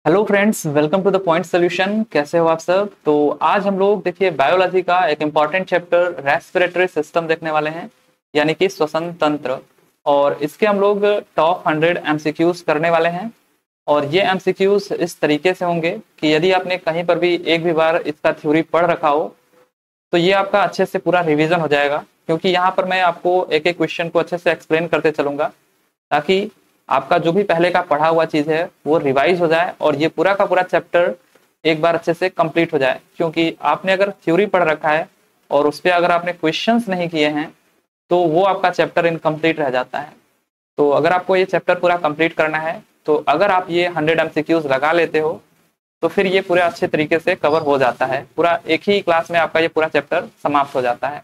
Hello friends, welcome to the point solution. कैसे हो आप सब? तो आज हम लोग देखिए बायोलॉजी का एक इम्पॉर्टेंट चैप्टर रेस्पिरेटरी सिस्टम देखने वाले हैं, यानी कि श्वसन तंत्र। और इसके हम लोग टॉप 100 एमसीक्यूज करने वाले हैं। और ये एमसीक्यूज इस तरीके से होंगे कि यदि आपने कहीं पर भी एक भी बार इसका थ्योरी पढ़ रखा हो तो ये आपका अच्छे से पूरा रिवीजन हो जाएगा, क्योंकि यहाँ पर मैं आपको एक एक क्वेश्चन को अच्छे से एक्सप्लेन करते चलूंगा ताकि आपका जो भी पहले का पढ़ा हुआ चीज है वो रिवाइज हो जाए और ये पूरा का पूरा चैप्टर एक बार अच्छे से कंप्लीट हो जाए। क्योंकि आपने अगर थ्योरी पढ़ रखा है और उस पर अगर आपने क्वेश्चंस नहीं किए हैं तो वो आपका चैप्टर इनकम्प्लीट रह जाता है। तो अगर आपको ये चैप्टर पूरा कंप्लीट करना है तो अगर आप ये 100 एमसीक्यूज लगा लेते हो तो फिर ये पूरे अच्छे तरीके से कवर हो जाता है। पूरा एक ही क्लास में आपका ये पूरा चैप्टर समाप्त हो जाता है।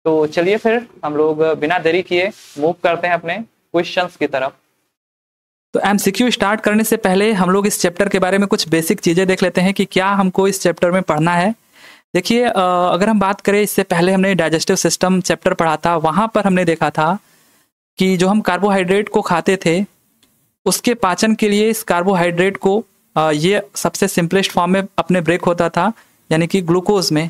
तो चलिए फिर हम लोग बिना देरी किए मूव करते हैं अपने क्वेश्चंस की तरफ। तो एमसीक्यू स्टार्ट करने से पहले हम लोग इस चैप्टर के बारे में कुछ बेसिक चीज़ें देख लेते हैं कि क्या हमको इस चैप्टर में पढ़ना है। देखिए, अगर हम बात करें, इससे पहले हमने डाइजेस्टिव सिस्टम चैप्टर पढ़ा था, वहाँ पर हमने देखा था कि जो हम कार्बोहाइड्रेट को खाते थे उसके पाचन के लिए इस कार्बोहाइड्रेट को ये सबसे सिंपलेस्ट फॉर्म में अपने ब्रेक होता था, यानी कि ग्लूकोज में।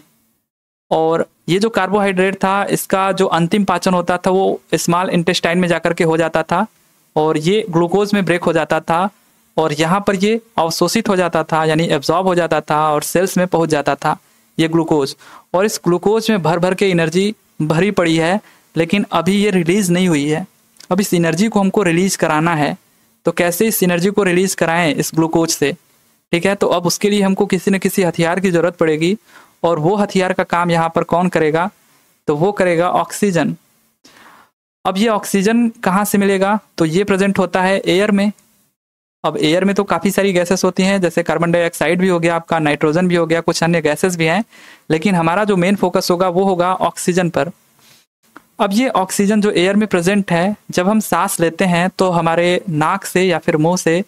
और ये जो कार्बोहाइड्रेट था इसका जो अंतिम पाचन होता था वो स्मॉल इंटेस्टाइन में जाकर के हो जाता था और ये ग्लूकोज में ब्रेक हो जाता था और यहाँ पर ये अवशोषित हो जाता था, यानी एब्जॉर्ब हो जाता था और सेल्स में पहुँच जाता था ये ग्लूकोज। और इस ग्लूकोज में भर भर के एनर्जी भरी पड़ी है, लेकिन अभी ये रिलीज़ नहीं हुई है। अब इस एनर्जी को हमको रिलीज़ कराना है, तो कैसे इस एनर्जी को रिलीज़ कराएं इस ग्लूकोज से? ठीक है, तो अब उसके लिए हमको किसी न किसी हथियार की ज़रूरत पड़ेगी और वो हथियार का काम यहाँ पर कौन करेगा? तो वो करेगा ऑक्सीजन। अब ये ऑक्सीजन कहाँ से मिलेगा? तो ये प्रेजेंट होता है एयर में। अब एयर में तो काफ़ी सारी गैसेस होती हैं, जैसे कार्बन डाइऑक्साइड भी हो गया आपका, नाइट्रोजन भी हो गया, कुछ अन्य गैसेस भी हैं, लेकिन हमारा जो मेन फोकस होगा वो होगा ऑक्सीजन पर। अब ये ऑक्सीजन जो एयर में प्रेजेंट है, जब हम सांस लेते हैं तो हमारे नाक से या फिर मुंह से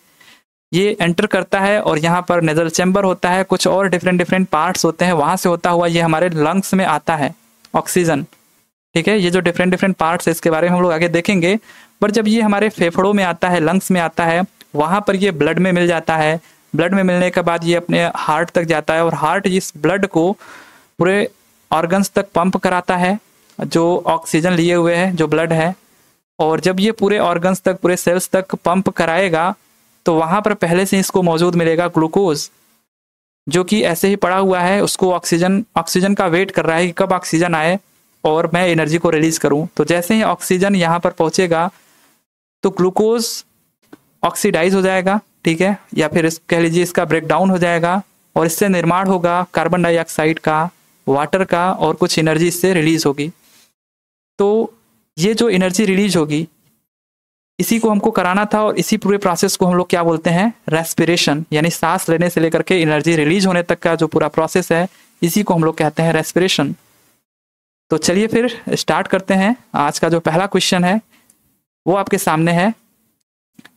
ये एंटर करता है और यहाँ पर नेजल चैम्बर होता है, कुछ और डिफरेंट पार्ट्स होते हैं, वहाँ से होता हुआ ये हमारे लंग्स में आता है ऑक्सीजन। ठीक है, ये जो डिफरेंट पार्ट्स है इसके बारे में हम लोग आगे देखेंगे। पर जब ये हमारे फेफड़ों में आता है, लंग्स में आता है, वहाँ पर ये ब्लड में मिल जाता है। ब्लड में मिलने के बाद ये अपने हार्ट तक जाता है और हार्ट इस ब्लड को पूरे ऑर्गन्स तक पंप कराता है, जो ऑक्सीजन लिए हुए है, जो ब्लड है। और जब ये पूरे ऑर्गन्स तक, पूरे सेल्स तक पंप कराएगा तो वहाँ पर पहले से इसको मौजूद मिलेगा ग्लूकोज, जो कि ऐसे ही पड़ा हुआ है। उसको ऑक्सीजन का वेट कर रहा है कि कब ऑक्सीजन आए और मैं एनर्जी को रिलीज करूं। तो जैसे ही ऑक्सीजन यहाँ पर पहुंचेगा तो ग्लूकोज ऑक्सीडाइज हो जाएगा, ठीक है, या फिर कह लीजिए इसका ब्रेकडाउन हो जाएगा और इससे निर्माण होगा कार्बन डाइऑक्साइड का, वाटर का, और कुछ एनर्जी इससे रिलीज होगी। तो ये जो एनर्जी रिलीज होगी इसी को हमको कराना था और इसी पूरे प्रोसेस को हम लोग क्या बोलते हैं? रेस्पिरेशन, यानी सांस लेने से लेकर के एनर्जी रिलीज होने तक का जो पूरा प्रोसेस है इसी को हम लोग कहते हैं रेस्पिरेशन। तो चलिए फिर स्टार्ट करते हैं। आज का जो पहला क्वेश्चन है वो आपके सामने है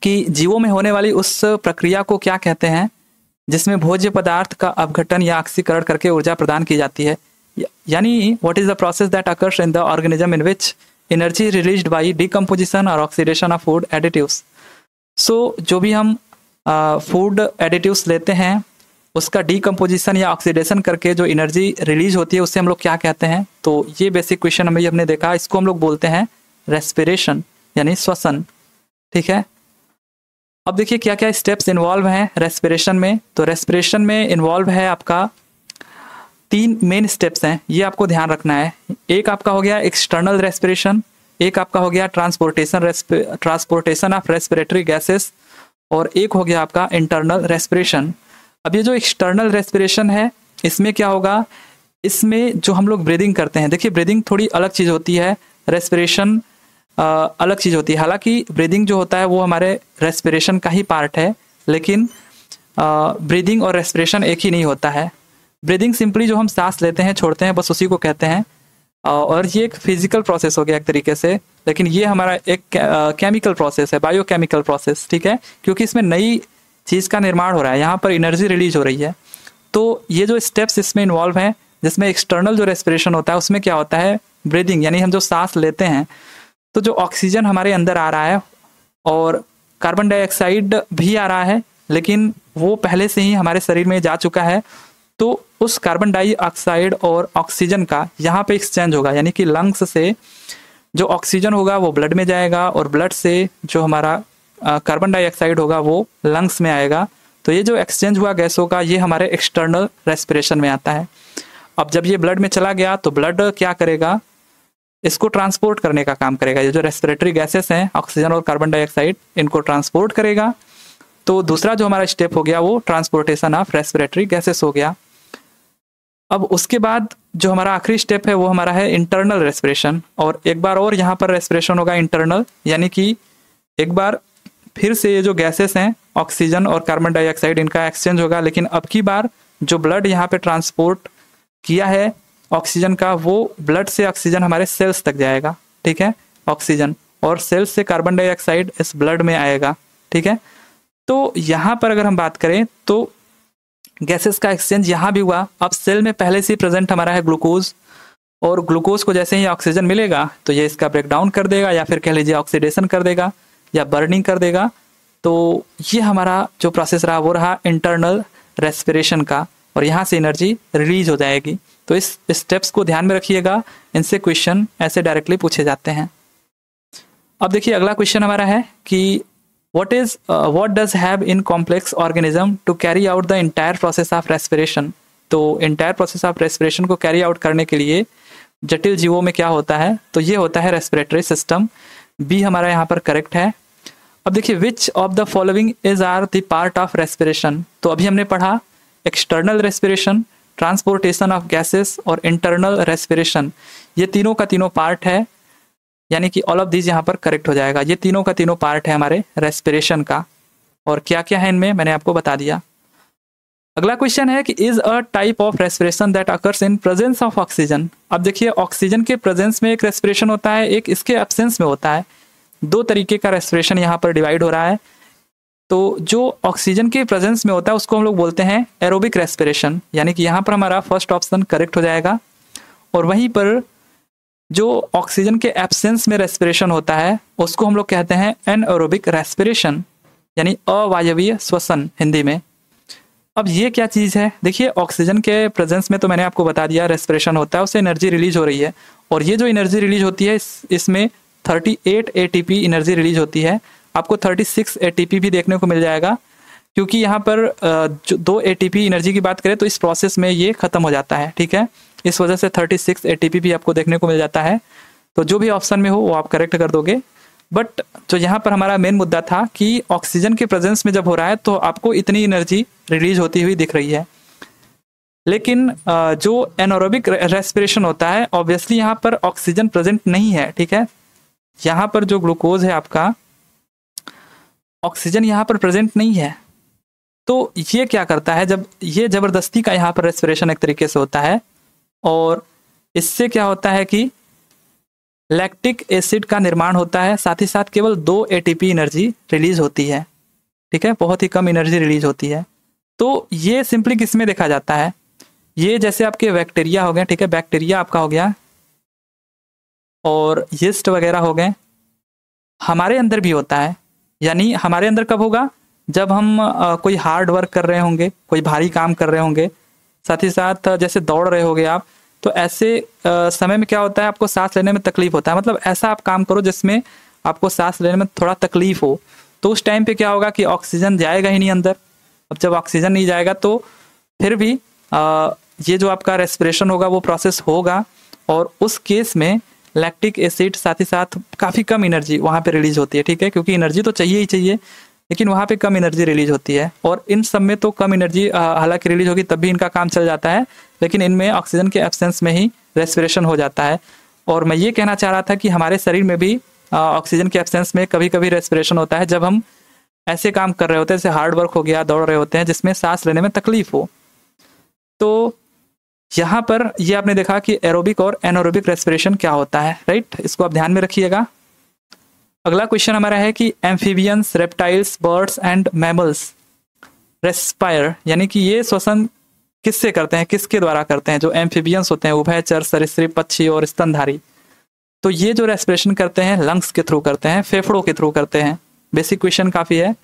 कि जीवों में होने वाली उस प्रक्रिया को क्या कहते हैं जिसमें भोज्य पदार्थ का अपघटन या ऑक्सीकरण करके ऊर्जा प्रदान की जाती है? यानी what is the process that occurs in the organism in which energy released by decomposition और ऑक्सीडेशन ऑफ फूड एडिटिव्स। सो जो भी हम फूड एडिटिव्स लेते हैं उसका डीकम्पोजिशन या ऑक्सीडेशन करके जो एनर्जी रिलीज होती है उससे हम लोग क्या कहते हैं? तो ये बेसिक क्वेश्चन हमने देखा, इसको हम लोग बोलते हैं रेस्पिरेशन, यानी श्वसन। ठीक है, अब देखिए क्या क्या स्टेप्स इन्वॉल्व हैं रेस्पिरेशन में। तो रेस्पिरेशन में इन्वॉल्व है आपका 3 मेन स्टेप्स हैं, ये आपको ध्यान रखना है। एक आपका हो गया एक्सटर्नल रेस्पिरेशन, एक आपका हो गया ट्रांसपोर्टेशन ऑफ रेस्पिरेटरी गैसेस, और एक हो गया आपका इंटरनल रेस्पिरेशन। अब ये जो एक्सटर्नल रेस्पिरेशन है इसमें क्या होगा? इसमें जो हम लोग ब्रीदिंग करते हैं, देखिए ब्रीदिंग थोड़ी अलग चीज़ होती है, रेस्पिरेशन अलग चीज़ होती है। हालांकि ब्रीदिंग जो होता है वो हमारे रेस्पिरेशन का ही पार्ट है, लेकिन ब्रीदिंग और रेस्पिरेशन एक ही नहीं होता है। ब्रीदिंग सिंपली जो हम सांस लेते हैं छोड़ते हैं, बस उसी को कहते हैं, और ये एक फिजिकल प्रोसेस हो गया एक तरीके से, लेकिन ये हमारा एक केमिकल प्रोसेस है, बायोकेमिकल प्रोसेस। ठीक है, क्योंकि इसमें नई चीज़ का निर्माण हो रहा है, यहाँ पर एनर्जी रिलीज हो रही है। तो ये जो स्टेप्स इसमें इन्वॉल्व हैं, जिसमें एक्सटर्नल जो रेस्पिरेशन होता है उसमें क्या होता है? ब्रीदिंग, यानी हम जो सांस लेते हैं तो जो ऑक्सीजन हमारे अंदर आ रहा है और कार्बन डाइऑक्साइड भी आ रहा है, लेकिन वो पहले से ही हमारे शरीर में जा चुका है, तो उस कार्बन डाइऑक्साइड और ऑक्सीजन का यहाँ पे एक्सचेंज होगा, यानी कि लंग्स से जो ऑक्सीजन होगा वो ब्लड में जाएगा और ब्लड से जो हमारा कार्बन डाइऑक्साइड होगा वो लंग्स में आएगा। तो ये जो एक्सचेंज हुआ गैसों का, ये हमारे एक्सटर्नल रेस्पिरेशन में आता है। अब जब ये ब्लड में चला गया तो ब्लड क्या करेगा, इसको ट्रांसपोर्ट करने का काम करेगा। ये जो रेस्पिरेटरी गैसेस हैं, ऑक्सीजन और कार्बन डाइऑक्साइड, इनको ट्रांसपोर्ट करेगा। तो दूसरा जो हमारा स्टेप हो गया वो ट्रांसपोर्टेशन ऑफ रेस्पिरेटरी गैसेस हो गया। अब उसके बाद जो हमारा आखिरी स्टेप है वो हमारा है इंटरनल रेस्पिरेशन। और एक बार और यहाँ पर रेस्पिरेशन होगा इंटरनल, यानी कि एक बार फिर से ये जो गैसेस हैं ऑक्सीजन और कार्बन डाइऑक्साइड, इनका एक्सचेंज होगा, लेकिन अब की बार जो ब्लड यहाँ पे ट्रांसपोर्ट किया है ऑक्सीजन का, वो ब्लड से ऑक्सीजन हमारे सेल्स तक जाएगा, ठीक है, ऑक्सीजन, और सेल्स से कार्बन डाइऑक्साइड इस ब्लड में आएगा, ठीक है। तो यहाँ पर अगर हम बात करें तो गैसेस का एक्सचेंज यहाँ भी हुआ। अब सेल में पहले से प्रेजेंट हमारा है ग्लूकोज, और ग्लूकोज को जैसे ही ऑक्सीजन मिलेगा तो ये इसका ब्रेक डाउन कर देगा, या फिर कह लीजिए ऑक्सीडेशन कर देगा या बर्निंग कर देगा। तो ये हमारा जो प्रोसेस रहा वो रहा इंटरनल रेस्पिरेशन का, और यहाँ से एनर्जी रिलीज हो जाएगी। तो इस स्टेप्स को ध्यान में रखिएगा, इनसे क्वेश्चन ऐसे डायरेक्टली पूछे जाते हैं। अब देखिए अगला क्वेश्चन हमारा है कि what does have in complex organism to carry out the entire process of respiration। तो entire process of respiration को carry out करने के लिए जटिल जीवों में क्या होता है, तो ये होता है रेस्पिरेटरी सिस्टम। बी हमारा यहाँ पर करेक्ट है। अब देखिए which of the following is are the part of respiration. तो अभी हमने पढ़ा external respiration, transportation of gases और इंटरनल रेस्पिरेशन, ये तीनों का तीनों पार्ट है, यानी कि ऑल ऑफ दीज यहाँ पर करेक्ट हो जाएगा। ये तीनों का तीनों पार्ट है हमारे रेस्पिरेशन का, और क्या क्या है इनमें मैंने आपको बता दिया। अगला क्वेश्चन है कि is a type of respiration that occurs in presence of oxygen. अब देखिए ऑक्सीजन के प्रेजेंस में एक रेस्पिरेशन होता है, एक इसके एब्सेंस में होता है। दो तरीके का रेस्पिरेशन यहाँ पर डिवाइड हो रहा है। तो जो ऑक्सीजन के प्रेजेंस में होता है उसको हम लोग बोलते हैं एरोबिक रेस्पिरेशन, यानी कि यहाँ पर हमारा फर्स्ट ऑप्शन करेक्ट हो जाएगा। और वहीं पर जो ऑक्सीजन के एब्सेंस में रेस्पिरेशन होता है उसको हम लोग कहते हैं एनएरोबिक रेस्पिरेशन, यानी अवायवीय श्वसन हिंदी में। अब ये क्या चीज़ है, देखिए ऑक्सीजन के प्रेजेंस में तो मैंने आपको बता दिया रेस्पिरेशन होता है, उससे एनर्जी रिलीज हो रही है, और ये जो एनर्जी रिलीज होती है इसमें 38 ATP एनर्जी रिलीज होती है। आपको 36 ATP भी देखने को मिल जाएगा, क्योंकि यहाँ पर जो 2 ATP एनर्जी की बात करें तो इस प्रोसेस में ये खत्म हो जाता है, ठीक है। इस वजह से 36 ATP भी आपको देखने को मिल जाता है। तो जो भी ऑप्शन में हो वो आप करेक्ट कर दोगे। बट जो यहाँ पर हमारा मेन मुद्दा था कि ऑक्सीजन के प्रेजेंस में जब हो रहा है तो आपको इतनी एनर्जी रिलीज होती हुई दिख रही है, लेकिन जो एनारोबिक रेस्पिरेशन होता है ऑब्वियसली यहाँ पर ऑक्सीजन प्रेजेंट नहीं है, ठीक है। यहाँ पर जो ग्लूकोज है आपका, ऑक्सीजन यहाँ पर प्रेजेंट नहीं है। तो ये क्या करता है, जब ये जबरदस्ती का यहाँ पर रेस्पिरेशन एक तरीके से होता है, और इससे क्या होता है कि लैक्टिक एसिड का निर्माण होता है, साथ ही साथ केवल 2 ATP एनर्जी रिलीज होती है, ठीक है, बहुत ही कम एनर्जी रिलीज होती है। तो ये सिंपली किस में देखा जाता है, ये जैसे आपके बैक्टीरिया हो गए, ठीक है, बैक्टीरिया आपका हो गया और यीस्ट वगैरह हो गए, हमारे अंदर भी होता है। यानी हमारे अंदर कब होगा, जब हम कोई हार्ड वर्क कर रहे होंगे, कोई भारी काम कर रहे होंगे, साथ ही साथ जैसे दौड़ रहे होगे आप, तो ऐसे समय में क्या होता है, आपको सांस लेने में तकलीफ होता है। मतलब ऐसा आप काम करो जिसमें आपको सांस लेने में थोड़ा तकलीफ हो, तो उस टाइम पे क्या होगा कि ऑक्सीजन जाएगा ही नहीं अंदर। अब जब ऑक्सीजन नहीं जाएगा तो फिर भी ये जो आपका रेस्पिरेशन होगा वो प्रोसेस होगा, और उस केस में लैक्टिक एसिड साथ ही साथ काफ़ी कम एनर्जी वहाँ पे रिलीज होती है, ठीक है, क्योंकि एनर्जी तो चाहिए ही चाहिए, लेकिन वहाँ पे कम एनर्जी रिलीज होती है। और इन सब में तो कम एनर्जी हालांकि रिलीज होगी तब भी इनका काम चल जाता है, लेकिन इनमें ऑक्सीजन के एब्सेंस में ही रेस्पिरेशन हो जाता है। और मैं ये कहना चाह रहा था कि हमारे शरीर में भी ऑक्सीजन के एब्सेंस में कभी कभी रेस्पिरेशन होता है, जब हम ऐसे काम कर रहे होते हैं, जैसे हार्ड वर्क हो गया, दौड़ रहे होते हैं, जिसमें सांस लेने में तकलीफ हो। तो यहाँ पर ये आपने देखा कि एरोबिक और एनारोबिक रेस्पिरेशन क्या होता है, राइट, इसको आप ध्यान में रखिएगा। अगला क्वेश्चन हमारा है कि amphibians, reptiles, birds and mammals respire, यानी कि ये श्वसन किससे करते हैं, किसके द्वारा करते हैं। जो एम्फीबियंस होते हैं, उभयचर, सरीसृप, पक्षी और स्तनधारी, तो ये जो रेस्पिरेशन करते हैं लंग्स के थ्रू करते हैं, फेफड़ों के थ्रू करते हैं। बेसिक क्वेश्चन काफ़ी है।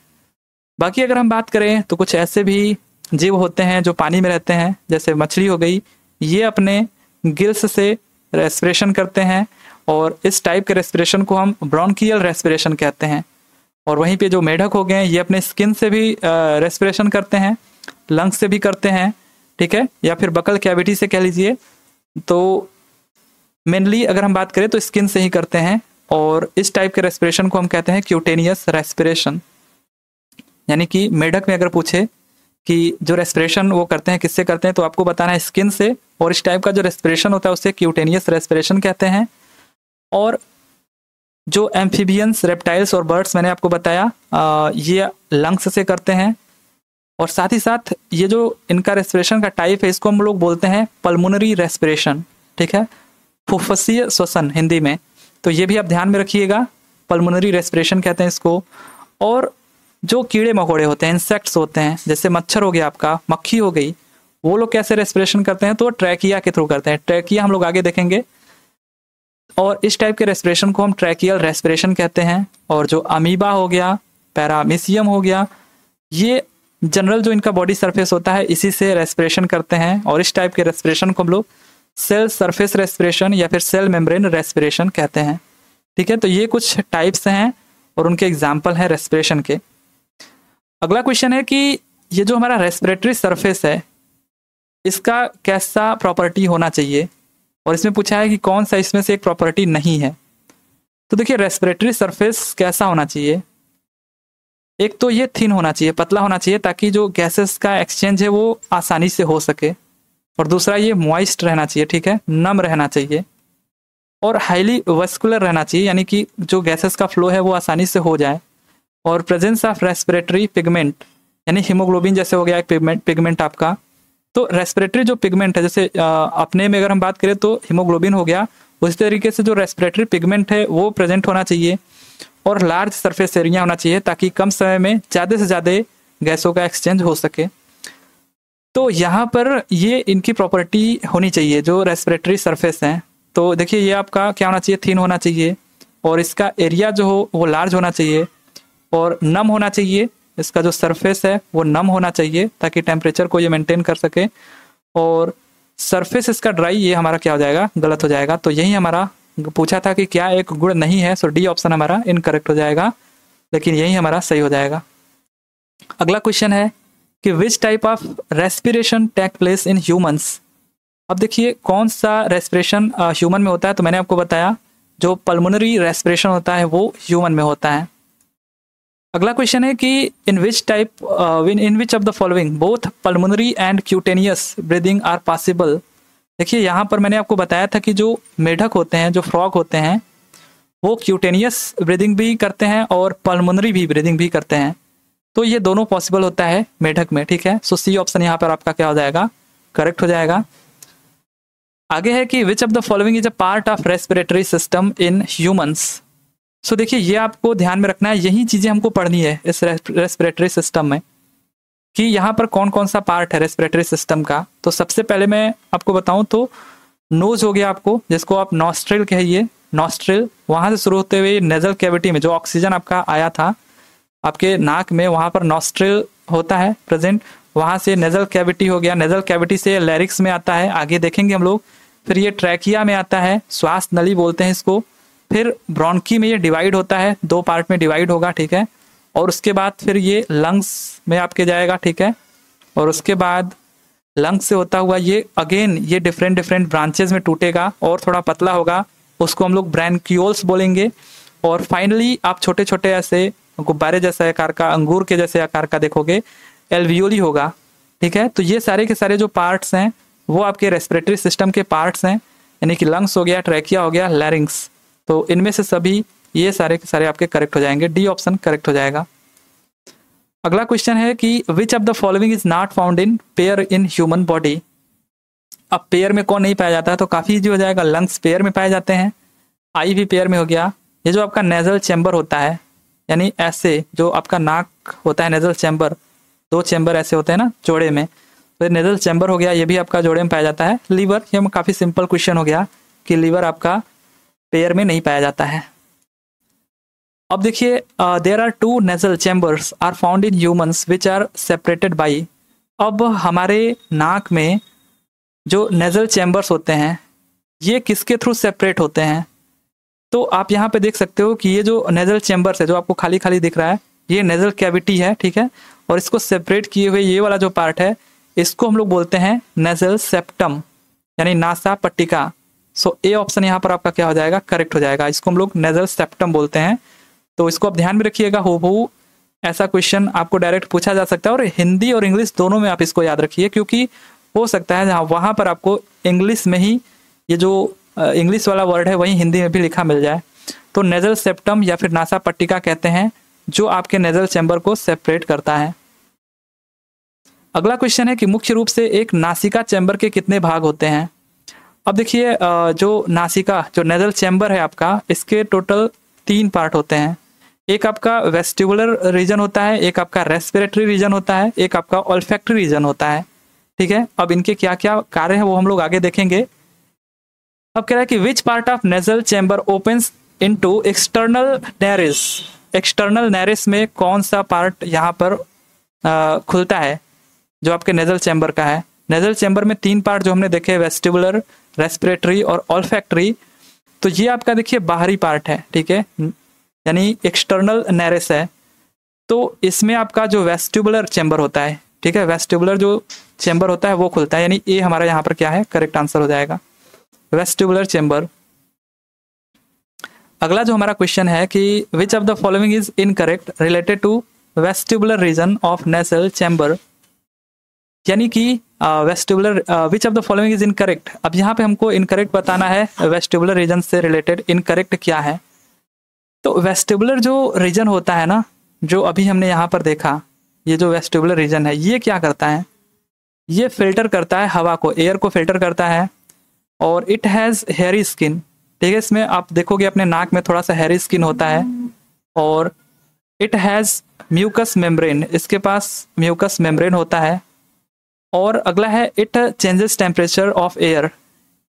बाकी अगर हम बात करें तो कुछ ऐसे भी जीव होते हैं जो पानी में रहते हैं, जैसे मछली हो गई, ये अपने गिल्स से रेस्पिरेशन करते हैं और इस टाइप के रेस्पिरेशन को हम ब्रोंकियल रेस्पिरेशन कहते हैं। और वहीं पे जो मेढक हो गए ये अपने स्किन से भी रेस्पिरेशन करते हैं, लंग्स से भी करते हैं, ठीक है, या फिर बकल कैविटी से कह लीजिए। तो मेनली अगर हम बात करें तो स्किन से ही करते हैं और इस टाइप के रेस्पिरेशन को हम कहते हैं क्यूटेनियस रेस्पिरेशन। यानी कि मेढक में अगर पूछे कि जो रेस्पिरेशन वो करते हैं किससे करते हैं, तो आपको बताना है स्किन से, और इस टाइप का जो रेस्पिरेशन होता है उसे क्यूटेनियस रेस्पिरेशन कहते हैं। और जो एम्फीबियंस, रेप्टाइल्स और बर्ड्स मैंने आपको बताया ये लंग्स से करते हैं। और साथ ही साथ ये जो इनका रेस्पिरेशन का टाइप है इसको हम लोग बोलते हैं पल्मोनरी रेस्पिरेशन, ठीक है, फुफ्फुसीय श्वसन हिंदी में। तो ये भी आप ध्यान में रखिएगा, पल्मोनरी रेस्पिरेशन कहते हैं इसको। और जो कीड़े मकोड़े होते हैं, इंसेक्ट्स होते हैं, जैसे मच्छर हो गया आपका, मक्खी हो गई, वो लोग कैसे रेस्पिरेशन करते हैं, तो ट्रैकिया के थ्रू करते हैं। ट्रैकिया हम लोग आगे देखेंगे। और इस टाइप के रेस्पिरेशन को हम ट्रैकियल रेस्पिरेशन कहते हैं। और जो अमीबा हो गया, पैरामीशियम हो गया, ये जनरल जो इनका बॉडी सरफेस होता है इसी से रेस्पिरेशन करते हैं। और इस टाइप के रेस्पिरेशन को हम लोग सेल सरफेस रेस्पिरेशन या फिर सेल मेम्ब्रेन रेस्पिरेशन कहते हैं, ठीक है। तो ये कुछ टाइप्स हैं और उनके एग्जाम्पल हैं रेस्पिरेशन के। अगला क्वेश्चन है कि ये जो हमारा रेस्पिरेटरी सरफेस है इसका कैसा प्रॉपर्टी होना चाहिए, और इसमें पूछा है कि कौन सा इसमें से एक प्रॉपर्टी नहीं है। तो देखिए रेस्पिरेटरी सरफेस कैसा होना चाहिए, एक तो ये थिन होना चाहिए, पतला होना चाहिए, ताकि जो गैसेस का एक्सचेंज है वो आसानी से हो सके। और दूसरा ये मॉइस्ट रहना चाहिए, ठीक है, नम रहना चाहिए। और हाईली वस्कुलर रहना चाहिए, यानी कि जो गैसेस का फ्लो है वो आसानी से हो जाए। और प्रेजेंस ऑफ रेस्पिरेटरी पिगमेंट, यानी हीमोग्लोबिन जैसे हो गया एक पिगमेंट आपका। तो रेस्पिरेटरी जो पिगमेंट है, जैसे अपने में अगर हम बात करें तो हीमोग्लोबिन हो गया, उस तरीके से जो रेस्पिरेटरी पिगमेंट है वो प्रेजेंट होना चाहिए। और लार्ज सरफेस एरिया होना चाहिए ताकि कम समय में ज़्यादा से ज़्यादा गैसों का एक्सचेंज हो सके। तो यहाँ पर ये इनकी प्रॉपर्टी होनी चाहिए जो रेस्पिरेटरी सरफेस है। तो देखिए ये आपका क्या होना चाहिए, थिन होना चाहिए, और इसका एरिया जो हो वो लार्ज होना चाहिए, और नम होना चाहिए। इसका जो सरफेस है वो नम होना चाहिए ताकि टेम्परेचर को ये मेंटेन कर सके। और सरफेस इसका ड्राई, ये हमारा क्या हो जाएगा, गलत हो जाएगा। तो यही हमारा पूछा था कि क्या एक गुण नहीं है, सो डी ऑप्शन हमारा इनकरेक्ट हो जाएगा, लेकिन यही हमारा सही हो जाएगा। अगला क्वेश्चन है कि which type of respiration take place in humans. अब देखिए कौन सा रेस्पिरेशन ह्यूमन में होता है, तो मैंने आपको बताया जो पल्मोनरी रेस्पिरेशन होता है वो ह्यूमन में होता है। अगला क्वेश्चन है कि in which of the following both pulmonary and cutaneous breathing are possible. देखिए यहाँ पर मैंने आपको बताया था कि जो मेढक होते हैं, जो फ्रॉग होते हैं, वो क्यूटेनियस ब्रीदिंग भी करते हैं और पल्मोनरी भी ब्रीदिंग भी करते हैं। तो ये दोनों पॉसिबल होता है मेढक में, ठीक है। सो सी ऑप्शन यहाँ पर आपका क्या हो जाएगा, करेक्ट हो जाएगा। आगे है कि which of the following is a part of respiratory system in humans. So देखिए ये आपको ध्यान में रखना है, यही चीजें हमको पढ़नी है इस रेस्पिरेटरी सिस्टम में, कि यहाँ पर कौन कौन सा पार्ट है रेस्पिरेटरी सिस्टम का। तो सबसे पहले मैं आपको बताऊं तो नोज हो गया आपको, जिसको आप नॉस्ट्रिल कहिए, नॉस्ट्रिल, वहां से शुरू होते हुए नेजल कैविटी में जो ऑक्सीजन आपका आया था आपके नाक में, वहां पर नॉस्ट्रिल होता है प्रेजेंट। वहां से नेजल कैविटी हो गया, नेजल कैविटी से लैरिक्स में आता है, आगे देखेंगे हम लोग। फिर ये ट्रैकिया में आता है, श्वास नली बोलते हैं इसको। फिर ब्रोंकी में ये डिवाइड होता है, 2 पार्ट में डिवाइड होगा, ठीक है। और उसके बाद फिर ये लंग्स में आपके जाएगा, ठीक है। और उसके बाद लंग्स से होता हुआ ये अगेन ये डिफरेंट ब्रांचेस में टूटेगा और थोड़ा पतला होगा, उसको हम लोग ब्रैंकियोल्स बोलेंगे। और फाइनली आप छोटे छोटे ऐसे गुब्बारे जैसे आकार का, अंगूर के जैसे आकार का देखोगे, एल्वियोली होगा, ठीक है। तो ये सारे के सारे जो पार्ट्स हैं वो आपके रेस्पिरेटरी सिस्टम के पार्ट्स हैं, यानी कि लंग्स हो गया, ट्रैकिया हो गया, लैरिंग्स। तो इनमें से सभी ये सारे के सारे आपके करेक्ट हो जाएंगे, डी ऑप्शन करेक्ट हो जाएगा। अगला क्वेश्चन है कि which of the following is not found in pair in human body. अब पेयर में कौन नहीं पाया जाता है, तो काफी इजी हो जाएगा, लंग्स पेयर में पाए जाते हैं, आई भी पेयर में हो गया। ये जो आपका नेजल चैम्बर होता है, यानी ऐसे जो आपका नाक होता है नेजल चैम्बर, 2 चैम्बर ऐसे होते हैं ना जोड़े में, तो नेजल चैम्बर हो गया, ये भी आपका जोड़े में पाया जाता है। लीवर, ये काफी सिंपल क्वेश्चन हो गया कि लीवर आपका पेयर में नहीं पाया जाता है। अब देखिए there are 2 nasal chambers are found in humans which are separated by. अब हमारे नाक में जो नेजल चैम्बर्स होते हैं ये किसके थ्रू सेपरेट होते हैं? तो आप यहाँ पे देख सकते हो कि ये जो नेजल चैम्बर्स है जो आपको खाली खाली दिख रहा है ये नेजल कैविटी है, ठीक है। और इसको सेपरेट किए हुए ये वाला जो पार्ट है इसको हम लोग बोलते हैं नेजल सेप्टम यानी नासा पट्टिका। सो ए ऑप्शन यहाँ पर आपका क्या हो जाएगा? करेक्ट हो जाएगा। इसको हम लोग नेजल सेप्टम बोलते हैं। तो इसको आप ध्यान में रखिएगा, हो ऐसा क्वेश्चन आपको डायरेक्ट पूछा जा सकता है और हिंदी और इंग्लिश दोनों में आप इसको याद रखिए, क्योंकि हो सकता है जहाँ वहाँ पर आपको इंग्लिश में ही ये जो इंग्लिश वाला वर्ड है वही हिंदी में भी लिखा मिल जाए। तो नेजल सेप्टम या फिर नासा पट्टिका कहते हैं जो आपके नेजल चैम्बर को सेपरेट करता है। अगला क्वेश्चन है कि मुख्य रूप से एक नासिका चैम्बर के कितने भाग होते हैं? अब देखिए जो नासिका जो नेजल चैम्बर है आपका इसके टोटल 3 पार्ट होते हैं। एक आपका वेस्टिबुलर रीजन होता है, एक आपका रेस्पिरेटरी रीजन होता है, एक आपका ऑल्फैक्टरी रीजन होता है, ठीक है। अब इनके क्या क्या कार्य हैं वो हम लोग आगे देखेंगे। अब कह रहा है कि which part of nasal chamber opens into external नैरिस। External नैरिस में कौन सा पार्ट यहाँ पर खुलता है जो आपके नेजल चैम्बर का है? नेजल चैम्बर में 3 पार्ट जो हमने देखे, वेस्टिबुलर, रेस्पिरेटरी और ऑल्फैक्टरी। तो ये आपका देखिए बाहरी पार्ट है, ठीक है, यानी एक्सटर्नल नैरिस है। तो इसमें आपका जो वेस्टिबुलर चैम्बर होता है, ठीक है, वेस्टिबुलर जो चैम्बर होता है वो खुलता है, यानी ए हमारा यहाँ पर क्या है? करेक्ट आंसर हो जाएगा, वेस्टिबुलर चैम्बर। अगला जो हमारा क्वेश्चन है कि which of the following is incorrect related to vestibular region of nasal chamber, यानी कि vestibular which of the following is incorrect. अब यहाँ पे हमको इनकरेक्ट बताना है वेस्टिबुलर रीजन से रिलेटेड। इनकरेक्ट क्या है? तो वेस्टिबुलर जो रीजन होता है ना, जो अभी हमने यहाँ पर देखा, ये जो वेस्टिबुलर रीजन है ये क्या करता है? ये फिल्टर करता है हवा को, एयर को फिल्टर करता है। और इट हैज़ हेयरी स्किन, ठीक है, इसमें आप देखोगे अपने नाक में थोड़ा सा हेयरी स्किन होता है। और इट हैज़ म्यूकस मेम्ब्रेन, इसके पास म्यूकस मेम्ब्रेन होता है। और अगला है it changes temperature of air,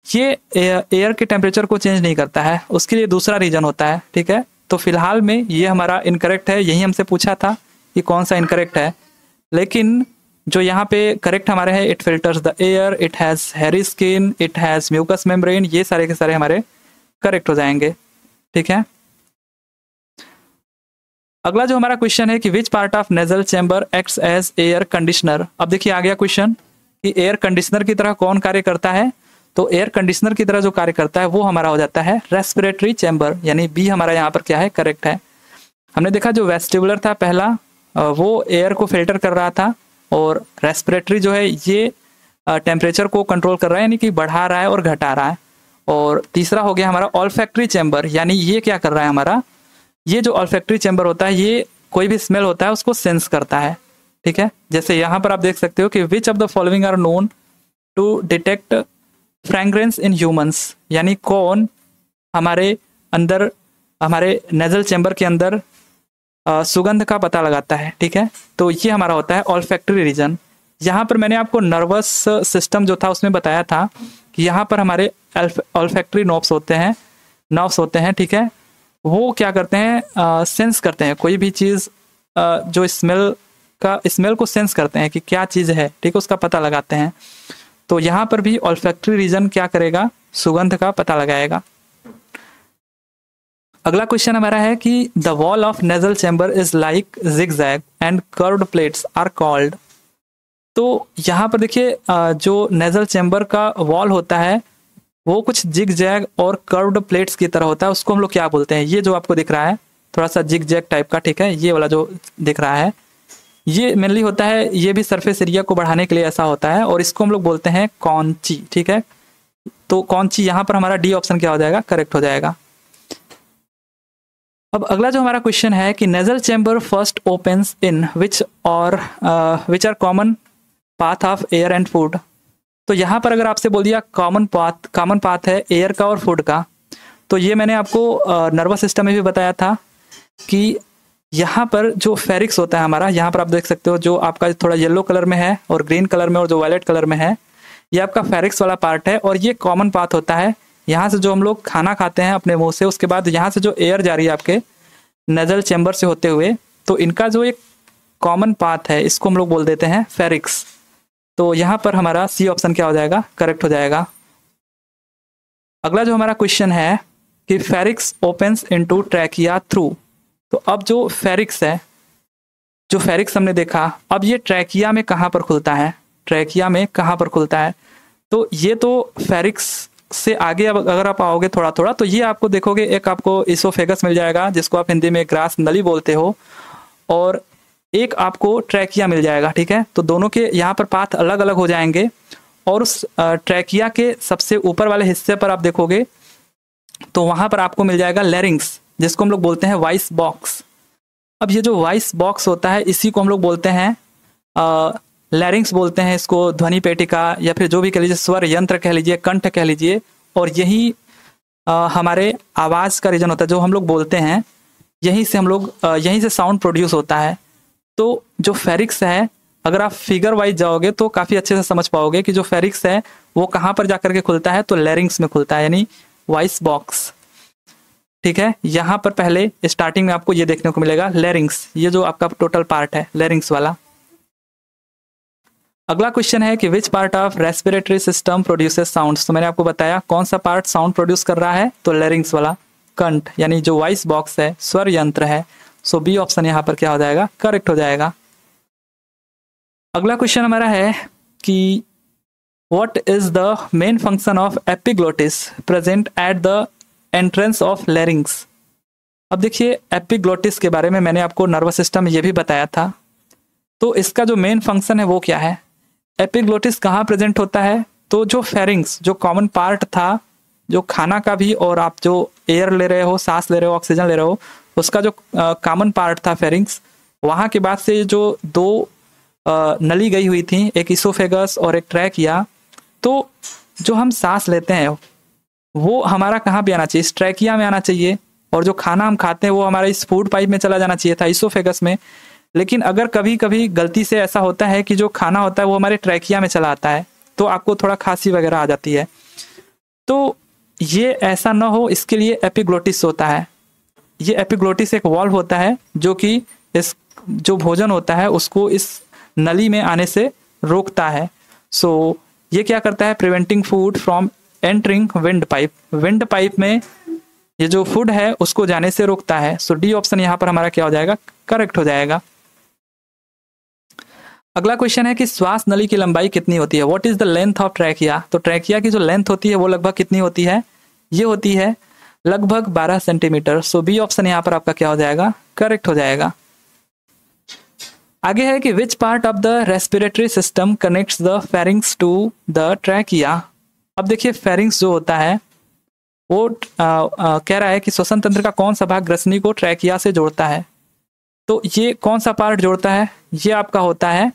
ये एयर के टेम्परेचर को चेंज नहीं करता है, उसके लिए दूसरा रीजन होता है, ठीक है। तो फिलहाल में ये हमारा इनकरेक्ट है, यही हमसे पूछा था कि कौन सा इनकरेक्ट है। लेकिन जो यहाँ पे करेक्ट हमारे हैं, it filters the air, it has hairy skin, it has mucous membrane, ये सारे के सारे हमारे करेक्ट हो जाएंगे, ठीक है। अगला जो हमारा क्वेश्चन है कि which part of nasal chamber acts as air conditioner. अब देखिए आ गया क्वेश्चन कि एयर कंडीशनर की तरह कौन कार्य करता है। तो एयर कंडीशनर की तरह जो कार्य करता है वो हमारा हो जाता है रेस्पिरेटरी चैम्बर, यानी बी हमारा यहाँ पर क्या है? करेक्ट है। हमने देखा जो वेस्टिबुलर था पहला वो एयर को फिल्टर कर रहा था, और रेस्पिरेटरी जो है ये टेम्परेचर को कंट्रोल कर रहा है, यानी कि बढ़ा रहा है और घटा रहा है। और तीसरा हो गया हमारा ऑल्फैक्टरी चैम्बर, यानी ये क्या कर रहा है हमारा? ये जो ऑल्फैक्टरी चैम्बर होता है ये कोई भी स्मेल होता है उसको सेंस करता है, ठीक है। जैसे यहाँ पर आप देख सकते हो कि which of the following are known to detect fragrance in humans, यानी कौन हमारे अंदर हमारे नेजल चैम्बर के अंदर सुगंध का पता लगाता है, ठीक है। तो ये हमारा होता है ऑल्फैक्टरी रीजन। यहाँ पर मैंने आपको नर्वस सिस्टम जो था उसमें बताया था कि यहाँ पर हमारे ऑल्फैक्टरी नर्व्स होते हैं, ठीक है। वो क्या करते हैं? सेंस करते हैं कोई भी चीज़, जो स्मेल को सेंस करते हैं कि क्या चीज़ है, ठीक है, उसका पता लगाते हैं। तो यहाँ पर भी ऑल्फैक्टरी रीजन क्या करेगा? सुगंध का पता लगाएगा। अगला क्वेश्चन हमारा है कि the wall of nasal chamber is like zigzag and curved plates are called. तो यहाँ पर देखिए जो नेजल चैम्बर का वॉल होता है वो कुछ जिग जैग और कर्व्ड प्लेट्स की तरह होता है, उसको हम लोग क्या बोलते हैं? ये जो आपको दिख रहा है थोड़ा सा जिग जैग टाइप का, ठीक है, ये वाला जो दिख रहा है ये मेनली होता है, ये भी सरफेस एरिया को बढ़ाने के लिए ऐसा होता है, और इसको हम लोग बोलते हैं कॉन्ची, ठीक है। तो कॉन्ची यहाँ पर हमारा डी ऑप्शन क्या हो जाएगा? करेक्ट हो जाएगा। अब अगला जो हमारा क्वेश्चन है कि nasal chamber first opens in which are common path of air and food. तो यहाँ पर अगर आपसे बोल दिया कॉमन पाथ है एयर का और फूड का, तो ये मैंने आपको नर्वस सिस्टम में भी बताया था कि यहाँ पर जो फेरिक्स होता है हमारा, यहाँ पर आप देख सकते हो जो आपका थोड़ा येलो कलर में है और ग्रीन कलर में और जो वायलेट कलर में है, ये आपका फेरिक्स वाला पार्ट है। और ये कॉमन पाथ होता है, यहाँ से जो हम लोग खाना खाते हैं अपने मुंह से, उसके बाद यहाँ से जो एयर जा रही है आपके नजल चैम्बर से होते हुए, तो इनका जो एक कॉमन पाथ है इसको हम लोग बोल देते हैं फेरिक्स। तो यहाँ पर हमारा सी ऑप्शन क्या हो जाएगा, करेक्ट हो जाएगा। अगला जो हमारा क्वेश्चन है कि फेरिक्स ओपन्स इनटू ट्रैकिया थ्रू। तो अब जो फेरिक्स है, जो फेरिक्स हमने देखा, अब ये ट्रैकिया में कहाँ पर खुलता है, ट्रैकिया में कहाँ पर खुलता है। तो ये तो फेरिक्स से आगे अब अगर आप आओगे थोड़ा थोड़ा, तो ये आपको देखोगे एक आपको इसोफेगस मिल जाएगा जिसको आप हिंदी में ग्रास नली बोलते हो, और एक आपको ट्रैकिया मिल जाएगा। ठीक है, तो दोनों के यहाँ पर पाथ अलग अलग हो जाएंगे, और उस ट्रैकिया के सबसे ऊपर वाले हिस्से पर आप देखोगे तो वहां पर आपको मिल जाएगा लैरिंक्स, जिसको हम लोग बोलते हैं वॉइस बॉक्स। अब ये जो वॉइस बॉक्स होता है इसी को हम लोग बोलते हैं लैरिंक्स बोलते हैं इसको, ध्वनि पेटिका, या फिर जो भी कह लीजिए, स्वर यंत्र कह लीजिए, कंठ कह लीजिए। और यही हमारे आवाज का रीजन होता है जो हम लोग बोलते हैं, यहीं से हम लोग यहीं से साउंड प्रोड्यूस होता है। तो जो फेरिक्स है, अगर आप फिगर वाइज जाओगे तो काफी अच्छे से समझ पाओगे कि जो फेरिक्स है वो कहाँ पर जाकर के खुलता है, तो लैरिंक्स में खुलता है, यानी वॉइस बॉक्स। ठीक है, यहाँ पर पहले स्टार्टिंग में आपको ये देखने को मिलेगा लैरिंक्स, ये जो आपका टोटल पार्ट है लैरिंक्स वाला। अगला क्वेश्चन है कि which part of respiratory system produces sounds. तो मैंने आपको बताया कौन सा पार्ट साउंड प्रोड्यूस कर रहा है, तो लैरिंक्स वाला, कंठ यानी जो वॉइस बॉक्स है, स्वर यंत्र है। सो बी ऑप्शन यहाँ पर क्या हो जाएगा, करेक्ट हो जाएगा। अगला क्वेश्चन हमारा है कि what is the main function of epiglottis present at the entrance of larynx. अब देखिए एपिग्लोटिस के बारे में मैंने आपको नर्वस सिस्टम में ये भी बताया था, तो इसका जो मेन फंक्शन है वो क्या है। एपिग्लोटिस कहाँ प्रेजेंट होता है, तो जो फेरिंग्स, जो कॉमन पार्ट था, जो खाना का भी और आप जो एयर ले रहे हो, सांस ले रहे हो, ऑक्सीजन ले रहे हो, उसका जो कॉमन पार्ट था फेरिंग्स, वहाँ के बाद से जो दो नली गई हुई थी, एक इसोफेगस और एक ट्रैकिया। तो जो हम सांस लेते हैं वो हमारा कहाँ पे आना चाहिए, इस ट्रैकिया में आना चाहिए, और जो खाना हम खाते हैं वो हमारा इस फूड पाइप में चला जाना चाहिए था, इसोफेगस में। लेकिन अगर कभी कभी गलती से ऐसा होता है कि जो खाना होता है वो हमारे ट्रैकिया में चला आता है, तो आपको थोड़ा खांसी वगैरह आ जाती है। तो ये ऐसा ना हो, इसके लिए एपिग्लोटिस होता है। ये एपिग्लोटिस एक वाल्व होता है जो कि इस जो भोजन होता है उसको इस नली में आने से रोकता है। सो ये क्या करता है, preventing food from entering wind pipe. Wind pipe में ये जो फूड है उसको जाने से रोकता है। सो डी ऑप्शन यहाँ पर हमारा क्या हो जाएगा, करेक्ट हो जाएगा। अगला क्वेश्चन है कि श्वास नली की लंबाई कितनी होती है, what is the length of trachea. तो ट्रैकिया की जो लेंथ होती है वो लगभग कितनी होती है, ये होती है लगभग 12 सेंटीमीटर। सो बी ऑप्शन यहाँ पर आपका क्या हो जाएगा, करेक्ट हो जाएगा। आगे है कि which part of the respiratory system connects the pharynx to the trachea. अब देखिए फेरिंग्स जो होता है वो कह रहा है कि श्वसन तंत्र का कौन सा भाग ग्रसनी को ट्रैकिया से जोड़ता है। तो ये कौन सा पार्ट जोड़ता है, ये आपका होता है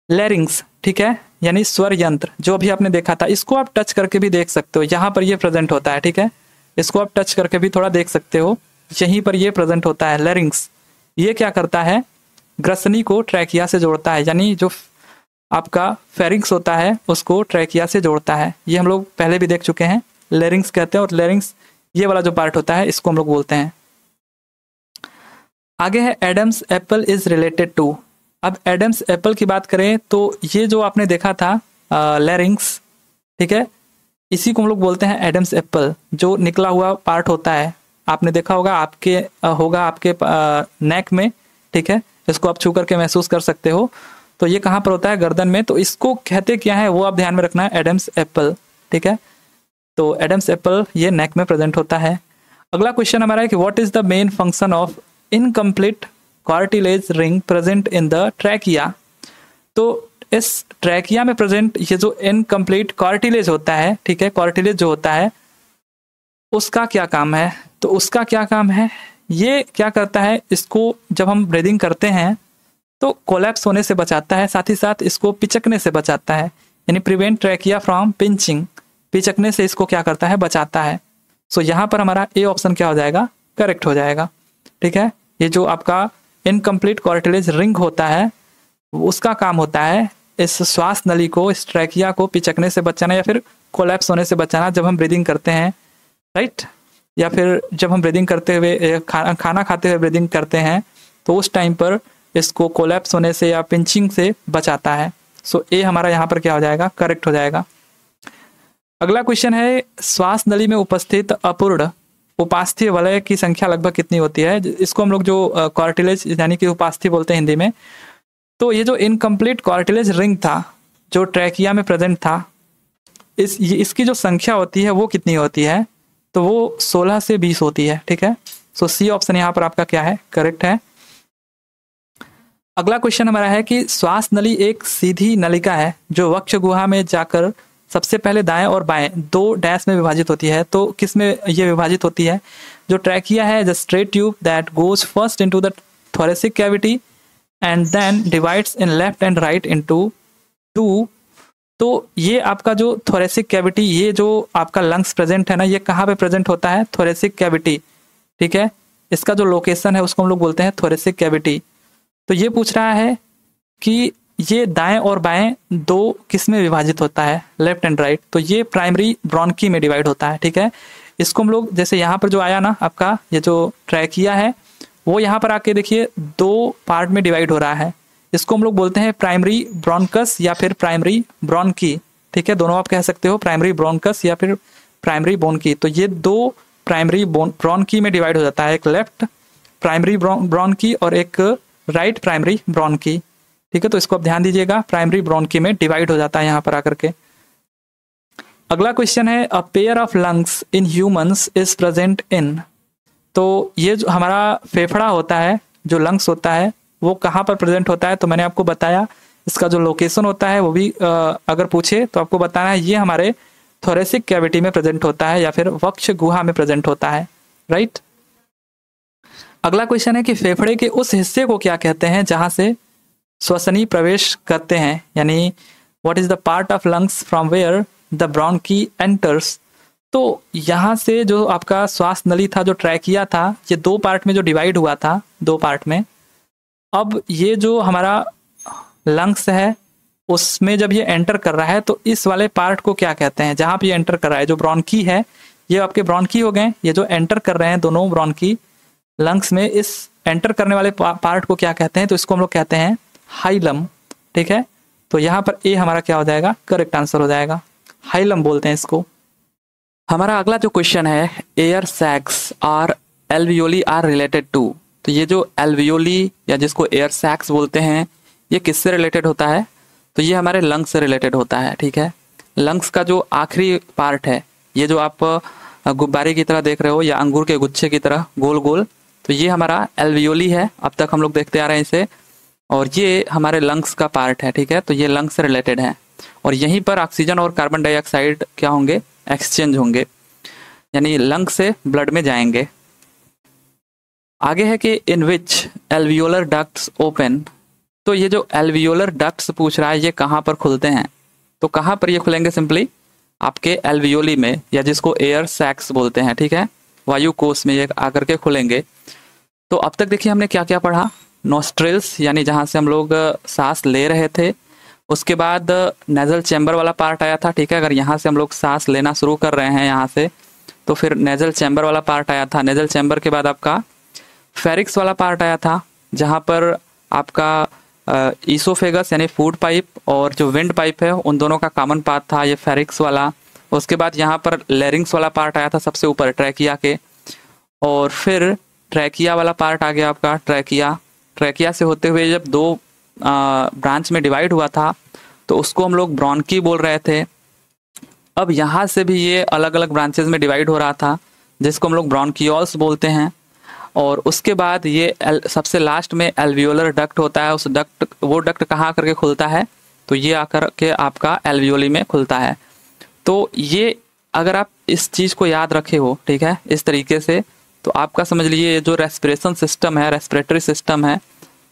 लैरिंग्स। ठीक है, यानी स्वर यंत्र जो अभी आपने देखा था, इसको आप टच करके भी देख सकते हो, यहाँ पर ये प्रेजेंट होता है। ठीक है, इसको आप टच करके भी थोड़ा देख सकते हो, यहीं पर ये प्रेजेंट होता है लैरिंग्स। ये क्या करता है, ग्रसनी को ट्रैकिया से जोड़ता है, यानी जो आपका फेरिंग्स होता है उसको ट्रैकिया से जोड़ता है। ये हम लोग पहले भी देख चुके हैं, लैरिंग्स कहते हैं, और लैरिंग्स ये वाला जो पार्ट होता है इसको हम लोग बोलते हैं। आगे है Adam's apple is related to. अब एडम्स एप्पल की बात करें तो ये जो आपने देखा था लैरिंग्स, ठीक है, इसी को हम लोग बोलते हैं एडम्स एप्पल। जो निकला हुआ पार्ट होता है आपने देखा होगा, आपके नेक में। ठीक है, इसको आप छू करके महसूस कर सकते हो। तो ये कहाँ पर होता है, गर्दन में। तो इसको कहते क्या है वो आप ध्यान में रखना है, एडम्स एप्पल। ठीक है, तो एडम्स एप्पल ये नेक में प्रेजेंट होता है। अगला क्वेश्चन हमारा है कि what is the main function of incomplete cartilage ring present in the trachea. तो इस ट्रैकिया में प्रेजेंट ये जो इनकम्प्लीट कार्टिलेज होता है, ठीक है, कार्टिलेज जो होता है उसका क्या काम है। तो उसका क्या काम है, ये क्या करता है, इसको जब हम ब्रीदिंग करते हैं तो कोलैप्स होने से बचाता है, साथ ही साथ इसको पिचकने से बचाता है, यानी प्रिवेंट ट्रैकिया फ्रॉम पिंचिंग। पिचकने से इसको क्या करता है, बचाता है। सो यहाँ पर हमारा ए ऑप्शन क्या हो जाएगा, करेक्ट हो जाएगा। ठीक है, ये जो आपका इनकम्प्लीट कार्टिलेज रिंग होता है उसका काम होता है इस श्वास नली को, इस ट्रैकिया को पिचकने से बचाना या फिर कोलैप्स होने से बचाना जब हम ब्रीदिंग करते हैं। राइट, या फिर जब हम ब्रीदिंग करते हुए खाना खाते हुए ब्रीदिंग करते हैं तो उस टाइम पर इसको कोलैप्स होने से या पिंचिंग से बचाता है। सो ए हमारा यहाँ पर क्या हो जाएगा, करेक्ट हो जाएगा। अगला क्वेश्चन है, श्वास नली में उपस्थित अपूर्ण उपास्थि वलय की संख्या लगभग कितनी होती है। इसको हम लोग जो कार्टिलेज यानी कि उपास्थि बोलते हैं हिंदी में। तो ये जो इनकम्प्लीट कार्टिलेज रिंग था जो ट्रैकिया में प्रेजेंट था, इसकी जो संख्या होती है वो कितनी होती है, तो वो 16 से 20 होती है। ठीक है, सो सी ऑप्शन यहाँ पर आपका क्या है, करेक्ट है। अगला क्वेश्चन हमारा है कि श्वास नली एक सीधी नलिका है जो वक्ष गुहा में जाकर सबसे पहले दाएं और बाएं 2 डैश में विभाजित होती है। तो किस में ये विभाजित होती है, जो ट्रैकिया है the straight tube that goes first into the thoracic cavity and then divides in left and right into 2। तो ये आपका जो थोरेसिक कैविटी, ये जो आपका लंग्स प्रेजेंट है ना, ये कहाँ पे प्रेजेंट होता है, थोरेसिक कैविटी। ठीक है, इसका जो लोकेशन है उसको हम लोग बोलते हैं थोरेसिक कैविटी। तो ये पूछ रहा है कि ये दाएं और बाएं 2 किस में विभाजित होता है, लेफ्ट एंड राइट। तो ये प्राइमरी ब्रोंकी में डिवाइड होता है। ठीक है, इसको हम लोग जैसे यहाँ पर जो आया ना आपका ये जो ट्रैकिया है वो यहाँ पर आके देखिए 2 पार्ट में डिवाइड हो रहा है। इसको हम लोग बोलते हैं प्राइमरी ब्रोंकस या फिर प्राइमरी ब्रोंकी। ठीक है, दोनों आप कह सकते हो, प्राइमरी ब्रोंकस या फिर प्राइमरी ब्रोंकी। तो ये 2 प्राइमरी ब्रोंकी में डिवाइड हो जाता है, एक लेफ्ट प्राइमरी ब्रोंकी और एक राइट प्राइमरी ब्रोंकी। ठीक है, तो इसको आप ध्यान दीजिएगा, प्राइमरी ब्रोंकी में डिवाइड हो जाता है यहाँ पर आकर के। अगला क्वेश्चन है, a pair of lungs in humans is present in. तो ये जो हमारा फेफड़ा होता है, जो लंग्स होता है, वो कहाँ पर प्रेजेंट होता है, तो मैंने आपको बताया इसका जो लोकेशन होता है वो भी अगर पूछे तो आपको बताना है ये हमारे थोरेसिक कैविटी में प्रेजेंट होता है या फिर वक्ष गुहा में प्रेजेंट होता है, राइट। अगला क्वेश्चन है कि फेफड़े के उस हिस्से को क्या कहते हैं जहां से श्वसनी प्रवेश करते हैं, यानी what is the part of lungs from where the bronchi enters. तो यहाँ से जो आपका श्वास नली था, जो ट्रैकिया था, ये 2 पार्ट में जो डिवाइड हुआ था, 2 पार्ट में। अब ये जो हमारा लंग्स है उसमें जब ये एंटर कर रहा है तो इस वाले पार्ट को क्या कहते हैं, जहां पे ये एंटर कर रहा है, जो ब्रोंकी है, ये आपके ब्रोंकी हो गए। ये जो एंटर कर रहे हैं दोनों ब्रोंकी लंग्स में, इस एंटर करने वाले पार्ट को क्या कहते हैं, तो इसको हम लोग कहते हैं हाइलम। ठीक है, तो यहाँ पर ए हमारा क्या हो जाएगा, करेक्ट आंसर हो जाएगा, हाइलम बोलते हैं इसको। हमारा अगला जो क्वेश्चन है, एयर सैक्स और एल्वियोली आर रिलेटेड टू। तो ये जो एल्वियोली या जिसको एयर सैक्स बोलते हैं, ये किससे रिलेटेड होता है, तो ये हमारे लंग्स से रिलेटेड होता है। ठीक है, लंग्स का जो आखिरी पार्ट है, ये जो आप गुब्बारे की तरह देख रहे हो या अंगूर के गुच्छे की तरह गोल गोल, तो ये हमारा एल्वियोली है, अब तक हम लोग देखते आ रहे हैं इसे, और ये हमारे लंग्स का पार्ट है। ठीक है, तो ये लंग्स से रिलेटेड है और यहीं पर ऑक्सीजन और कार्बन डाइऑक्साइड क्या होंगे, एक्सचेंज होंगे, यानी लंग से ब्लड में जाएंगे। आगे है कि in which alveolar ducts open. तो ये जो एल्वियोलर डक्ट्स पूछ रहा है ये कहाँ पर खुलते हैं, तो कहाँ पर ये खुलेंगे, सिंपली आपके एल्वियोली में, या जिसको एयर सैक्स बोलते हैं। ठीक है, वायु कोश में ये आकर के खुलेंगे। तो अब तक देखिए हमने क्या क्या पढ़ा, नोस्ट्रिल्स यानी जहाँ से हम लोग सांस ले रहे थे, उसके बाद नेजल चैम्बर वाला पार्ट आया था। ठीक है, अगर यहाँ से हम लोग सांस लेना शुरू कर रहे हैं यहाँ से, तो फिर नेजल चैम्बर वाला पार्ट आया था। नेजल चैम्बर के बाद आपका फेरिक्स वाला पार्ट आया था, जहाँ पर आपका ईसोफेगस यानी फूड पाइप और जो विंड पाइप है उन दोनों का कॉमन पार्ट था, ये फेरिक्स वाला। उसके बाद यहाँ पर लेरिंग्स वाला पार्ट आया था सबसे ऊपर ट्रैकिया के, और फिर ट्रैकिया वाला पार्ट आ गया आपका ट्रैकिया से होते हुए जब 2 ब्रांच में डिवाइड हुआ था तो उसको हम लोग ब्रोंकी बोल रहे थे। अब यहाँ से भी ये अलग अलग ब्रांचेस में डिवाइड हो रहा था, जिसको हम लोग ब्रोंकियोल्स बोलते हैं। और उसके बाद ये सबसे लास्ट में एल्वियोलर डक्ट होता है, उस डक्ट, वो डक्ट कहाँ करके खुलता है, तो ये आकर के आपका एल्वियोली में खुलता है। तो ये अगर आप इस चीज़ को याद रखे हो, ठीक है, इस तरीके से, तो आपका समझ लीजिए जो रेस्पिरेशन सिस्टम है, रेस्पिरेटरी सिस्टम है,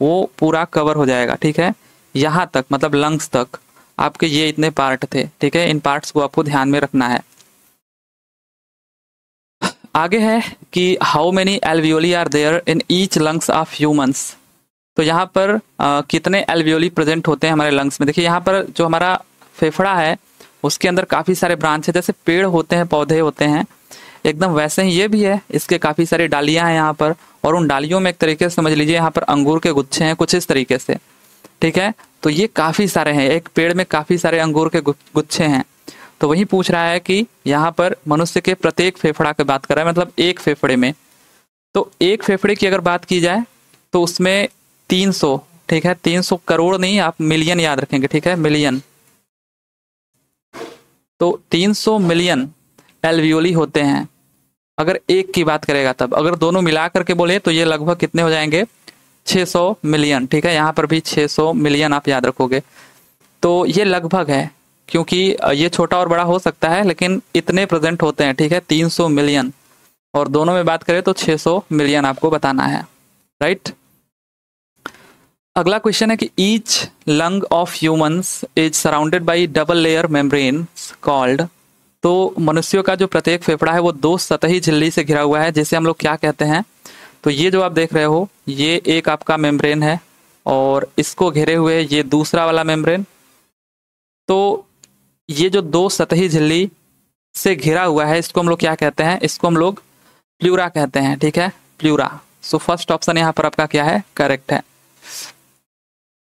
वो पूरा कवर हो जाएगा। ठीक है, यहाँ तक मतलब लंग्स तक आपके ये इतने पार्ट थे। ठीक है, इन पार्ट्स को आपको ध्यान में रखना है। आगे है कि how many alveoli are there in each lungs of humans. तो यहाँ पर कितने एल्वियोली प्रेजेंट होते हैं हमारे लंग्स में। देखिए यहाँ पर जो हमारा फेफड़ा है उसके अंदर काफ़ी सारे ब्रांच है, जैसे पेड़ होते हैं, पौधे होते हैं, एकदम वैसे ही ये भी है, इसके काफ़ी सारी डालियाँ हैं यहाँ पर, और उन डालियों में एक तरीके से समझ लीजिए यहाँ पर अंगूर के गुच्छे हैं कुछ इस तरीके से, ठीक है। तो ये काफ़ी सारे हैं, एक पेड़ में काफ़ी सारे अंगूर के गुच्छे हैं। तो वही पूछ रहा है कि यहाँ पर मनुष्य के प्रत्येक फेफड़ा की बात कर रहा है, मतलब एक फेफड़े में। तो एक फेफड़े की अगर बात की जाए तो उसमें 300, ठीक है, 300 करोड़ नहीं, आप मिलियन याद रखेंगे, ठीक है, मिलियन। तो 300 मिलियन एल्वियोली होते हैं अगर एक की बात करेगा तब। अगर दोनों मिला करके बोले तो ये लगभग कितने हो जाएंगे, 600 मिलियन, ठीक है। यहाँ पर भी 600 मिलियन आप याद रखोगे। तो ये लगभग है, क्योंकि ये छोटा और बड़ा हो सकता है, लेकिन इतने प्रेजेंट होते हैं, ठीक है, 300 मिलियन। और दोनों में बात करें तो 600 मिलियन आपको बताना है, राइट। अगला क्वेश्चन है कि each lung of humans is surrounded by double layer membrane called. तो मनुष्यों का जो प्रत्येक फेफड़ा है वो 2 सतही झिल्ली से घिरा हुआ है, जिसे हम लोग क्या कहते हैं। तो ये जो आप देख रहे हो ये एक आपका मेम्ब्रेन है, और इसको घेरे हुए ये दूसरा वाला मेम्ब्रेन। तो ये जो 2 सतही झिल्ली से घिरा हुआ है इसको हम लोग क्या कहते हैं, इसको हम लोग प्लूरा कहते हैं, ठीक है, प्लूरा। सो फर्स्ट ऑप्शन यहाँ पर आपका क्या है, करेक्ट है।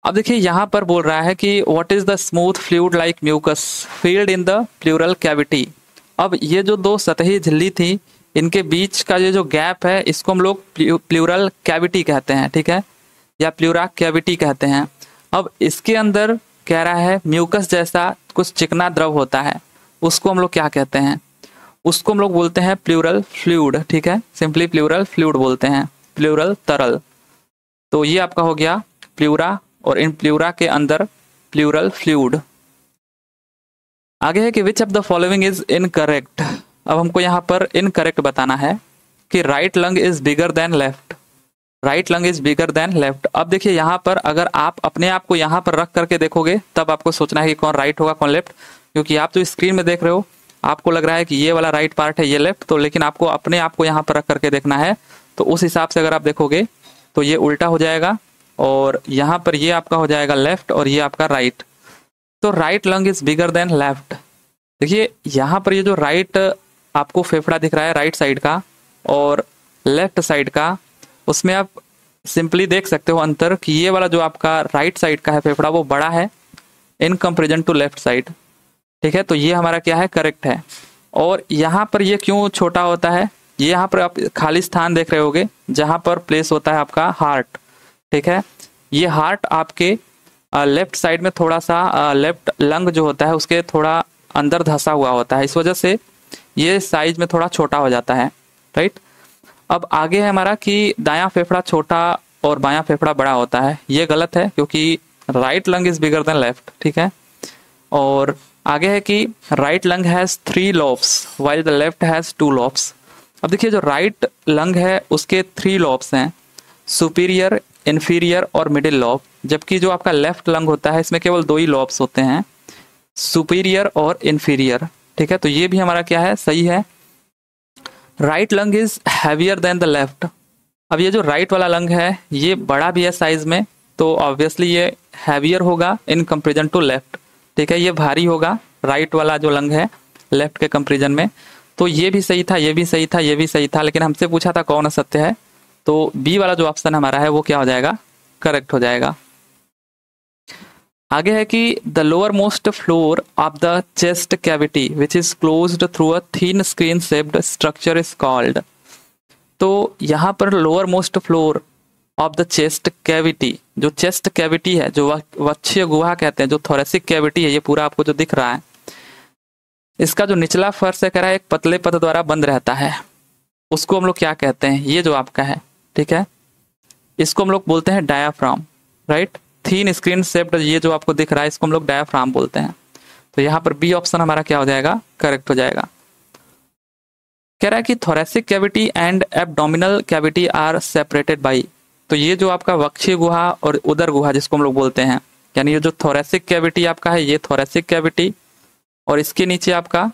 अब देखिए यहाँ पर बोल रहा है कि what is the smooth fluid like mucus filled in the pleural cavity. अब ये जो 2 सतही झिल्ली थी इनके बीच का ये जो गैप है इसको हम लोग प्लूरल कैविटी कहते हैं, ठीक है, या प्लूरा कैविटी कहते हैं। अब इसके अंदर कह रहा है म्यूकस जैसा कुछ चिकना द्रव होता है, उसको हम लोग क्या कहते हैं, उसको हम लोग बोलते हैं प्लूरल फ्लूइड, ठीक है, सिंपली प्लूरल फ्लूइड बोलते हैं, प्लूरल तरल। तो ये आपका हो गया प्लूरा, और इन प्लूरा के अंदर प्लूरल फ्लूइड। आगे है कि which of the following is incorrect. अब हमको यहाँ पर इनकरेक्ट बताना है कि right lung is bigger than left, right lung is bigger than left. अब देखिए यहाँ पर अगर आप अपने आप को यहाँ पर रख करके देखोगे तब आपको सोचना है कि कौन राइट होगा कौन लेफ्ट, क्योंकि आप जो स्क्रीन में देख रहे हो आपको लग रहा है कि ये वाला राइट पार्ट है ये लेफ्ट, तो लेकिन आपको अपने आप को यहाँ पर रख करके देखना है। तो उस हिसाब से अगर आप देखोगे तो ये उल्टा हो जाएगा, और यहाँ पर ये आपका हो जाएगा लेफ्ट और ये आपका राइट। तो right lung is bigger than left. देखिए यहाँ पर ये जो राइट आपको फेफड़ा दिख रहा है राइट साइड का और लेफ्ट साइड का, उसमें आप सिंपली देख सकते हो अंतर कि ये वाला जो आपका राइट साइड का है फेफड़ा वो बड़ा है in comparison to left side, ठीक है। तो ये हमारा क्या है, करेक्ट है। और यहाँ पर ये क्यों छोटा होता है, ये यहाँ पर आप खाली स्थान देख रहे होगे जहाँ पर प्लेस होता है आपका हार्ट, ठीक है। ये हार्ट आपके लेफ्ट साइड में थोड़ा सा लेफ्ट लंग जो होता है उसके थोड़ा अंदर धंसा हुआ होता है, इस वजह से ये साइज में थोड़ा छोटा हो जाता है, राइट। अब आगे है हमारा कि दायां फेफड़ा छोटा और बायां फेफड़ा बड़ा होता है, ये गलत है क्योंकि right lung is bigger than left, ठीक है। और आगे है कि right lung has 3 lobes while the left has 2 lobes. अब देखिए जो राइट लंग है उसके 3 लॉब्स हैं, सुपीरियर, इंफीरियर और मिडिल लॉब, जबकि जो आपका लेफ्ट लंग होता है इसमें केवल 2 ही लॉब्स होते हैं, सुपीरियर और इंफीरियर, ठीक है। तो ये भी हमारा क्या है, सही है। Right lung is heavier than the left. अब ये जो राइट वाला लंग है ये बड़ा भी है साइज में, तो ऑब्वियसली ये हैवियर होगा इन कंपेरिजन टू लेफ्ट, ठीक है, ये भारी होगा राइट वाला जो लंग है लेफ्ट के कंपेरिजन में। तो ये भी सही था, ये भी सही था, ये भी सही था, लेकिन हमसे पूछा था कौन सत्य है, तो बी वाला जो ऑप्शन हमारा है वो क्या हो जाएगा, करेक्ट हो जाएगा। आगे है कि the lower most floor of the chest cavity which is closed through a thin screen shaped structure is called. तो यहाँ पर lower most floor of the chest cavity, जो चेस्ट कैविटी है, जो वक्षीय गुहा कहते हैं, जो थोरेसिक कैविटी है, ये पूरा आपको जो दिख रहा है, इसका जो निचला फर्श है कह रहा है एक पतले पद द्वारा बंद रहता है, उसको हम लोग क्या कहते हैं, ये जो आपका है, ठीक है, इसको हम लोग बोलते हैं डायाफ्राम, राइट। थीन स्क्रीन शेप्ड ये जो आपको दिख रहा है इसको हम लोग डायाफ्राम बोलते हैं। तो यहाँ पर बी ऑप्शन हमारा क्या हो जाएगा, करेक्ट हो जाएगा। कह रहा है कि thoracic cavity and abdominal cavity are separated by. तो ये जो आपका वक्षीय गुहा और उदर गुहा जिसको हम लोग बोलते हैं, यानी ये जो थोरेसिक कैविटी आपका है ये थोरेसिक कैविटी, और इसके नीचे आपका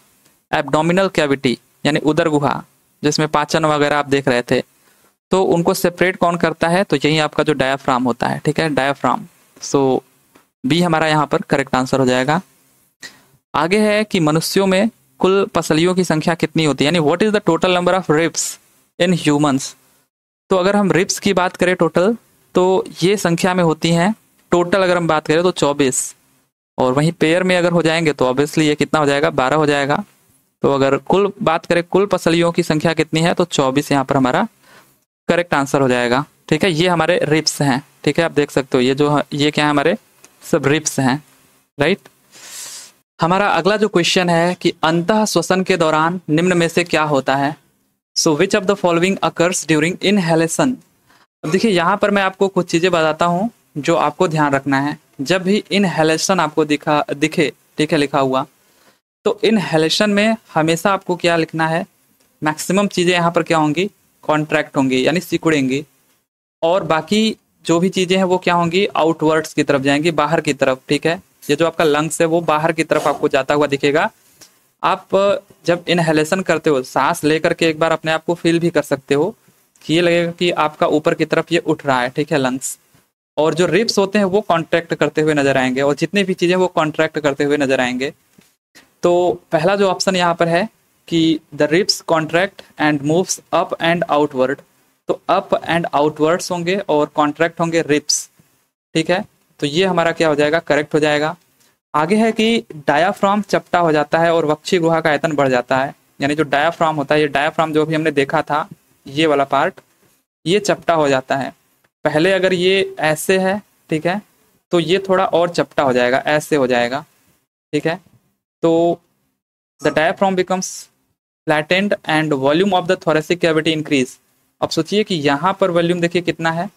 एब्डोमिनल कैविटी यानी उदर गुहा जिसमें पाचन वगैरह आप देख रहे थे, तो उनको सेपरेट कौन करता है, तो यही आपका जो डायाफ्राम होता है, ठीक है, डायाफ्राम। सो बी हमारा यहाँ पर करेक्ट आंसर हो जाएगा। आगे है कि मनुष्यों में कुल पसलियों की संख्या कितनी होती है, यानी what is the total number of ribs in humans. तो अगर हम रिब्स की बात करें टोटल, तो ये संख्या में होती हैं, टोटल अगर हम बात करें तो 24, और वहीं पेयर में अगर हो जाएंगे तो ऑब्वियसली ये कितना हो जाएगा, 12 हो जाएगा। तो अगर कुल बात करें कुल पसलियों की संख्या कितनी है, तो 24 यहाँ पर हमारा करेक्ट आंसर हो जाएगा। ठीक है, ये हमारे रिब्स हैं। ठीक है, आप देख सकते हो ये क्या है, हमारे सब रिब्स हैं, राइट। हमारा अगला जो क्वेश्चन है कि अंतः श्वसन के दौरान निम्न में से क्या होता है। So which of the following occurs during inhalation. अब देखिए यहाँ पर मैं आपको कुछ चीजें बताता हूँ जो आपको ध्यान रखना है। जब भी इनहेलेशन आपको दिखे, ठीक है, लिखा हुआ, तो इनहेलेशन में हमेशा आपको क्या लिखना है, मैक्सिमम चीजें यहाँ पर क्या होंगी, कॉन्ट्रैक्ट होंगी, यानी सिकुड़ेंगी, और बाकी जो भी चीजें हैं वो क्या होंगी, आउटवर्ड्स की तरफ जाएंगी, बाहर की तरफ। ठीक है, ये जो आपका लंग्स है वो बाहर की तरफ आपको जाता हुआ दिखेगा। आप जब इनहेलेशन करते हो, सांस लेकर के एक बार अपने आप को फील भी कर सकते हो कि ये लगेगा कि आपका ऊपर की तरफ ये उठ रहा है। ठीक है, लंग्स, और जो रिब्स होते हैं वो कॉन्ट्रैक्ट करते हुए नजर आएंगे, और जितनी भी चीजें वो कॉन्ट्रैक्ट करते हुए नजर आएंगे। तो पहला जो ऑप्शन यहाँ पर है कि the ribs contract and moves up and outward, तो अप एंड आउटवर्ड्स होंगे और कॉन्ट्रैक्ट होंगे रिब्स। ठीक है, तो ये हमारा क्या हो जाएगा, करेक्ट हो जाएगा। आगे है कि डायाफ्राम चपटा हो जाता है और वक्षी गुहा का आयतन बढ़ जाता है, यानी जो डायाफ्राम होता है, ये डायाफ्राम जो भी हमने देखा था, ये वाला पार्ट, ये चपटा हो जाता है। पहले अगर ये ऐसे है, ठीक है, तो ये थोड़ा और चपटा हो जाएगा, ऐसे हो जाएगा। ठीक है, तो the diaphragm becomes flattened and volume of the thoracic cavity increase. अब सोचिए कि यहाँ पर वॉल्यूम देखिए कितना है,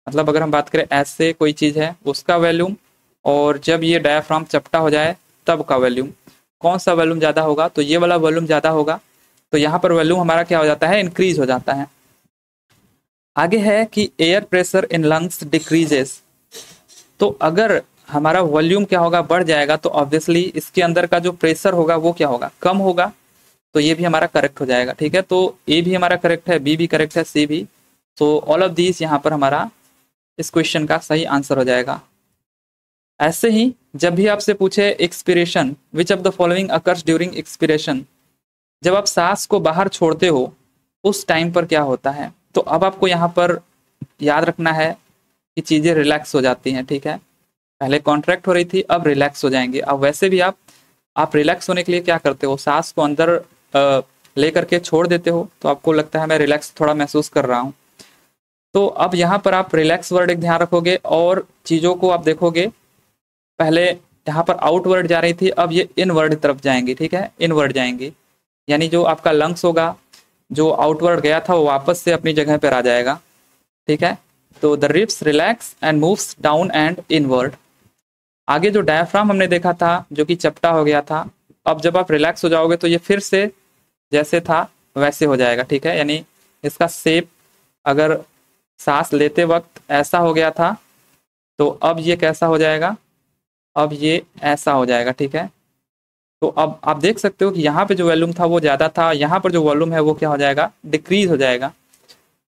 मतलब अगर हम बात करें ऐसे कोई चीज है उसका वॉल्यूम, और जब ये डायाफ्राम चपटा हो जाए तब का वॉल्यूम, कौन सा वॉल्यूम ज्यादा होगा, तो ये वाला वॉल्यूम ज्यादा होगा। तो यहाँ पर वॉल्यूम हमारा क्या हो जाता है, इंक्रीज हो जाता है। आगे है कि air pressure in lungs decreases. तो अगर हमारा वॉल्यूम क्या होगा, बढ़ जाएगा, तो ऑब्वियसली इसके अंदर का जो प्रेशर होगा वो क्या होगा, कम होगा। तो ये भी हमारा करेक्ट हो जाएगा। ठीक है, तो ए भी हमारा करेक्ट है, बी भी करेक्ट है, सी भी। तो ऑल ऑफ दीज यहाँ पर हमारा इस क्वेश्चन का सही आंसर हो जाएगा। ऐसे ही जब भी आपसे पूछे expiration, which of the following occurs during expiration, जब आप सांस को बाहर छोड़ते हो उस टाइम पर क्या होता है। तो अब आपको यहाँ पर याद रखना है कि चीजें रिलैक्स हो जाती हैं। ठीक है, पहले कॉन्ट्रैक्ट हो रही थी, अब रिलैक्स हो जाएंगे। अब वैसे भी आप रिलैक्स होने के लिए क्या करते हो, सांस को अंदर ले करके छोड़ देते हो, तो आपको लगता है मैं रिलैक्स थोड़ा महसूस कर रहा हूँ। तो अब यहाँ पर आप रिलैक्स वर्ड एक ध्यान रखोगे और चीजों को आप देखोगे, पहले यहाँ पर आउटवर्ड जा रही थी, अब ये इनवर्ड तरफ जाएंगी। ठीक है, इनवर्ड जाएंगी, यानी जो आपका लंग्स होगा जो आउटवर्ड गया था वो वापस से अपनी जगह पर आ जाएगा। ठीक है, तो the ribs relax and moves down and inward. आगे जो डायफ्राम हमने देखा था जो कि चपटा हो गया था, अब जब आप रिलैक्स हो जाओगे तो ये फिर से जैसे था वैसे हो जाएगा। ठीक है, यानी इसका शेप अगर सांस लेते वक्त ऐसा हो गया था, तो अब ये कैसा हो जाएगा, अब ये ऐसा हो जाएगा। ठीक है, तो अब आप देख सकते हो कि यहाँ पे जो वॉल्यूम था वो ज्यादा था, यहाँ पर जो वॉल्यूम है वो क्या हो जाएगा, डिक्रीज हो जाएगा।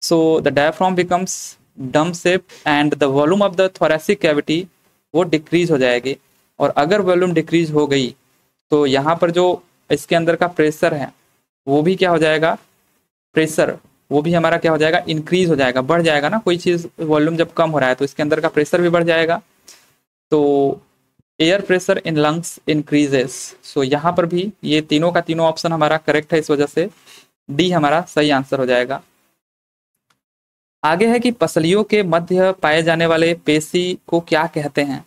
सो द डायफ्राम बिकम्स डम shape and the volume of the thoracic cavity वो डिक्रीज हो जाएगी। और अगर वॉल्यूम डिक्रीज हो गई तो यहाँ पर जो इसके अंदर का प्रेशर है वो भी क्या हो जाएगा, प्रेशर वो भी हमारा क्या हो जाएगा, इंक्रीज हो जाएगा, बढ़ जाएगा ना। कोई चीज वॉल्यूम जब कम हो रहा है तो इसके अंदर का प्रेशर भी बढ़ जाएगा। तो air pressure in lungs increases. So यहाँ पर भी ये तीनों का तीनों ऑप्शन हमारा करेक्ट है, इस वजह से डी हमारा सही आंसर हो जाएगा। आगे है कि पसलियों के मध्य पाए जाने वाले पेशी को क्या कहते हैं।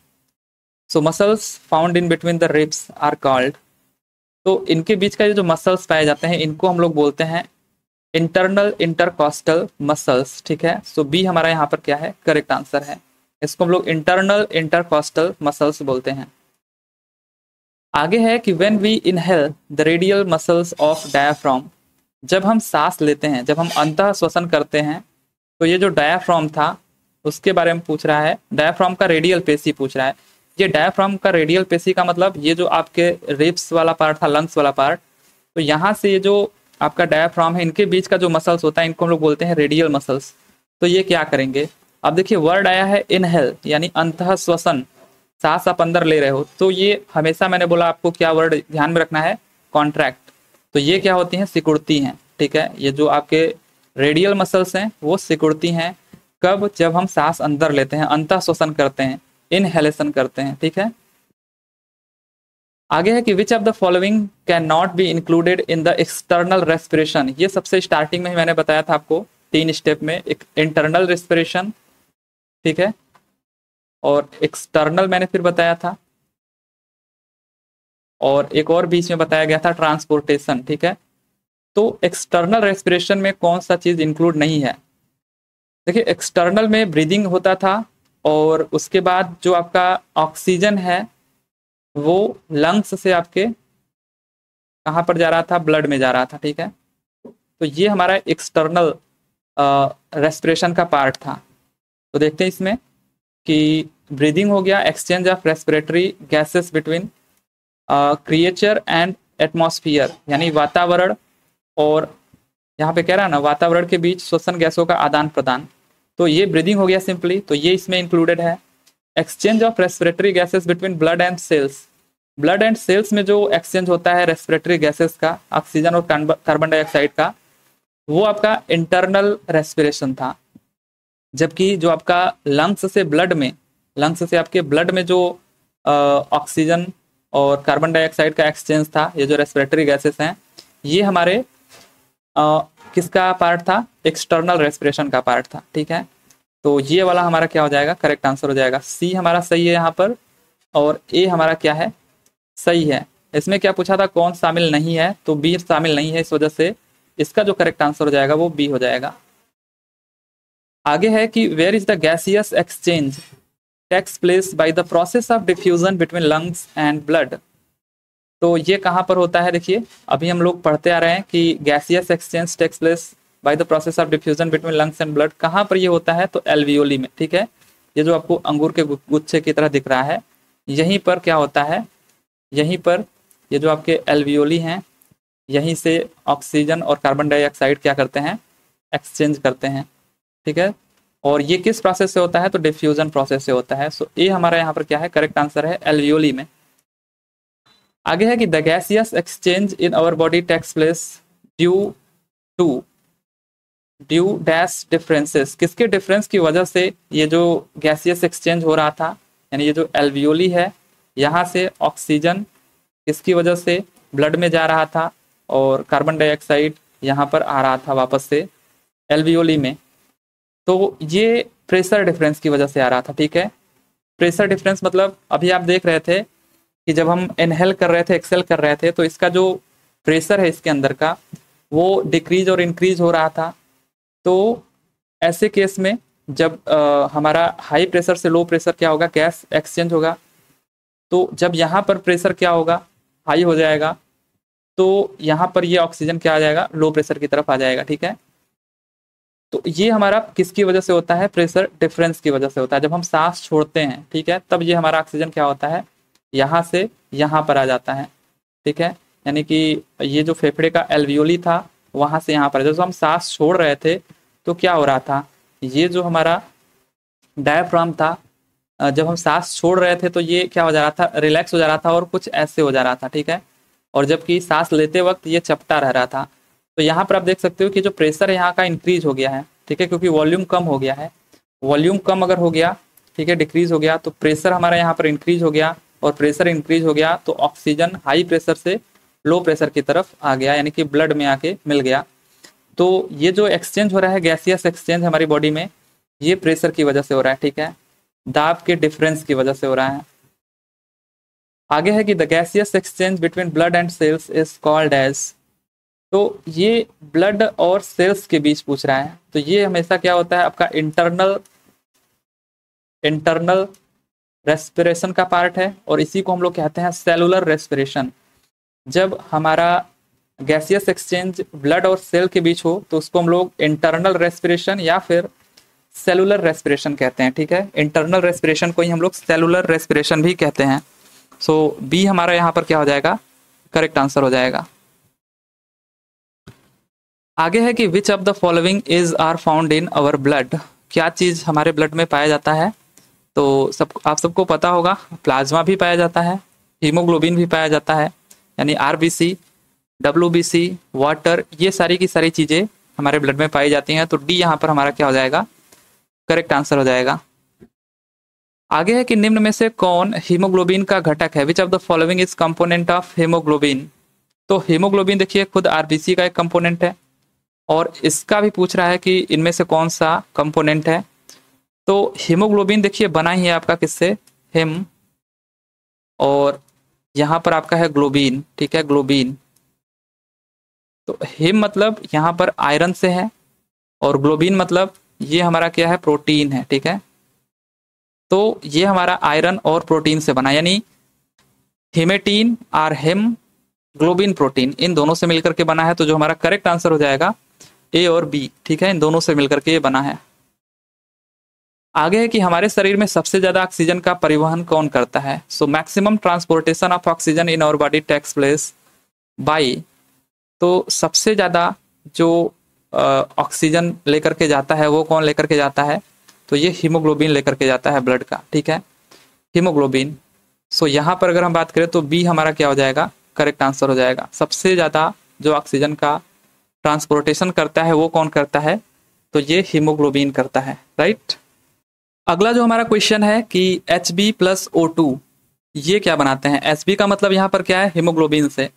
So muscles found in between the ribs are called. तो इनके बीच का ये जो मसल्स पाए जाते हैं इनको हम लोग बोलते हैं इंटरनल इंटरकॉस्टल मसल्स। ठीक है, सो बी हमारा यहाँ पर क्या है, करेक्ट आंसर है। इसको हम लोग इंटरनल इंटरकॉस्टल मसल्स बोलते हैं। आगे है कि when we inhale the radial muscles of diaphragm, जब हम सांस लेते हैं, जब हम अंतः श्वसन करते हैं, तो ये जो डायाफ्राम था उसके बारे में पूछ रहा है, डायाफ्राम का रेडियल पेशी पूछ रहा है। ये डायाफ्राम का रेडियल पेशी का मतलब ये जो आपके रिब्स वाला पार्ट था, लंग्स वाला पार्ट, तो यहाँ से ये जो आपका डायाफ्राम है इनके बीच का जो मसल्स होता है इनको हम लोग बोलते हैं रेडियल मसल्स। तो ये क्या करेंगे, अब देखिए वर्ड आया है इनहेल यानी अंतः श्वसन, सांस आप अंदर ले रहे हो, तो ये हमेशा मैंने बोला आपको क्या वर्ड ध्यान में रखना है, कॉन्ट्रैक्ट। तो ये क्या होती हैं, सिकुड़ती हैं, ठीक है। ये जो आपके रेडियल मसल्स हैं वो सिकुड़ती हैं कब, जब हम सांस अंदर लेते हैं, अंतः श्वसन करते हैं, इनहेलेशन करते हैं, ठीक है। आगे है कि which of the following can not be included in the external respiration. ये सबसे स्टार्टिंग में ही मैंने बताया था आपको 3 स्टेप में, एक इंटरनल रेस्पिरेशन, ठीक है, और एक्सटर्नल मैंने फिर बताया था, और एक और बीच में बताया गया था ट्रांसपोर्टेशन, ठीक है। तो एक्सटर्नल रेस्पिरेशन में कौन सा चीज इंक्लूड नहीं है? देखिए एक्सटर्नल में ब्रीदिंग होता था, और उसके बाद जो आपका ऑक्सीजन है वो लंग्स से आपके कहाँ पर जा रहा था, ब्लड में जा रहा था, ठीक है। तो ये हमारा एक्सटर्नल रेस्पिरेशन का पार्ट था। तो देखते हैं इसमें कि ब्रीदिंग हो गया, exchange of respiratory gases between creature and atmosphere, यानी वातावरण और यहाँ पे कह रहा है ना वातावरण के बीच श्वसन गैसों का आदान प्रदान, तो ये ब्रीदिंग हो गया सिंपली, तो ये इसमें इंक्लूडेड है। Exchange of respiratory gases between blood and cells, blood and cells में जो एक्सचेंज होता है रेस्पिरेटरी गैसेस का, ऑक्सीजन और कार्बन डाइऑक्साइड का, वो आपका इंटरनल रेस्पिरेशन था। जबकि जो आपका लंग्स से ब्लड में, लंग्स से आपके ब्लड में जो ऑक्सीजन और कार्बन डाइऑक्साइड का एक्सचेंज था, ये जो रेस्पिरेटरी गैसेस हैं, ये हमारे किसका पार्ट था, एक्सटर्नल रेस्पिरेशन का पार्ट था, ठीक है। तो ये वाला हमारा क्या हो जाएगा, करेक्ट आंसर हो जाएगा, सी हमारा सही है यहाँ पर, और ए हमारा क्या है, सही है। इसमें क्या पूछा था, कौन शामिल नहीं है, तो बी शामिल नहीं है, इस वजह से इसका जो करेक्ट आंसर हो जाएगा वो बी हो जाएगा। आगे है कि where is the gaseous exchange takes place by the process of diffusion between lungs and blood. तो ये कहाँ पर होता है, देखिए अभी हम लोग पढ़ते आ रहे हैं कि gaseous exchange takes place by the process of diffusion between lungs and blood, कहाँ पर ये होता है, तो एल्वियोली में, ठीक है। ये जो आपको अंगूर के गुच्छे की तरह दिख रहा है, यहीं पर क्या होता है, यहीं पर ये जो आपके एल्वियोली हैं, यहीं से ऑक्सीजन और कार्बन डाइऑक्साइड क्या करते हैं, एक्सचेंज करते हैं, ठीक है। और ये किस प्रोसेस से होता है, तो डिफ्यूजन प्रोसेस से होता है। सो ए हमारा यहाँ पर क्या है, करेक्ट आंसर है एल्वियोली में। आगे है कि the gaseous exchange in our body takes place due dash differences, किसके डिफरेंस की वजह से ये जो गैसियस एक्सचेंज हो रहा था, यानी ये जो एल्वियोली है, यहाँ से ऑक्सीजन किसकी वजह से ब्लड में जा रहा था, और कार्बन डाइऑक्साइड यहाँ पर आ रहा था वापस से एल्वियोली में। तो ये प्रेशर डिफरेंस की वजह से आ रहा था, ठीक है। प्रेशर डिफरेंस मतलब अभी आप देख रहे थे कि जब हम इनहेल कर रहे थे, एक्सेल कर रहे थे, तो इसका जो प्रेशर है इसके अंदर का, वो डिक्रीज और इंक्रीज हो रहा था। तो ऐसे केस में जब हमारा हाई प्रेशर से लो प्रेशर क्या होगा, गैस एक्सचेंज होगा। तो जब यहाँ पर प्रेशर क्या होगा, हाई हो जाएगा, तो यहाँ पर ये ऑक्सीजन क्या आ जाएगा, लो प्रेशर की तरफ आ जाएगा, ठीक है। तो ये हमारा किसकी वजह से होता है, प्रेशर डिफरेंस की वजह से होता है। जब हम सांस छोड़ते हैं, ठीक है, तब ये हमारा ऑक्सीजन क्या होता है, यहाँ से यहाँ पर आ जाता है, ठीक है। यानी कि ये जो फेफड़े का एल्वियोली था, वहां से यहाँ पर, जब हम सांस छोड़ रहे थे तो क्या हो रहा था, ये जो हमारा डायफ्राम था, जब हम सांस छोड़ रहे थे तो ये क्या हो जा रहा था, रिलैक्स हो जा रहा था और कुछ ऐसे हो जा रहा था, ठीक है। और जबकि सांस लेते वक्त ये चपटा रह रहा था। तो यहाँ पर आप देख सकते हो कि जो प्रेशर है यहाँ का इंक्रीज हो गया है, ठीक है, क्योंकि वॉल्यूम कम हो गया है। वॉल्यूम कम अगर हो गया, ठीक है, डिक्रीज हो गया, तो प्रेशर हमारा यहाँ पर इंक्रीज हो गया, और प्रेशर इंक्रीज हो गया तो ऑक्सीजन हाई प्रेशर से लो प्रेशर की तरफ आ गया, यानी कि ब्लड में आके मिल गया। तो ये जो एक्सचेंज हो रहा है, गैसियस एक्सचेंज हमारी बॉडी में, ये प्रेशर की वजह से हो रहा है, ठीक है, दाब के डिफरेंस की वजह से हो रहा है। आगे है कि the gaseous exchange between blood and cells is called as, तो ये ब्लड और सेल्स के बीच पूछ रहा है। तो ये हमेशा क्या होता है, आपका इंटरनल रेस्पिरेशन का पार्ट है, और इसी को हम लोग कहते हैं सेलुलर रेस्पिरेशन। जब हमारा गैसियस एक्सचेंज ब्लड और सेल के बीच हो तो उसको हम लोग इंटरनल रेस्पिरेशन या फिर सेलुलर रेस्पिरेशन कहते हैं, ठीक है। इंटरनल रेस्पिरेशन को ही हम लोग सेलुलर रेस्पिरेशन भी कहते हैं। सो बी हमारा यहाँ पर क्या हो जाएगा, करेक्ट आंसर हो जाएगा। आगे है कि which of the following is are found in our blood, क्या चीज हमारे ब्लड में पाया जाता है। तो आप सबको पता होगा, प्लाज्मा भी पाया जाता है, हीमोग्लोबिन भी पाया जाता है, यानी आरबीसी, WBC, वाटर, ये सारी की सारी चीज़ें हमारे ब्लड में पाई जाती हैं। तो डी यहाँ पर हमारा क्या हो जाएगा, करेक्ट आंसर हो जाएगा। आगे है कि निम्न में से कौन हीमोग्लोबिन का घटक है, विच of the following is component of haemoglobin. तो हीमोग्लोबिन देखिए खुद आरबीसी का एक कंपोनेंट है, और इसका भी पूछ रहा है कि इनमें से कौन सा कंपोनेंट है। तो हीमोग्लोबिन देखिए बना ही है आपका किससे, हिम, और यहाँ पर आपका है ग्लोबिन, ठीक है, ग्लोबिन। तो हिम मतलब यहाँ पर आयरन से है, और ग्लोबिन मतलब ये हमारा क्या है, प्रोटीन है, ठीक है। तो ये हमारा आयरन और प्रोटीन से बना, यानी हिमेटीन और हिम ग्लोबिन प्रोटीन, इन दोनों से मिलकर के बना है। तो जो हमारा करेक्ट आंसर हो जाएगा ए और बी, ठीक है, इन दोनों से मिलकर के ये बना है। आगे है कि हमारे शरीर में सबसे ज्यादा ऑक्सीजन का परिवहन कौन करता है। So maximum transportation of oxygen in our body takes place by, तो सबसे ज्यादा जो ऑक्सीजन लेकर के जाता है वो कौन लेकर के जाता है, तो ये हीमोग्लोबिन लेकर के जाता है ब्लड का, ठीक है, हीमोग्लोबिन। सो यहाँ पर अगर हम बात करें तो बी हमारा क्या हो जाएगा, करेक्ट आंसर हो जाएगा। सबसे ज्यादा जो ऑक्सीजन का ट्रांसपोर्टेशन करता है वो कौन करता है, तो ये हीमोग्लोबिन करता है, राइट। अगला जो हमारा क्वेश्चन है कि Hb+O2 ये क्या बनाते हैं। Hb का मतलब यहाँ पर क्या है, हीमोग्लोबिन से।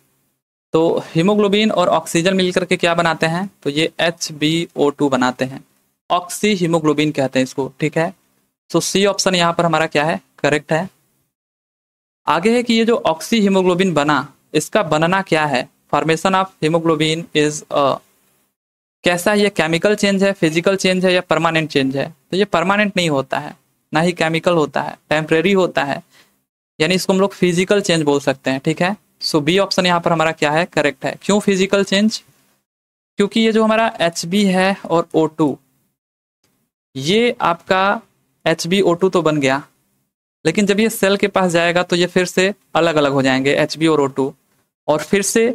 तो हीमोग्लोबिन और ऑक्सीजन मिलकर के क्या बनाते हैं, तो ये HbO2 बनाते हैं, ऑक्सी हीमोग्लोबिन कहते हैं इसको, ठीक है। सो सी ऑप्शन यहाँ पर हमारा क्या है, करेक्ट है। आगे है कि ये जो ऑक्सी हीमोग्लोबिन बना, इसका बनना क्या है, फॉर्मेशन ऑफ हीमोग्लोबिन इज कैसा, ये केमिकल चेंज है, फिजिकल चेंज है, या परमानेंट चेंज है। तो ये परमानेंट नहीं होता है, ना ही केमिकल होता है, टेम्परेरी होता है, यानी इसको हम लोग फिजिकल चेंज बोल सकते हैं, ठीक है। सो बी ऑप्शन यहाँ पर हमारा क्या है, करेक्ट है। क्यों फिजिकल चेंज, क्योंकि ये जो हमारा Hb है और O2, ये आपका HbO2 तो बन गया, लेकिन जब ये सेल के पास जाएगा तो ये फिर से अलग अलग हो जाएंगे, Hb और O2, और फिर से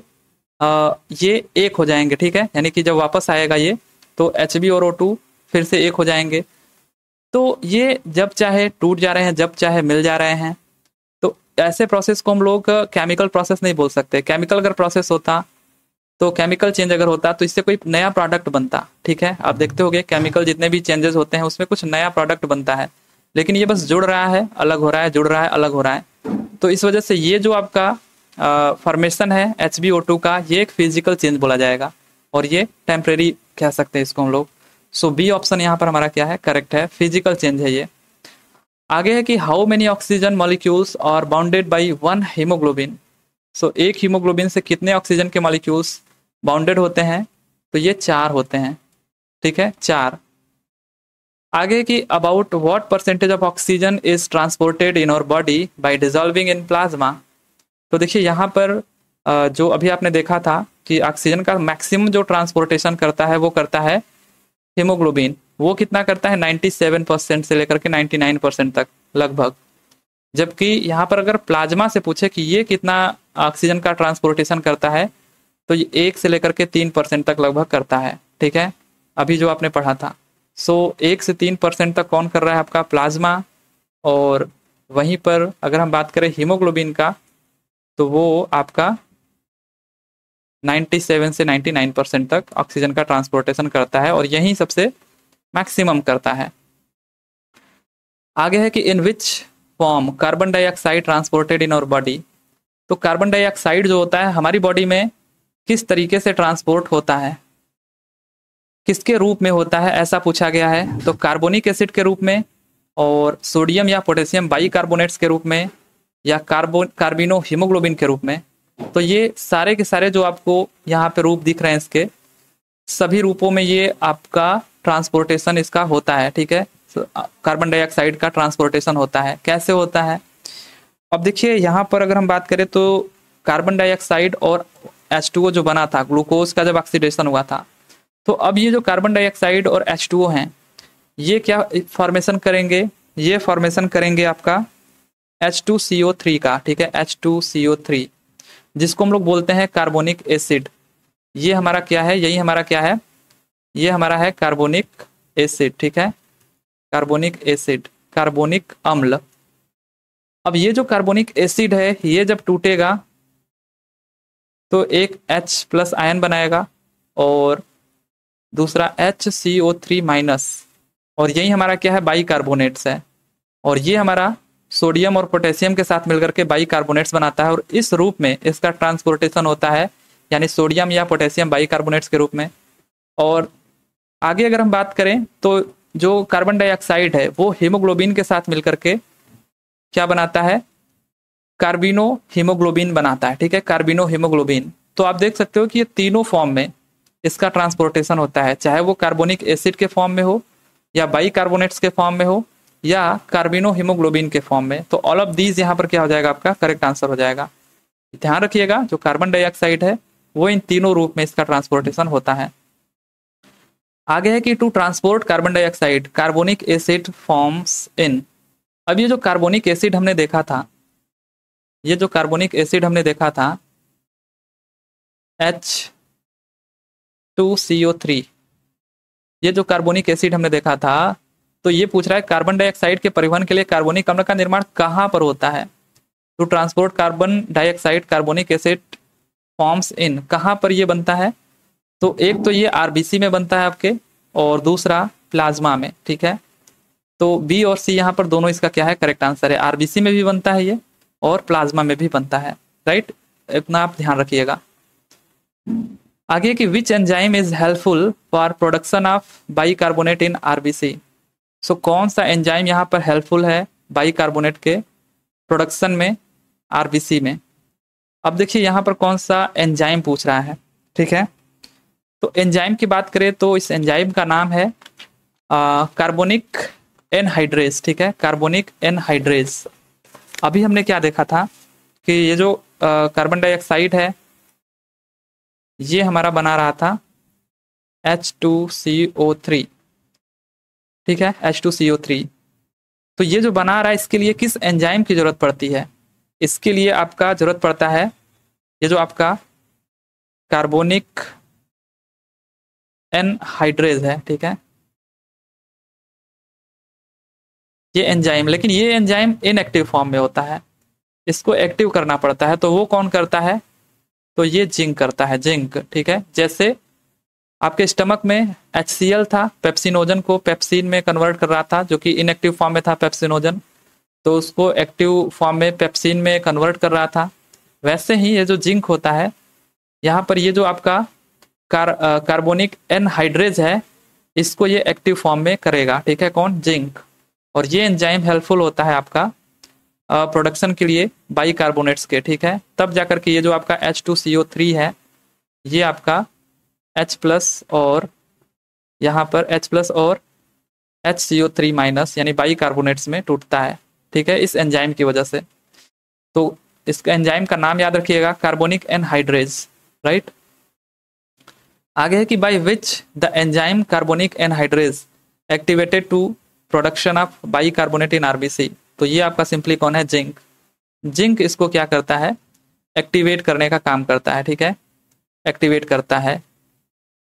ये एक हो जाएंगे, ठीक है। यानी कि जब वापस आएगा ये, तो Hb और O2 फिर से एक हो जाएंगे। तो ये जब चाहे टूट जा रहे हैं, जब चाहे मिल जा रहे हैं। तो ऐसे प्रोसेस को हम लोग केमिकल प्रोसेस नहीं बोल सकते। केमिकल अगर प्रोसेस होता, तो केमिकल चेंज अगर होता तो इससे कोई नया प्रोडक्ट बनता, ठीक है। आप देखते होंगे केमिकल जितने भी चेंजेस होते हैं उसमें कुछ नया प्रोडक्ट बनता है, लेकिन ये बस जुड़ रहा है, अलग हो रहा है, जुड़ रहा है, अलग हो रहा है। तो इस वजह से ये जो आपका फॉर्मेशन है HbO2 का, ये एक फिजिकल चेंज बोला जाएगा, और ये टेम्परेरी कह सकते हैं इसको हम लोग। सो बी ऑप्शन यहाँ पर हमारा क्या है, करेक्ट है, फिजिकल चेंज है ये। आगे है कि how many oxygen molecules are bounded by one haemoglobin. So एक हीमोग्लोबिन से कितने ऑक्सीजन के मॉलिक्यूल्स बाउंडेड होते हैं, तो ये 4 होते हैं, ठीक है, 4। आगे कि about what percentage of oxygen is transported in our body by dissolving in plasma. तो देखिए यहाँ पर जो अभी आपने देखा था कि ऑक्सीजन का मैक्सिमम जो ट्रांसपोर्टेशन करता है वो करता है हीमोग्लोबिन। वो कितना करता है, 97% से लेकर के 99% तक लगभग। जबकि यहाँ पर अगर प्लाज्मा से पूछे कि ये कितना ऑक्सीजन का ट्रांसपोर्टेशन करता है, तो ये 1 से लेकर के 3% तक लगभग करता है, ठीक है, अभी जो आपने पढ़ा था। सो 1 से 3% तक कौन कर रहा है, आपका प्लाज्मा। और वहीं पर अगर हम बात करें हीमोग्लोबिन का, तो वो आपका 97 से 99% तक ऑक्सीजन का ट्रांसपोर्टेशन करता है, और यही सबसे मैक्सिमम करता है। आगे है कि in which form carbon dioxide transported in our body. तो कार्बन डाइऑक्साइड जो होता है हमारी बॉडी में किस तरीके से ट्रांसपोर्ट होता है, किसके रूप में होता है, ऐसा पूछा गया है। तो कार्बोनिक एसिड के रूप में, और सोडियम या पोटेशियम बाइकार्बोनेट्स के रूप में, या कार्बिनो हीमोग्लोबिन के रूप में। तो ये सारे के सारे जो आपको यहाँ पे रूप दिख रहे हैं, इसके सभी रूपों में ये आपका ट्रांसपोर्टेशन इसका होता है, ठीक है। कार्बन डाइऑक्साइड का ट्रांसपोर्टेशन होता है, कैसे होता है। अब देखिए यहाँ पर अगर हम बात करें तो कार्बन डाइऑक्साइड और H2O जो बना था, ग्लूकोज का जब ऑक्सीडेशन हुआ था, तो अब ये जो कार्बन डाइऑक्साइड और H2O हैं, ये क्या फॉर्मेशन करेंगे, ये फॉर्मेशन करेंगे आपका H2CO3 का, ठीक है, H2CO3, जिसको हम लोग बोलते हैं कार्बोनिक एसिड। ये हमारा क्या है, यही हमारा क्या है, ये हमारा है कार्बोनिक एसिड, ठीक है, कार्बोनिक एसिड, कार्बोनिक अम्ल। अब ये जो कार्बोनिक एसिड है, ये जब टूटेगा तो एक H प्लस आयन बनाएगा और दूसरा HCO3 माइनस, और यही हमारा क्या है, बाइकार्बोनेट्स है। और ये हमारा सोडियम और पोटेशियम के साथ मिलकर के बाइकार्बोनेट्स बनाता है, और इस रूप में इसका ट्रांसपोर्टेशन होता है, यानी सोडियम या पोटेशियम बाइकार्बोनेट्स के रूप में। और आगे अगर हम बात करें तो जो कार्बन डाइऑक्साइड है वो हीमोग्लोबिन के साथ मिलकर के क्या बनाता है, कार्बिनो हीमोग्लोबिन बनाता है। ठीक है, कार्बिनो हीमोग्लोबिन। तो आप देख सकते हो कि ये तीनों फॉर्म में इसका ट्रांसपोर्टेशन होता है, चाहे वो कार्बोनिक एसिड के फॉर्म में हो, या बाइकार्बोनेट्स के फॉर्म में हो, या कार्बिनो हीमोग्लोबिन के फॉर्म में। तो ऑल ऑफ दीज यहाँ पर क्या हो जाएगा, आपका करेक्ट आंसर हो जाएगा। ध्यान रखिएगा, जो कार्बन डाइऑक्साइड है वो इन तीनों रूप में इसका ट्रांसपोर्टेशन होता है। आगे है कि to transport carbon dioxide carbonic acid forms in. अब ये जो कार्बोनिक एसिड हमने देखा था, ये जो कार्बोनिक एसिड हमने देखा था H2CO3, ये जो कार्बोनिक एसिड हमने देखा था, तो ये पूछ रहा है कार्बन डाइऑक्साइड के परिवहन के लिए कार्बोनिक अम्ल का निर्माण कहाँ पर होता है। To transport carbon dioxide carbonic acid forms in, कहाँ पर ये बनता है। तो एक तो ये आरबीसी में बनता है आपके, और दूसरा प्लाज्मा में। ठीक है, तो बी और सी यहाँ पर दोनों इसका क्या है, करेक्ट आंसर है। आरबीसी में भी बनता है ये, और प्लाज्मा में भी बनता है। राइट, इतना आप ध्यान रखिएगा। आगे कि which enzyme is helpful for production of bicarbonate in RBC. So कौन सा एंजाइम यहाँ पर हेल्पफुल है बाइकार्बोनेट के प्रोडक्शन में आरबीसी में। अब देखिए यहाँ पर कौन सा एंजाइम पूछ रहा है। ठीक है, तो एंजाइम की बात करें तो इस एंजाइम का नाम है कार्बोनिक एनहाइड्रेज। ठीक है, कार्बोनिक एनहाइड्रेज। अभी हमने क्या देखा था कि ये जो कार्बन डाइऑक्साइड है ये हमारा बना रहा था H2CO3। ठीक है, H2CO3। तो ये जो बना रहा है इसके लिए किस एंजाइम की जरूरत पड़ती है, इसके लिए आपका जरूरत पड़ता है ये जो आपका कार्बोनिक एनहाइड्रेज है। ठीक है, ये एंजाइम, लेकिन ये एंजाइम इनएक्टिव फॉर्म में होता है, इसको एक्टिव करना पड़ता है। तो वो कौन करता है, तो ये जिंक करता है, जिंक। ठीक है, जैसे आपके स्टमक में HCl था, पेप्सिनोजन को पेप्सिन में कन्वर्ट कर रहा था, जो कि इनएक्टिव फॉर्म में था पेप्सिनोजन, तो उसको एक्टिव फॉर्म में पेप्सिन में कन्वर्ट कर रहा था। वैसे ही ये जो जिंक होता है, यहाँ पर ये जो आपका कार्बोनिक एनहाइड्रेज है, इसको ये एक्टिव फॉर्म में करेगा। ठीक है, कौन, जिंक। और ये एंजाइम हेल्पफुल होता है आपका प्रोडक्शन के लिए बाइकार्बोनेट्स के। ठीक है, तब जाकर के ये जो आपका H2CO3 है ये आपका H प्लस और यहाँ पर H प्लस और HCO3 माइनस यानी बाइकार्बोनेट्स में टूटता है। ठीक है, इस एंजाइम की वजह से। तो इसका एंजाइम का नाम याद रखिएगा, कार्बोनिक एनहाइड्रेज। राइट, आगे है कि by which the enzyme carbonic anhydrase activated to production of bicarbonate in RBC. तो ये आपका सिंपली कौन है, जिंक। जिंक इसको क्या करता है, एक्टिवेट करने का काम करता है। ठीक है, एक्टिवेट करता है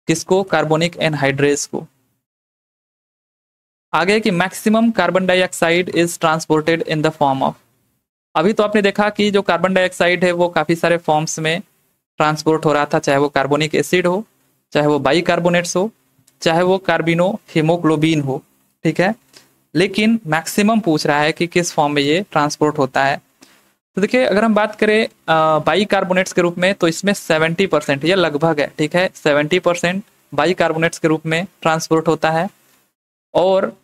किसको, कार्बोनिक एनहाइड्रेज को। आगे कि maximum carbon dioxide is transported in the form of. अभी तो आपने देखा कि जो कार्बन डाइऑक्साइड है वो काफी सारे फॉर्म्स में ट्रांसपोर्ट हो रहा था, चाहे वो कार्बोनिक एसिड हो, चाहे वो बाइकार्बोनेट्स हो, चाहे वो कार्बिनो हीमोग्लोबिन हो। ठीक है, लेकिन मैक्सिमम पूछ रहा है कि किस फॉर्म में ये ट्रांसपोर्ट होता है। तो देखिए अगर हम बात करें बाइकार्बोनेट्स के रूप में, तो इसमें 70%, ये लगभग है। ठीक है, 70% बाइकार्बोनेट्स के रूप में ट्रांसपोर्ट होता है। और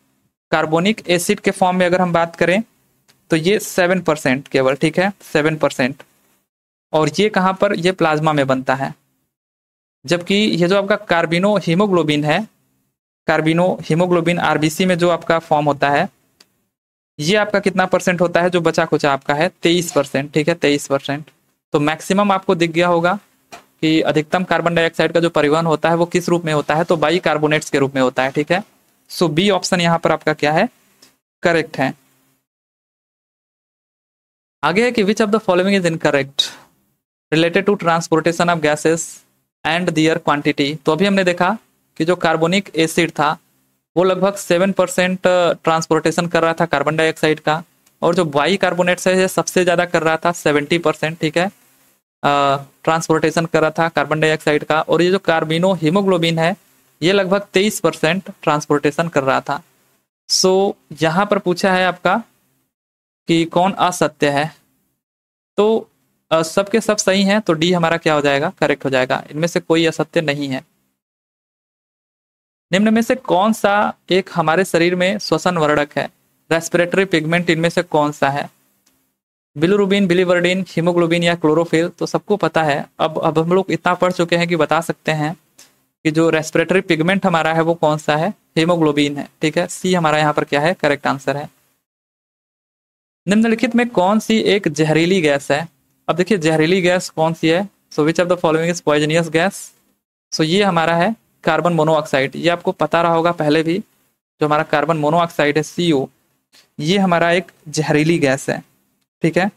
कार्बोनिक एसिड के फॉर्म में अगर हम बात करें तो ये 7% केवल। ठीक है, 7%। और ये कहाँ पर, ये प्लाज्मा में बनता है। जबकि ये जो आपका कार्बिनो हीमोग्लोबिन है, कार्बिनो हीमोग्लोबिन आरबीसी में जो आपका फॉर्म होता है, ये आपका कितना परसेंट होता है, जो बचा कुचा आपका है 23%। ठीक है, 23%। तो मैक्सिमम आपको दिख गया होगा कि अधिकतम कार्बन डाइऑक्साइड का जो परिवहन होता है वो किस रूप में होता है, तो बाइकार्बोनेट्स के रूप में होता है। ठीक है, सो बी ऑप्शन यहाँ पर आपका क्या है, करेक्ट है। आगे है कि which of the following is incorrect related to transportation of gases and their quantity. तो अभी हमने देखा कि जो कार्बोनिक एसिड था वो लगभग 7% ट्रांसपोर्टेशन कर रहा था कार्बन डाइऑक्साइड का, और जो बाइकार्बोनेट्स है ये सबसे ज्यादा कर रहा था 70%। ठीक है, ट्रांसपोर्टेशन कर रहा था कार्बन डाइऑक्साइड का, और ये जो कार्बिनो हीमोग्लोबिन है ये लगभग 23% ट्रांसपोर्टेशन कर रहा था। सो यहाँ पर पूछा है आपका कि कौन असत्य है, तो सबके सब सही हैं, तो डी हमारा क्या हो जाएगा, करेक्ट हो जाएगा। इनमें से कोई असत्य नहीं है। निम्न में से कौन सा एक हमारे शरीर में श्वसन वर्धक है, रेस्पिरेटरी पिगमेंट इनमें से कौन सा है, बिलिरुबिन, बिलिवर्डिन, हीमोग्लोबिन या क्लोरोफिल? तो सबको पता है। अब हम लोग इतना पढ़ चुके हैं कि बता सकते हैं कि जो रेस्पिरेटरी पिगमेंट हमारा है वो कौन सा है, हीमोग्लोबिन है। ठीक है, सी हमारा यहाँ पर क्या है, करेक्ट आंसर है। निम्नलिखित में कौन सी एक जहरीली गैस है? अब देखिए जहरीली गैस कौन सी है, so which of the following is poisonous gas? So ये हमारा है कार्बन मोनोऑक्साइड। ये आपको पता रहा होगा पहले भी, जो हमारा कार्बन मोनोऑक्साइड है CO, ये हमारा एक जहरीली गैस है। ठीक है,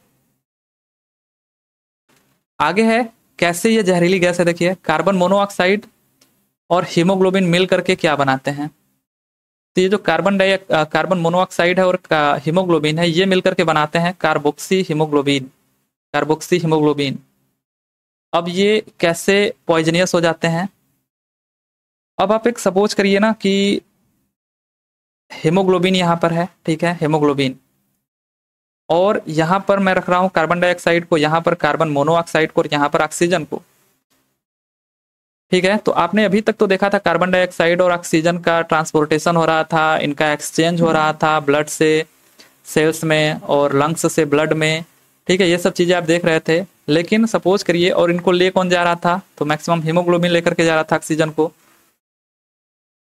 आगे है कैसे ये जहरीली गैस है। देखिए कार्बन मोनोऑक्साइड और हीमोग्लोबिन मिल करके क्या बनाते हैं, तो ये जो कार्बन मोनोऑक्साइड है और हीमोग्लोबिन है, ये मिलकर के बनाते हैं कार्बोक्सी हीमोग्लोबिन, कार्बोक्सी हीमोग्लोबिन। अब ये कैसे पॉइजनियस हो जाते हैं? अब आप एक सपोज करिए ना कि हीमोग्लोबिन यहाँ पर है, ठीक है, हीमोग्लोबिन, और यहाँ पर मैं रख रहा हूँ कार्बन डाइऑक्साइड को, यहाँ पर कार्बन मोनोऑक्साइड को, और यहाँ पर ऑक्सीजन को। ठीक है, तो आपने अभी तक तो देखा था कार्बन डाइऑक्साइड और ऑक्सीजन का ट्रांसपोर्टेशन हो रहा था, इनका एक्सचेंज हो रहा था ब्लड से सेल्स में और लंग्स से ब्लड में। ठीक है, ये सब चीज़ें आप देख रहे थे। लेकिन सपोज करिए, और इनको ले कौन जा रहा था, तो मैक्सिमम हीमोग्लोबिन लेकर के जा रहा था ऑक्सीजन को।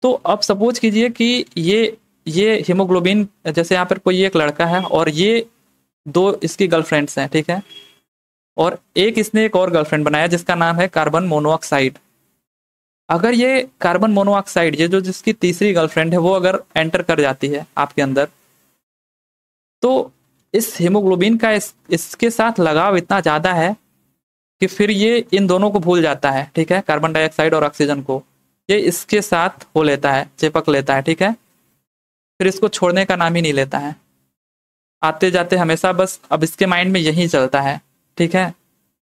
तो अब सपोज कीजिए कि ये हीमोग्लोबिन, जैसे यहाँ पर कोई एक लड़का है और ये दो इसकी गर्लफ्रेंड्स हैं, ठीक है, और एक इसने एक और गर्लफ्रेंड बनाया जिसका नाम है कार्बन मोनोऑक्साइड। अगर ये कार्बन मोनोऑक्साइड, ये जो जिसकी तीसरी गर्लफ्रेंड है, वो अगर एंटर कर जाती है आपके अंदर, तो इस हीमोग्लोबिन का इसके साथ लगाव इतना ज़्यादा है कि फिर ये इन दोनों को भूल जाता है। ठीक है, कार्बन डाइऑक्साइड और ऑक्सीजन को ये इसके साथ हो लेता है, चिपक लेता है। ठीक है, फिर इसको छोड़ने का नाम ही नहीं लेता है, आते जाते हमेशा बस अब इसके माइंड में यही चलता है। ठीक है,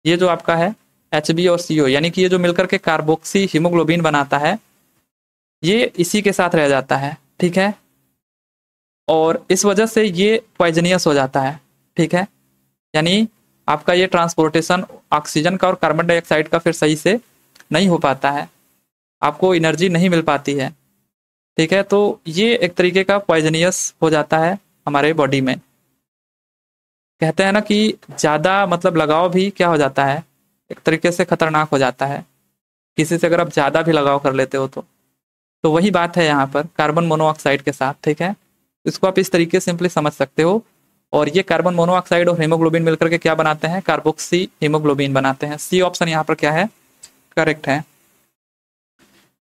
ये जो आपका है HB और CO, यानी कि ये जो मिलकर के कार्बोक्सी हीमोग्लोबिन बनाता है, ये इसी के साथ रह जाता है। ठीक है, और इस वजह से ये पॉइजनियस हो जाता है। ठीक है, यानी आपका ये ट्रांसपोर्टेशन ऑक्सीजन का और कार्बन डाइऑक्साइड का फिर सही से नहीं हो पाता है, आपको एनर्जी नहीं मिल पाती है। ठीक है, तो ये एक तरीके का पॉइजनियस हो जाता है हमारे बॉडी में। कहते हैं ना कि ज़्यादा मतलब लगाव भी क्या हो जाता है, एक तरीके से खतरनाक हो जाता है किसी से, अगर आप ज़्यादा भी लगाव कर लेते हो तो वही बात है यहाँ पर कार्बन मोनोऑक्साइड के साथ। ठीक है, इसको आप इस तरीके से सिंपली समझ सकते हो। और ये कार्बन मोनोऑक्साइड और हीमोग्लोबिन मिलकर के क्या बनाते हैं, कार्बोक्सी हीमोग्लोबिन बनाते हैं। सी ऑप्शन यहाँ पर क्या है, करेक्ट है।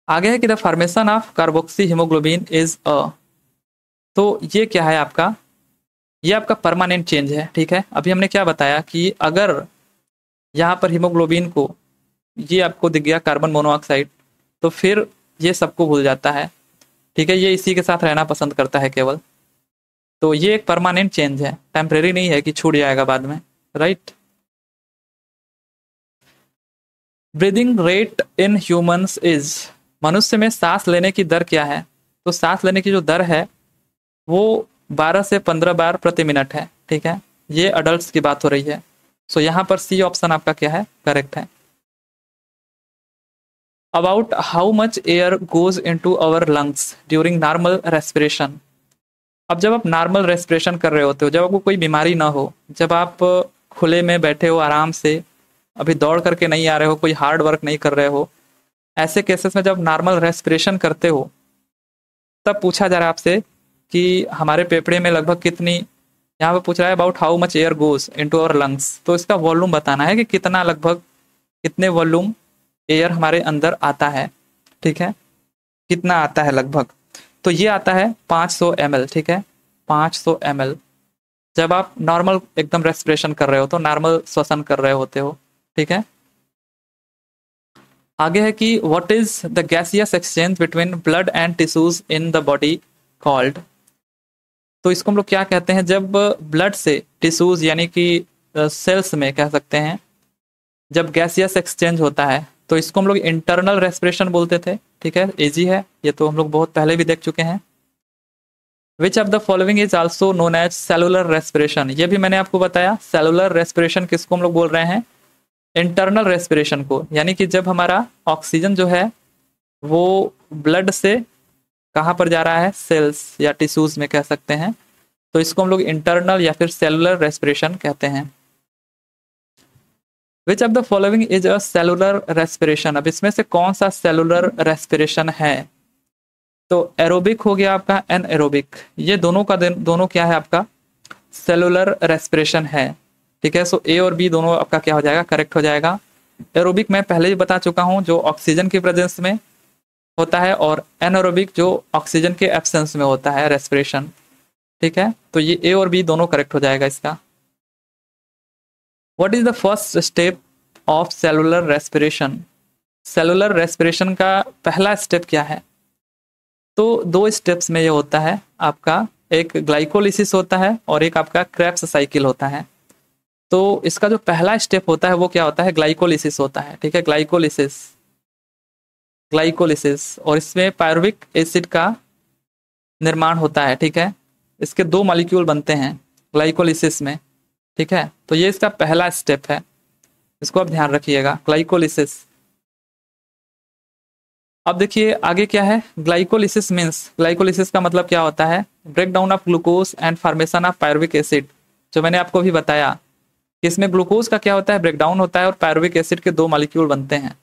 आगे है कि the formation of carboxy haemoglobin is a, तो ये क्या है आपका, ये आपका परमानेंट चेंज है। ठीक है, अभी हमने क्या बताया कि अगर यहाँ पर हीमोग्लोबिन को, ये आपको दिख गया कार्बन मोनोऑक्साइड, तो फिर ये सबको भूल जाता है। ठीक है, ये इसी के साथ रहना पसंद करता है केवल। तो ये एक परमानेंट चेंज है, टेम्परेरी नहीं है कि छूट जाएगा बाद में, right. Breathing rate in humans is, मनुष्य में सांस लेने की दर क्या है? तो सांस लेने की जो दर है वो 12 से 15 बार प्रति मिनट है। ठीक है, ये अडल्ट की बात हो रही है। सो यहाँ पर सी ऑप्शन आपका क्या है, करेक्ट है। About how much air goes into our lungs during normal respiration? अब जब आप नॉर्मल रेस्पिरेशन कर रहे होते हो, जब आपको कोई बीमारी ना हो, जब आप खुले में बैठे हो आराम से, अभी दौड़ करके नहीं आ रहे हो, कोई हार्ड वर्क नहीं कर रहे हो, ऐसे केसेस में जब नॉर्मल रेस्पिरेशन करते हो, तब पूछा जा रहा है आपसे कि हमारे फेफड़े में लगभग कितनी, यहाँ पे पूछ रहा है about how much air goes into our lungs, तो इसका वॉल्यूम बताना है कि कितना, लगभग कितने वॉल्यूम एयर हमारे अंदर आता है। ठीक है, कितना आता है लगभग, तो ये आता है 500 ml। ठीक है, 500 ml जब आप नॉर्मल एकदम रेस्पिरेशन कर रहे हो, तो नॉर्मल श्वसन कर रहे होते हो। ठीक है, आगे है कि what is the gaseous exchange between blood and tissues in the body called? तो इसको हम लोग क्या कहते हैं, जब ब्लड से टिश्यूज यानी कि सेल्स में कह सकते हैं, जब गैसियस एक्सचेंज होता है तो इसको हम लोग इंटरनल रेस्पिरेशन बोलते थे, ठीक है, इजी है ये तो हम लोग बहुत पहले भी देख चुके हैं। Which of the following is also known as cellular respiration, ये भी मैंने आपको बताया। सेलुलर रेस्पिरेशन किसको हम लोग बोल रहे हैं? इंटरनल रेस्पिरेशन को, यानी कि जब हमारा ऑक्सीजन जो है वो ब्लड से कहाँ पर जा रहा है? सेल्स या टिश्यूज में कह सकते हैं, तो इसको हम लोग इंटरनल या फिर सेलुलर रेस्पिरेशन कहते हैं। Which of the following is a cellular respiration, अब इसमें से कौन सा सेलुलर रेस्पिरेशन है? तो एरोबिक हो गया आपका, एनएरोबिक, ये दोनों का दोनों क्या है आपका? सेलुलर रेस्पिरेशन है, ठीक है। सो ए और बी दोनों आपका क्या हो जाएगा? करेक्ट हो जाएगा। एरोबिक मैं पहले ही बता चुका हूं, जो ऑक्सीजन की प्रेजेंस में होता है, और एनएरोबिक जो ऑक्सीजन के एब्सेंस में होता है रेस्पिरेशन, ठीक है। तो ये ए और बी दोनों करेक्ट हो जाएगा इसका। What is the first step of cellular respiration, cellular respiration का पहला स्टेप क्या है? तो दो स्टेप्स में ये होता है आपका, एक ग्लाइकोलिसिस होता है और एक आपका क्रेब्स साइकिल होता है। तो इसका जो पहला स्टेप होता है वो क्या होता है? ग्लाइकोलिसिस होता है, ठीक है, ग्लाइकोलिसिस, ग्लाइकोलिसिस, और इसमें पायरुविक एसिड का निर्माण होता है, ठीक है। इसके दो मॉलिक्यूल बनते हैं ग्लाइकोलिसिस में, ठीक है। तो ये इसका पहला स्टेप है, इसको आप ध्यान रखिएगा, ग्लाइकोलिसिस। अब देखिए आगे क्या है? ग्लाइकोलिसिस मीन्स, ग्लाइकोलिसिस का मतलब क्या होता है? Break down of glucose and formation of pyruvic acid, जो मैंने आपको भी बताया कि इसमें ग्लूकोज का क्या होता है? ब्रेक डाउन होता है और पायरुविक एसिड के दो मॉलिक्यूल बनते हैं।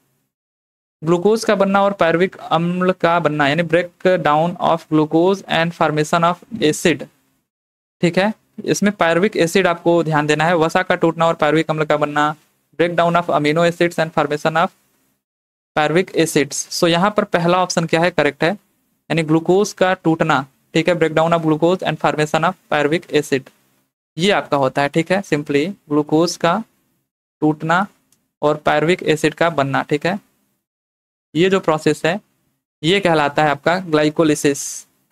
ग्लूकोज का बनना और पायरुविक अम्ल का बनना, यानी break down of glucose and formation of acid, ठीक है। इसमें पायरुविक एसिड आपको ध्यान देना है, वसा का टूटना और पायरुविक अम्ल का बनना, break down of amino acids and formation of pyruvic acids. So यहाँ पर पहला ऑप्शन क्या है? करेक्ट है, यानी ग्लूकोज का टूटना, ठीक है, break down of glucose and formation of pyruvic acid, ये आपका होता है, ठीक है। सिंपली ग्लूकोज का टूटना और पायरुविक एसिड का बनना, ठीक है, ये जो प्रोसेस है ये कहलाता है आपका ग्लाइकोलिसिस।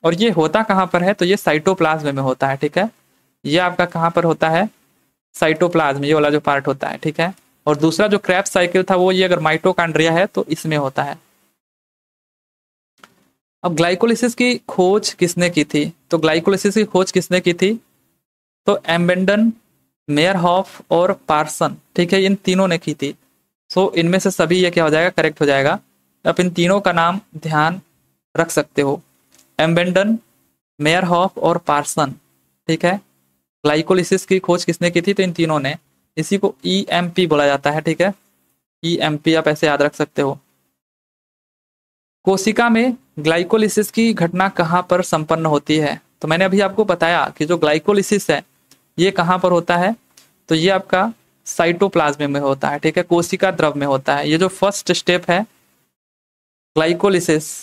और ये होता कहाँ पर है? तो ये साइटोप्लाज्म में होता है, ठीक है। ये आपका कहाँ पर होता है? साइटोप्लाज्म, ये वाला जो पार्ट होता है, ठीक है। और दूसरा जो क्रेब्स साइकिल था वो ये अगर माइटोकॉन्ड्रिया है तो इसमें होता है। अब ग्लाइकोलिसिस की खोज किसने की थी? तो ग्लाइकोलिसिस की खोज किसने की थी? तो एम्बेंडन, मेयरहॉफ और पार्सन, ठीक है, इन तीनों ने की थी। सो इनमें से सभी ये क्या हो जाएगा? करेक्ट हो जाएगा। आप इन तीनों का नाम ध्यान रख सकते हो, एम्बेंडन, मेयरहॉफ और पार्सन, ठीक है। ग्लाइकोलिसिस की खोज किसने की थी? तो इन तीनों ने। इसी को EMP बोला जाता है, ठीक है, EMP आप ऐसे याद रख सकते हो। कोशिका में ग्लाइकोलिसिस की घटना कहाँ पर संपन्न होती है? तो मैंने अभी आपको बताया कि जो ग्लाइकोलिसिस है ये कहाँ पर होता है? तो ये आपका साइटोप्लाज्म में होता है, ठीक है, कोशिका द्रव में होता है। ये जो फर्स्ट स्टेप है ग्लाइकोलिसिस,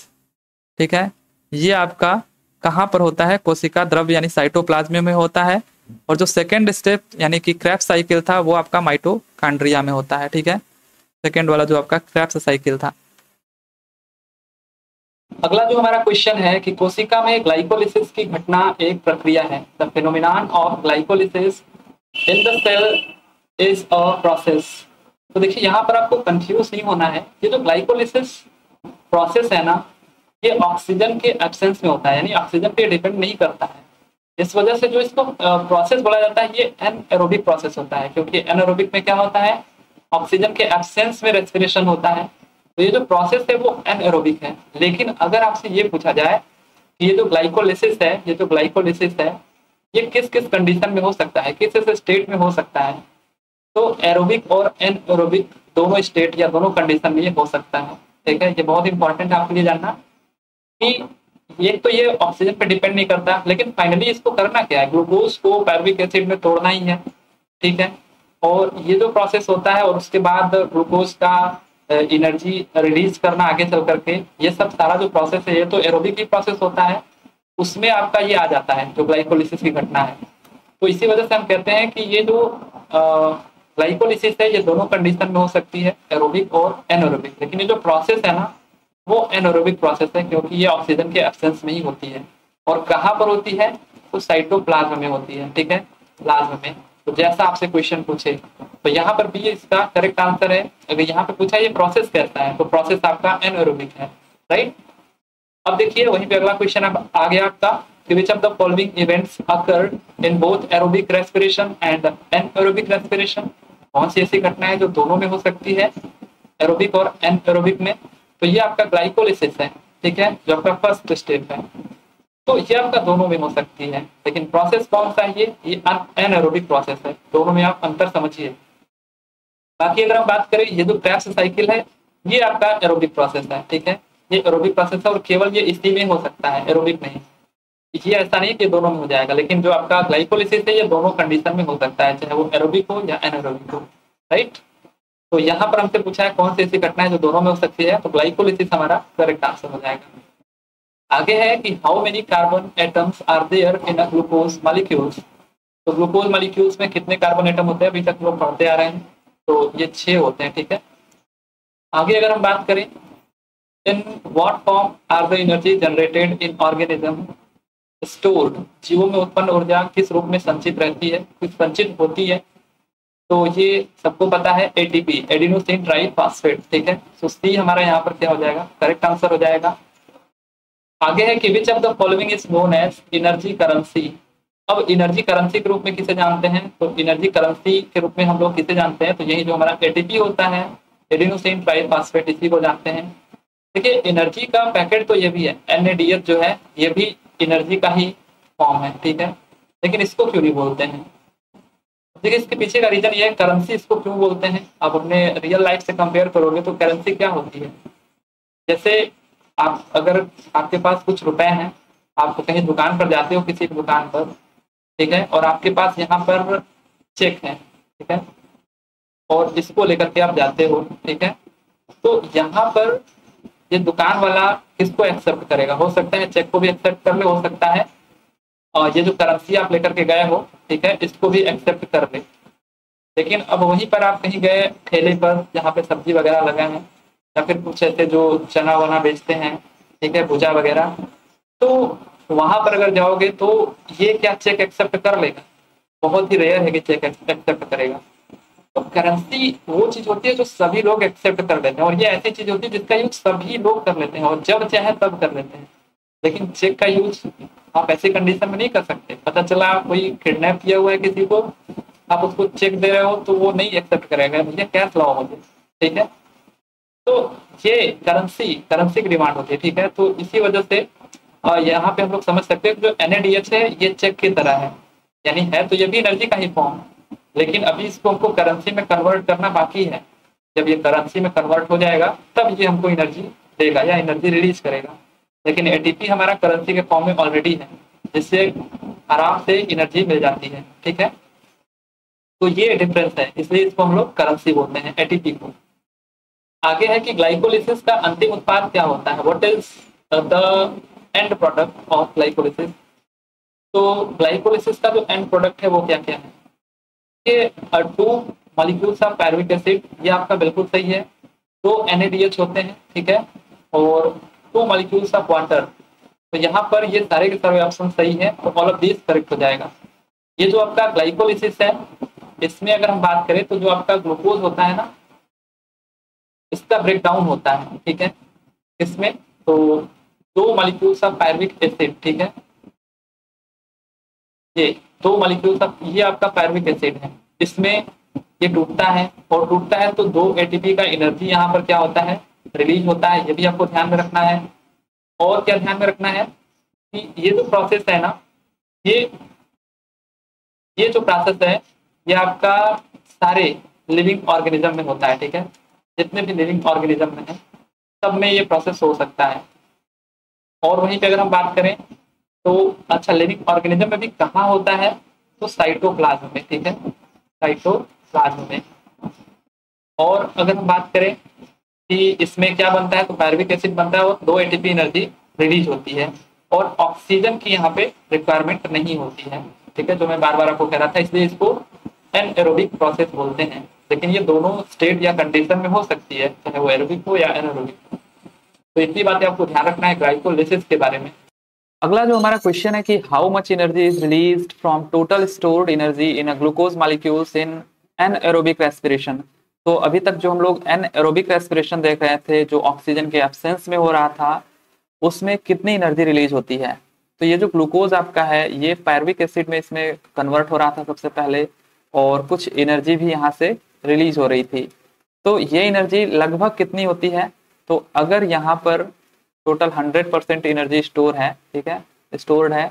ठीक है, ये आपका कहाँ पर होता है? कोशिका द्रव यानी साइटोप्लाज्म में होता है। और जो सेकेंड स्टेप यानी कि क्रेब्स साइकिल था वो आपका माइटोकॉन्ड्रिया में होता है, ठीक है, सेकेंड वाला जो आपका क्रेब्स साइकिल था। अगला जो हमारा क्वेश्चन है कि कोशिका में ग्लाइकोलिसिस की घटना एक प्रक्रिया है। The phenomenon of glycolysis in the cell is a process. तो देखिए यहाँ पर आपको कंफ्यूज नहीं होना है, ये जो ग्लाइकोलिसिस प्रोसेस है ना ये ऑक्सीजन के एब्सेंस में होता है, यानी ऑक्सीजन पे डिपेंड नहीं करता है। इस वजह से जो इसको प्रोसेस बोला जाता है ये एनएरोबिक प्रोसेस होता है, क्योंकि एनएरोबिक में क्या होता है? ऑक्सीजन के एब्सेंस में रेस्पिरेशन होता है। तो ये जो प्रोसेस है वो एनएरोबिक है। लेकिन अगर आपसे ये पूछा जाए कि ये जो ग्लाइकोलिसिस है, ये जो ग्लाइकोलिसिस है ये किस किस कंडीशन में हो सकता है, किस किस स्टेट में हो सकता है? तो एरोबिक और एनएरोबिक दोनों स्टेट या दोनों कंडीशन में ये हो सकता है, ठीक है। ये बहुत इंपॉर्टेंट है आपके लिए जानना कि ये तो ये ऑक्सीजन पे डिपेंड नहीं करता, लेकिन फाइनली इसको करना क्या है? ग्लूकोज को पायरुविक एसिड में तोड़ना ही है, ठीक है। और ये जो प्रोसेस होता है और उसके बाद ग्लूकोज का एनर्जी रिलीज करना आगे चल करके, ये सब सारा जो प्रोसेस है ये तो एरोबिक ही प्रोसेस होता है, उसमें आपका ये आ जाता है जो ग्लाइकोलिसिस की घटना है। तो इसी वजह से हम कहते हैं कि ये जो ग्लाइकोलिसिस है ये दोनों कंडीशन में हो सकती है, एरोबिक और एनएरोबिक। लेकिन ये जो प्रोसेस है ना वो एनएरोबिक प्रोसेस है, क्योंकि ये ऑक्सीजन के एब्सेंस में ही होती है। और कहाँ पर होती है? तो साइटोप्लाज्म में होती है, ठीक है, प्लाज्म में। तो जैसा आपसे क्वेश्चन पूछे तो यहाँ पर भी इसका करेक्ट आंसर है। अगर यहाँ पे पूछा ये प्रोसेस कैसा है तो प्रोसेस आपका एनएरोबिक है, राइट। अब देखिए वहीं पे अगला क्वेश्चन अब आ गया आपका कि which of the following events occurred in both aerobic respiration and anaerobic respiration। कौन सी ऐसी घटना है जो दोनों में हो सकती है, एरोबिक और एनएरोबिक में। तो ये आपका ग्लाइकोलिसिस है, ठीक है, जो आपका फर्स्ट स्टेप है। तो ये आपका दोनों में हो सकती है, लेकिन प्रोसेस कौन सा है, ये एनएरोबिक प्रोसेस है। दोनों में आप अंतर समझिए। बाकी अगर हम बात करें ये जो क्रेब्स साइकिल है ये आपका एरोबिक प्रोसेस है, ठीक है, ये एरोबिक प्रोसेस है और केवल ये इसी में हो सकता है, एरोबिक नहीं। ये ऐसा नहीं कि दोनों में हो जाएगा, लेकिन जो आपका ग्लाइकोलिसिस है ये दोनों कंडीशन में हो सकता है, चाहे वो एरोबिक हो या एनारोबिक हो, राइट। तो यहाँ पर हमसे पूछा है कौन सी ऐसी घटना है जो दोनों में हो सकती है, तो ग्लाइकोलिसिस हमारा करेक्ट आंसर हो जाएगा। आगे है कि how many carbon atoms are there in a glucose molecules. तो ग्लूकोज मॉलिक्यूल्स में कितने कार्बन एटम होते हैं, अभी तक लोग पढ़ते आ रहे हैं, तो ये 6 होते हैं, ठीक है। आगे अगर हम बात करें in what form are the energy generated in organism stored. जीवों में उत्पन्न ऊर्जा किस रूप में संचित रहती है, किस संचित होती है, तो ये सबको पता है एटीपी, एडिनोसिन ट्राइफॉस्फेट, ठीक है। तो सी हमारा यहाँ पर क्या हो जाएगा, करेक्ट आंसर हो जाएगा। आगे है कि which of the following is known as energy currency. अब एनर्जी करेंसी के रूप में किसे जानते हैं, तो एनर्जी करेंसी के रूप में हम लोग किसे जानते हैं, तो यही जो हमारा एटीपी होता है, एडिनोसिन ट्राइफॉस्फेट, इसी को जानते हैं। देखिए एनर्जी का पैकेट तो ये भी है, NADH जो है ये भी एनर्जी का ही फॉर्म है, ठीक है, लेकिन इसको क्यों नहीं बोलते हैं। देखिए इसके पीछे का रीजन ये है, करेंसी इसको क्यों बोलते हैं। आप अपने रियल लाइफ से कंपेयर करोगे तो करेंसी क्या होती है, जैसे आप अगर आपके पास कुछ रुपए हैं, आप कहीं दुकान पर जाते हो, किसी दुकान पर, ठीक है, और आपके पास यहाँ पर चेक है, ठीक है, और इसको लेकर के आप जाते हो, ठीक है, तो यहाँ पर ये दुकान वाला किसको एक्सेप्ट करेगा, हो सकता है चेक को भी एक्सेप्ट कर ले, हो सकता है और ये जो करेंसी आप लेकर के गए हो, ठीक है, इसको भी एक्सेप्ट कर ले। लेकिन अब वहीं पर आप कहीं गए ठेले पर जहाँ पे सब्जी वगैरह लगा है, या फिर कुछ ऐसे जो चना वना बेचते हैं, ठीक है, भुजा वगैरह, तो वहां पर अगर जाओगे तो ये क्या चेक एक्सेप्ट कर लेगा, बहुत ही रेयर है कि चेक एक्सेप्ट करेगा। तो करेंसी वो चीज होती है जो सभी लोग एक्सेप्ट कर लेते हैं, और ये ऐसी चीज होती है जिसका यूज सभी लोग कर लेते हैं और जब चाहे तब कर लेते हैं। लेकिन चेक का यूज आप ऐसे कंडीशन में नहीं कर सकते, पता चला कोई किडनैप किया हुआ है किसी को, आप उसको चेक दे रहे हो तो वो नहीं एक्सेप्ट करेगा, भैया कैश लाओ मुझे, ठीक है। तो ये करेंसी की डिमांड होती है, ठीक है। तो इसी वजह से यहाँ पे हम लोग समझ सकते हैं कि जो NADH है ये चेक की तरह है, यानी है तो ये भी एनर्जी का ही फॉर्म, लेकिन अभी इसको हमको करेंसी में कन्वर्ट करना बाकी है। जब ये करेंसी में कन्वर्ट हो जाएगा तब ये हमको एनर्जी देगा या एनर्जी रिलीज करेगा। लेकिन एटीपी हमारा करेंसी के फॉर्म में ऑलरेडी है, जिससे आराम से एनर्जी मिल जाती है, ठीक है। तो ये डिफरेंस है, इसलिए इसको हम लोग करेंसी बोलते हैं, एटीपी को। आगे है कि ग्लाइकोलिसिस का अंतिम उत्पाद क्या होता है, what is the end product of glycolysis. तो ग्लाइकोलिसिस का जो एंड प्रोडक्ट है वो क्या क्या है, ये 2 मॉलिक्यूल्स ऑफ पायरुविक एसिड, ये आपका बिल्कुल सही है, 2 NADH होते हैं, ठीक है, और 2 मॉलिक्यूल्स ऑफ वाटर। तो यहाँ पर ये सारे के सारे ऑप्शन सही है, तो ऑल ऑफ दिस करेक्ट हो जाएगा। ये जो आपका ग्लाइकोलिसिस है, इसमें अगर हम बात करें तो जो आपका ग्लूकोज होता है ना, इसका ब्रेक डाउन होता है, ठीक है, इसमें तो 2 मॉलिक्यूल्स ऑफ पायरुविक एसिड, ठीक है, ये 2 मॉलिक्यूल्स ऑफ, ये आपका पायरुविक एसिड है, इसमें ये टूटता है, और टूटता है तो 2 ATP का एनर्जी यहाँ पर क्या होता है, रिलीज होता है। ये भी आपको ध्यान में रखना है। और क्या ध्यान में रखना है कि ये जो प्रोसेस है ना, ये जो प्रोसेस है ये आपका सारे लिविंग ऑर्गेनिज्म में होता है, ठीक है, जितने भी लिविंग ऑर्गेनिज्म में है सब में ये प्रोसेस हो सकता है। और वहीं पे अगर हम बात करें तो अच्छा लिविंग ऑर्गेनिज्म में भी कहाँ होता है, तो साइटोप्लाज्म में, ठीक है, साइटोप्लाज्म में। और अगर हम बात करें कि इसमें क्या बनता है, तो पायरुविक एसिड बनता है और 2 ATP एनर्जी रिलीज होती है, और ऑक्सीजन की यहाँ पे रिक्वायरमेंट नहीं होती है, ठीक है, जो मैं बार बार आपको कह रहा था, इसलिए इसको एनएरोबिक प्रोसेस बोलते हैं। लेकिन ये दोनों स्टेट या कंडीशन में हो सकती है, चाहे वो एरोबिक हो या एनारोबिक हो। तो इतनी बातें आपको ध्यान रखना है ग्लाइकोलिसिस के बारे में। अगला जो हमारा क्वेश्चन है कि how much energy is released from total stored energy in a glucose molecules in anaerobic respiration. तो अभी तक जो हम लोग एनएरोबिक रेस्पिरेशन देख रहे थे, जो ऑक्सीजन के एब्सेंस में हो रहा था, उसमें कितनी एनर्जी रिलीज होती है। तो ये जो ग्लूकोज आपका है, ये पायरुविक एसिड में इसमें कन्वर्ट हो रहा था सबसे पहले, और कुछ एनर्जी भी यहाँ से रिलीज हो रही थी। तो ये एनर्जी लगभग कितनी होती है, तो अगर यहाँ पर टोटल 100% एनर्जी स्टोर है, ठीक है, स्टोर्ड है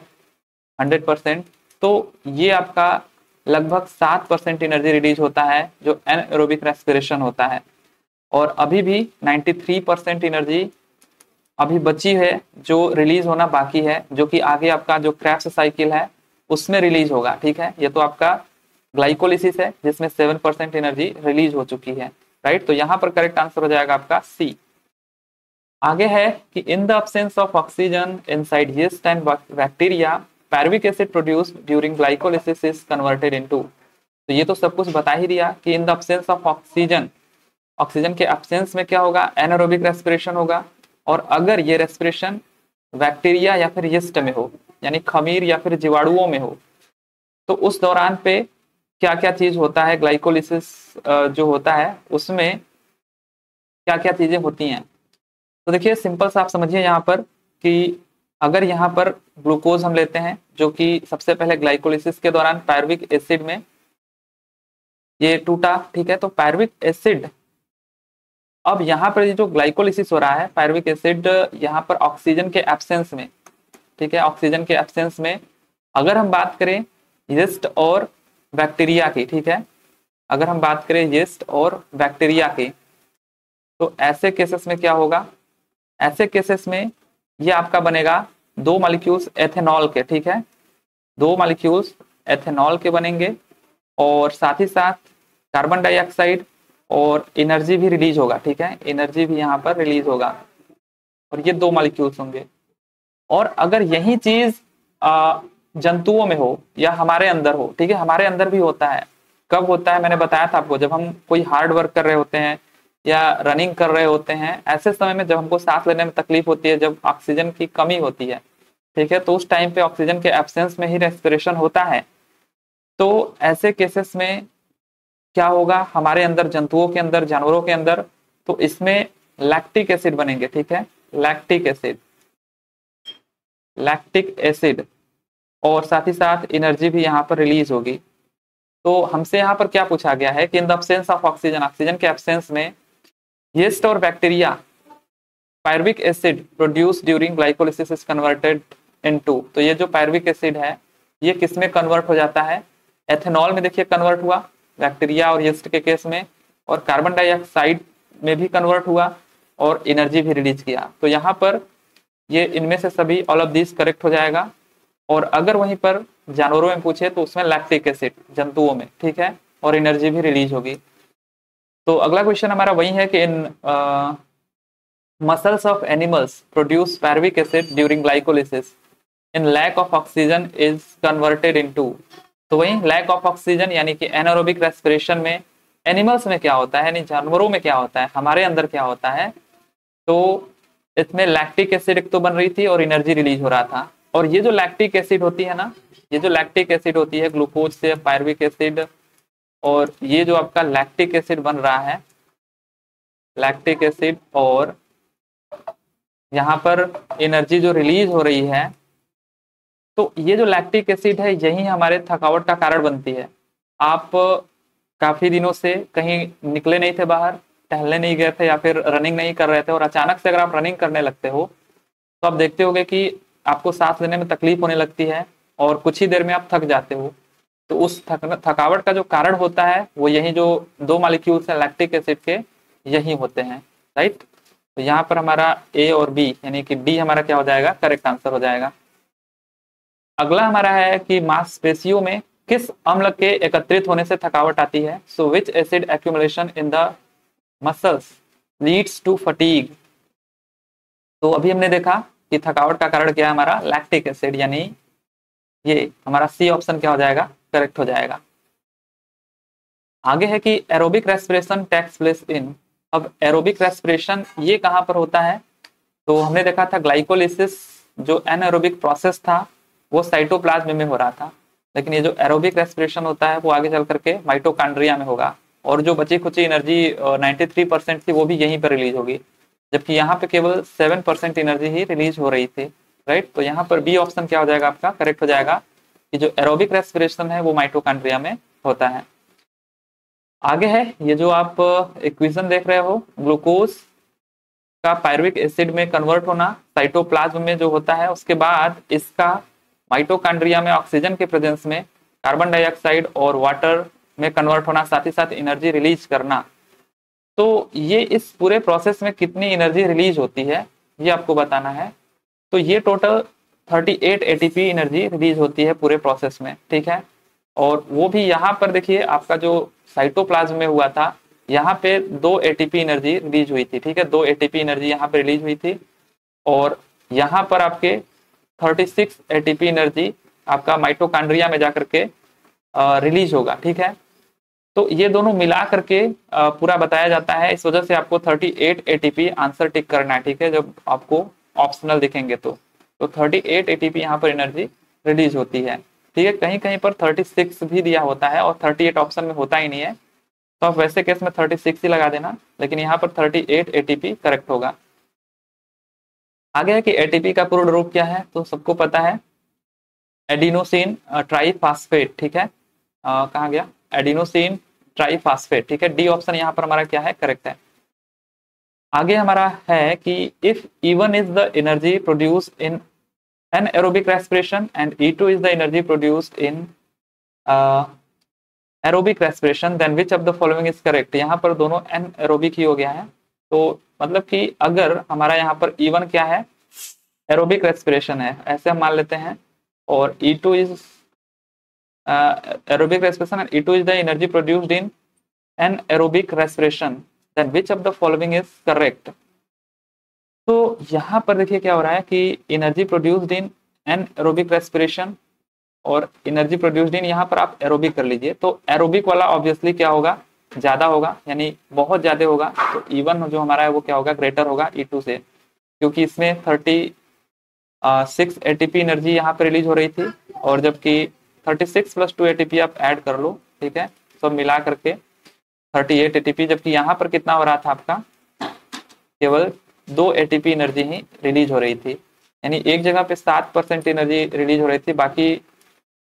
100%, तो ये आपका लगभग 7% एनर्जी रिलीज होता है जो एनएरोबिक रेस्पिरेशन होता है। और अभी भी 93% एनर्जी अभी बची है जो रिलीज होना बाकी है, जो कि आगे आपका जो क्रेब्स साइकिल है उसमें रिलीज होगा। ठीक है, ये तो आपका ग्लाइकोलिसिस है जिसमें 7% एनर्जी रिलीज हो चुकी है, राइट। तो यहाँ पर करेक्ट आंसर हो जाएगा आपका सी। आगे है कि in the absence of oxygen inside yeast and bacteria pyruvic acid produced during glycolysis is converted into. तो ये तो सब कुछ बता ही दिया कि in the absence of oxygen, oxygen के एब्सेंस में क्या होगा, एनारोबिक रेस्पिरेशन होगा। और अगर ये रेस्पिरेशन बैक्टीरिया या फिर यीस्ट में हो, यानी खमीर या फिर जीवाणुओं में हो, तो उस दौरान पे क्या क्या चीज होता है, ग्लाइकोलिसिस जो होता है उसमें क्या क्या चीजें होती हैं। तो देखिए सिंपल सा आप समझिए यहाँ पर कि अगर यहाँ पर ग्लूकोज हम लेते हैं जो कि सबसे पहले ग्लाइकोलिसिस के दौरान पायरुविक एसिड में ये टूटा, ठीक है, तो पायरुविक एसिड, अब यहाँ पर जो ग्लाइकोलिसिस हो रहा है पायरुविक एसिड यहाँ पर ऑक्सीजन के एब्सेंस में, ठीक है, ऑक्सीजन के एब्सेंस में अगर हम बात करें यीस्ट और बैक्टीरिया की, ठीक है, अगर हम बात करें यीस्ट और बैक्टीरिया की, तो ऐसे केसेस में क्या होगा, ऐसे केसेस में ये आपका बनेगा दो मॉलिक्यूल्स एथेनॉल के, ठीक है, दो मॉलिक्यूल्स एथेनॉल के बनेंगे और साथ ही साथ कार्बन डाइऑक्साइड और एनर्जी भी रिलीज होगा, ठीक है, एनर्जी भी यहाँ पर रिलीज होगा और ये दो मॉलिक्यूल्स होंगे। और अगर यही चीज जंतुओं में हो या हमारे अंदर हो, ठीक है, हमारे अंदर भी होता है। कब होता है, मैंने बताया था आपको, जब हम कोई हार्ड वर्क कर रहे होते हैं या रनिंग कर रहे होते हैं, ऐसे समय में जब हमको सांस लेने में तकलीफ होती है, जब ऑक्सीजन की कमी होती है, ठीक है, तो उस टाइम पे ऑक्सीजन के एब्सेंस में ही रेस्पिरेशन होता है। तो ऐसे केसेस में क्या होगा, हमारे अंदर, जंतुओं के अंदर, जानवरों के अंदर, तो इसमें लैक्टिक एसिड बनेंगे, ठीक है, लैक्टिक एसिड, लैक्टिक एसिड, और साथ ही साथ एनर्जी भी यहाँ पर रिलीज होगी। तो हमसे यहाँ पर क्या पूछा गया है कि in the absence of oxygen, oxygen के एब्सेंस में यीस्ट और bacteria pyruvic acid produce during glycolysis is converted into. तो ये जो पायरुविक एसिड है ये किस में कन्वर्ट हो जाता है, एथेनॉल में देखिए कन्वर्ट हुआ बैक्टीरिया और यीस्ट के केस में, और कार्बन डाइऑक्साइड में भी कन्वर्ट हुआ और एनर्जी भी रिलीज किया। तो यहाँ पर ये इनमें से सभी ऑल ऑफ दिस करेक्ट हो जाएगा। और अगर वहीं पर जानवरों में पूछे तो उसमें लैक्टिक एसिड, जंतुओं में, ठीक है, और एनर्जी भी रिलीज होगी। तो अगला क्वेश्चन हमारा वही है कि in muscles of animals produce pyruvic acid during glycolysis in lack of oxygen is converted into. तो वही लैक ऑफ ऑक्सीजन यानी कि एनारोबिक रेस्पिरेशन में एनिमल्स में क्या होता है, यानी जानवरों में क्या होता है, हमारे अंदर क्या होता है, तो इसमें लैक्टिक एसिड एक तो बन रही थी और एनर्जी रिलीज हो रहा था। और ये जो लैक्टिक एसिड होती है ना, ये जो लैक्टिक एसिड होती है ग्लूकोज से पायरुविक एसिड, और ये जो आपका लैक्टिक एसिड बन रहा है, लैक्टिक एसिड, और यहाँ पर एनर्जी जो रिलीज हो रही है, तो ये जो लैक्टिक एसिड है यही हमारे थकावट का कारण बनती है। आप काफी दिनों से कहीं निकले नहीं थे बाहर, टहलने नहीं गए थे या फिर रनिंग नहीं कर रहे थे, और अचानक से अगर आप रनिंग करने लगते हो तो आप देखते होगे कि आपको सांस लेने में तकलीफ होने लगती है और कुछ ही देर में आप थक जाते हो। तो उस थकावट का जो कारण होता है वो यही जो दो मॉलिक्यूल्स हैं लैक्टिक एसिड के, यही होते हैं, राइट। तो यहाँ पर हमारा ए और बी यानी कि डी हमारा क्या हो जाएगा, करेक्ट आंसर हो जाएगा। अगला हमारा है कि मांसपेशियों में किस अम्ल के एकत्रित होने से थकावट आती है। So which acid accumulation in the muscles leads to fatigue. तो अभी हमने देखा कि थकावट का कारण क्या है, हमारा लैक्टिक एसिड, यानी ये हमारा सी ऑप्शन क्या हो जाएगा, करेक्ट हो जाएगा। आगे है कि aerobic respiration takes place in. अब एरोबिक रेस्पिरेशन ये कहां पर होता है, तो हमने देखा था ग्लाइकोलिसिस जो एनाएरोबिक प्रोसेस था वो साइटोप्लाज्म में हो रहा था, लेकिन ये जो एरोबिक रेस्पिरेशन होता है वो आगे चल करके माइटोकॉन्ड्रिया में होगा, और जो बची खुची एनर्जी 93% थी वो भी यहीं पर रिलीज होगी, जबकि यहाँ पे केवल 7% एनर्जी ही रिलीज हो रही थी, राइट। तो यहाँ पर बी ऑप्शन क्या हो जाएगा आपका, करेक्ट हो जाएगा कि जो एरोबिक रेस्पिरेशन है वो माइटोकॉन्ड्रिया में होता है। आगे है ये जो आप इक्वेशन देख रहे हो, ग्लूकोज का पायरुविक एसिड में कन्वर्ट होना साइटोप्लाज्म में जो होता है, उसके बाद इसका माइटोकॉन्ड्रिया में ऑक्सीजन के प्रेजेंस में कार्बन डाइऑक्साइड और वाटर में कन्वर्ट होना, साथ ही साथ एनर्जी रिलीज करना। तो ये इस पूरे प्रोसेस में कितनी एनर्जी रिलीज होती है ये आपको बताना है। तो ये टोटल 38 एटीपी एनर्जी रिलीज होती है पूरे प्रोसेस में, ठीक है। और वो भी यहाँ पर देखिए आपका जो साइटोप्लाज्म में हुआ था, यहाँ पे 2 एटीपी एनर्जी रिलीज हुई थी, ठीक है, 2 एटीपी एनर्जी यहाँ पे रिलीज हुई थी, और यहाँ पर आपके 36 एटीपी एनर्जी आपका माइटोकॉन्ड्रिया में जाकर के रिलीज होगा, ठीक है। तो ये दोनों मिला करके पूरा बताया जाता है, इस वजह से आपको 38 एटीपी आंसर टिक करना है, ठीक है, जब आपको ऑप्शनल दिखेंगे तो 38 एटीपी यहाँ पर एनर्जी रिलीज होती है, ठीक है। कहीं कहीं पर 36 भी दिया होता है और 38 ऑप्शन में होता ही नहीं है, तो आप वैसे केस में 36 ही लगा देना, लेकिन यहाँ पर 38 एटीपी करेक्ट होगा। आगे है कि एटीपी का पूर्ण रूप क्या है, तो सबको पता है एडिनोसिन ट्राइफॉस्फेट, ठीक है। कहाँ गया, एडिनोसिन ट्राइफॉस्फेट, ठीक है। डी ऑप्शन यहाँ पर हमारा क्या है, करेक्ट है। आगे हमारा है कि if E1 is the energy produced in anaerobic respiration and E2 is the energy produced in aerobic respiration, then which of the following is correct। यहाँ पर दोनों anaerobic ही हो गया है, तो मतलब कि अगर हमारा यहाँ पर E1 क्या है, एरोबिक रेस्पिरेशन है, ऐसे हम मान लेते हैं, और E2 is aerobic respiration and E2 is the energy produced in anaerobic respiration, then which of the following is correct। तो यहाँ पर देखिए क्या हो रहा है कि एनर्जी प्रोड्यूस्ड इन एनाएरोबिक रेस्पिरेशन और एनर्जी प्रोड्यूस्ड इन, यहाँ पर आप एरोबिक कर लीजिए, तो एरोबिक वाला ऑब्वियसली क्या होगा, ज्यादा होगा, यानी बहुत ज्यादा होगा, तो E1 जो हमारा है वो क्या होगा, ग्रेटर होगा E2 से, क्योंकि इसमें 36 एटीपी एनर्जी यहाँ पे रिलीज हो रही थी, और जबकि 36 + 2 एटीपी आप ऐड कर लो, ठीक है, सब मिला करके 38 एटीपी, जबकि यहाँ पर कितना हो रहा था आपका, केवल 2 एटीपी एनर्जी ही रिलीज हो रही थी, यानी एक जगह पे 7% एनर्जी रिलीज हो रही थी, बाकी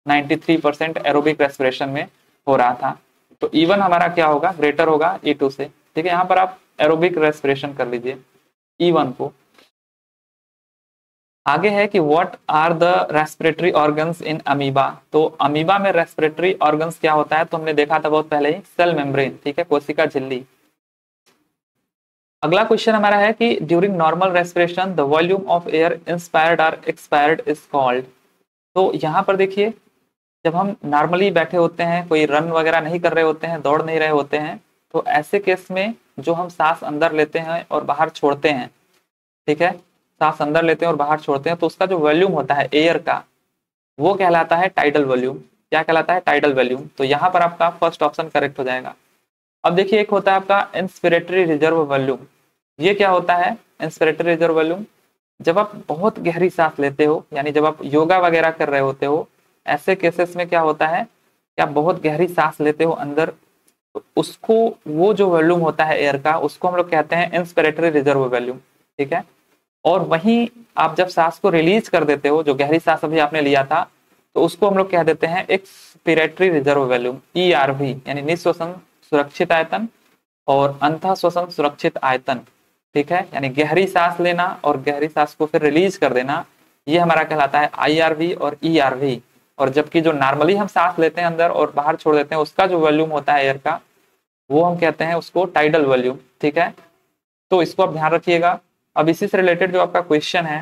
93% एरोबिक रेस्पिरेशन में हो रहा था। तो E1 हमारा क्या होगा, ग्रेटर होगा E2 से, ठीक है। यहाँ पर आप एरोबिक रेस्पिरेशन कर लीजिए E1 को। आगे है कि what are the respiratory organs in amoeba. तो अमीबा में रेस्पिरेटरी ऑर्गन्स क्या होता है, तो हमने देखा था बहुत पहले ही, सेल मेम्ब्रेन, ठीक है, कोशिका झिल्ली। अगला क्वेश्चन हमारा है कि during normal respiration the volume of air inspired और एक्सपायर्ड इज कॉल्ड। तो यहाँ पर देखिए, जब हम नॉर्मली बैठे होते हैं, कोई रन वगैरह नहीं कर रहे होते हैं, दौड़ नहीं रहे होते हैं, तो ऐसे केस में जो हम सांस अंदर लेते हैं और बाहर छोड़ते हैं, ठीक है, सांस अंदर लेते हैं और बाहर छोड़ते हैं, तो उसका जो वॉल्यूम होता है एयर का, वो कहलाता है टाइडल वॉल्यूम। क्या कहलाता है, टाइडल वॉल्यूम। तो यहाँ पर आपका फर्स्ट ऑप्शन करेक्ट हो जाएगा। अब देखिए, एक होता है आपका इंस्पिरेटरी रिजर्व वॉल्यूम। ये क्या होता है, इंस्पिरेटरी रिजर्व वॉल्यूम, जब आप बहुत गहरी सांस लेते हो, यानी जब आप योगा वगैरह कर रहे होते हो, ऐसे केसेस में क्या होता है कि आप बहुत गहरी सांस लेते हो अंदर, तो उसको, वो जो वॉल्यूम होता है एयर का, उसको हम लोग कहते हैं इंस्पिरेटरी रिजर्व वॉल्यूम, ठीक है। और वहीं आप जब सांस को रिलीज कर देते हो, जो गहरी सांस अभी आपने लिया था, तो उसको हम लोग कह देते हैं एक्सपिरेटरी रिजर्व वॉल्यूम, ERV, यानी निःश्वसन सुरक्षित आयतन और अंतः श्वसन सुरक्षित आयतन, ठीक है। यानी गहरी सांस लेना और गहरी सांस को फिर रिलीज कर देना, ये हमारा कहलाता है IRV और ERV। और जबकि जो नॉर्मली हम सांस लेते हैं अंदर और बाहर छोड़ देते हैं, उसका जो वॉल्यूम होता है एयर का, वो हम कहते हैं उसको टाइडल वॉल्यूम, ठीक है। तो इसको आप ध्यान रखिएगा। अब इसी से रिलेटेड जो आपका क्वेश्चन है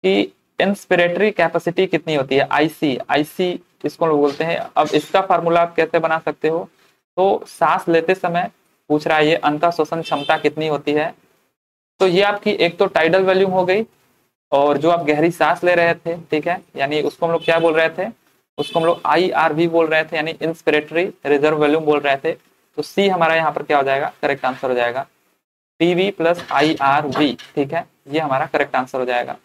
कि इंस्पिरेटरी कैपेसिटी कितनी होती है, IC इसको लोग बोलते हैं। अब इसका फार्मूला आप कैसे बना सकते हो, तो सांस लेते समय पूछ रहा है ये अंतः श्वसन क्षमता कितनी होती है, तो ये आपकी एक तो टाइडल वॉल्यूम हो गई, और जो आप गहरी सांस ले रहे थे, ठीक है, यानी उसको हम लोग क्या बोल रहे थे, उसको हम लोग IRV बोल रहे थे, यानी इंस्पिरेटरी रिजर्व वॉल्यूम बोल रहे थे। तो C हमारा यहाँ पर क्या हो जाएगा, करेक्ट आंसर हो जाएगा, PV + IRV, ठीक है, ये हमारा करेक्ट आंसर हो जाएगा।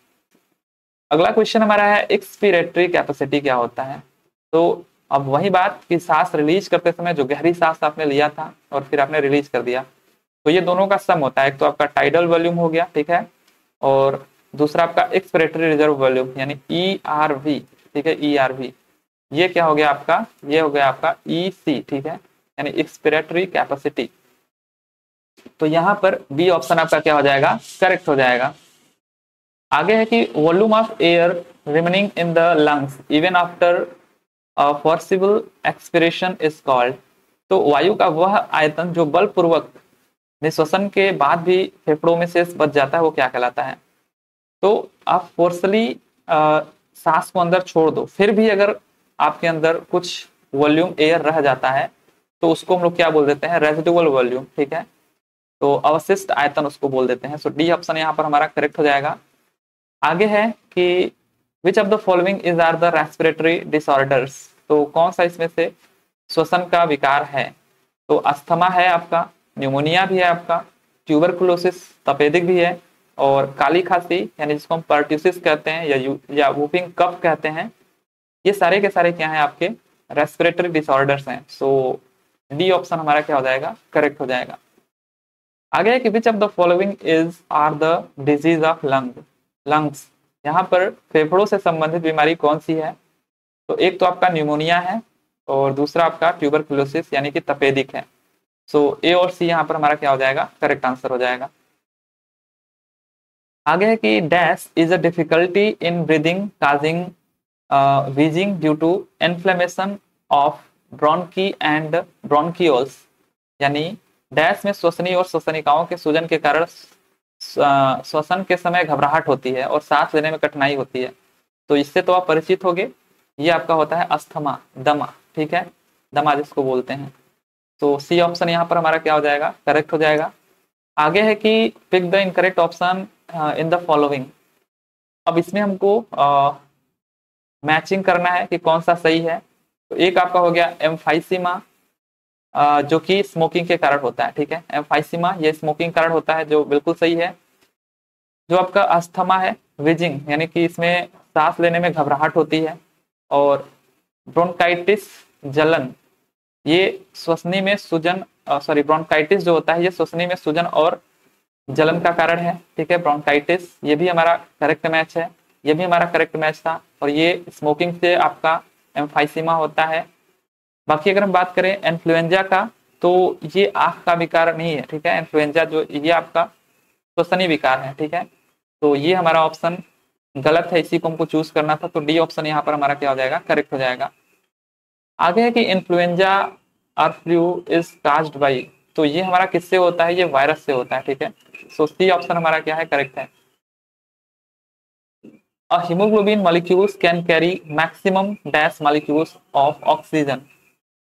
अगला क्वेश्चन हमारा है एक्सपीरेटरी कैपेसिटी क्या होता है। तो अब वही बात कि सांस रिलीज करते समय जो गहरी सांस आपने लिया था और फिर आपने रिलीज कर दिया, तो ये दोनों का सम होता है। एक तो आपका टाइडल वॉल्यूम हो गया, ठीक है, और दूसरा आपका एक्सपिरेटरी रिजर्व वॉल्यूम यानी ERV, ठीक है, ERV। ये क्या हो गया आपका, ये हो गया आपका EC, ठीक है, यानी एक्सपिरेटरी कैपेसिटी। तो यहाँ पर बी ऑप्शन आपका क्या हो जाएगा, करेक्ट हो जाएगा। आगे है कि volume of air remaining in the lungs even after forcible expiration is called. तो वायु का वह आयतन जो बलपूर्वक निश्वसन के बाद भी फेफड़ों में शेष बच जाता है वो क्या कहलाता है। तो आप फोर्सली सांस को अंदर छोड़ दो, फिर भी अगर आपके अंदर कुछ वॉल्यूम एयर रह जाता है तो उसको हम लोग क्या बोल देते हैं, रेजिडुअल वॉल्यूम, ठीक है, तो अवशिष्ट आयतन उसको बोल देते हैं। सो डी ऑप्शन यहाँ पर हमारा करेक्ट हो जाएगा। आगे है कि which of the following is are the respiratory disorders. तो कौन सा इसमें से श्वसन का विकार है। तो अस्थमा है आपका, न्यूमोनिया भी है आपका, ट्यूबरकुलोसिस तपेदिक भी है, और काली खांसी यानी जिसको हम पर्ट्यूसिस कहते हैं या वूपिंग कफ कहते हैं, ये सारे के सारे क्या हैं आपके रेस्पिरेटरी डिसऑर्डर्स हैं। सो डी ऑप्शन हमारा क्या हो जाएगा, करेक्ट हो जाएगा। आगे है कि which of the following is are the disease of lungs. यहाँ पर फेफड़ों से संबंधित बीमारी कौन सी है। तो एक तो आपका न्यूमोनिया है और दूसरा आपका ट्यूबरकुलोसिस यानी कि तपेदिक है। सो ए और सी यहाँ पर हमारा क्या हो जाएगा, करेक्ट आंसर हो जाएगा। आगे है कि dash is a difficulty in breathing causing wheezing due to inflammation of bronchi and bronchioles. यानी डैश में श्वसनी और श्वसनिकाओं के सूजन के कारण श्वसन के समय घबराहट होती है और सांस लेने में कठिनाई होती है। तो इससे तो आप परिचित होंगे, ये आपका होता है अस्थमा, दमा, ठीक है, दमा जिसको बोलते हैं। तो सी ऑप्शन यहाँ पर हमारा क्या हो जाएगा, करेक्ट हो जाएगा। आगे है कि pick the incorrect option in the following. अब इसमें हमको मैचिंग करना है कि कौन सा सही है। तो एक आपका हो गया एम्फाइसीमा, जो कि स्मोकिंग के कारण होता है, ठीक है, एम्फाइसीमा ये स्मोकिंग कारण होता है, जो बिल्कुल सही है। जो आपका अस्थमा है, विजिंग यानी कि इसमें सांस लेने में घबराहट होती है, और ब्रोंकाइटिस जलन, ये श्वसनी में सूजन, ब्रोंकाइटिस जो होता है ये श्वसनी में सूजन और जलन का कारण है, ठीक है, ब्रोंकाइटिस, ये भी हमारा करेक्ट मैच है, ये भी हमारा करेक्ट मैच था, और ये स्मोकिंग से आपका एम्फाइसीमा होता है। बाकी अगर हम बात करें इन्फ्लुएंजा का, तो ये आंख का विकार नहीं है, ठीक है, इन्फ्लुएंजा जो ये आपका श्वसनी विकार है, ठीक है, तो ये हमारा ऑप्शन गलत है, इसी को हमको चूज करना था। तो डी ऑप्शन यहाँ पर हमारा क्या हो जाएगा, करेक्ट हो जाएगा। आगे है कि इन्फ्लुएंजा और फ्लू इज काज्ड बाई। तो ये हमारा किससे होता है, ये वायरस से होता है, ठीक है, सो सी ऑप्शन हमारा क्या है, करेक्ट है। A hemoglobin molecules can carry maximum dash molecules of oxygen।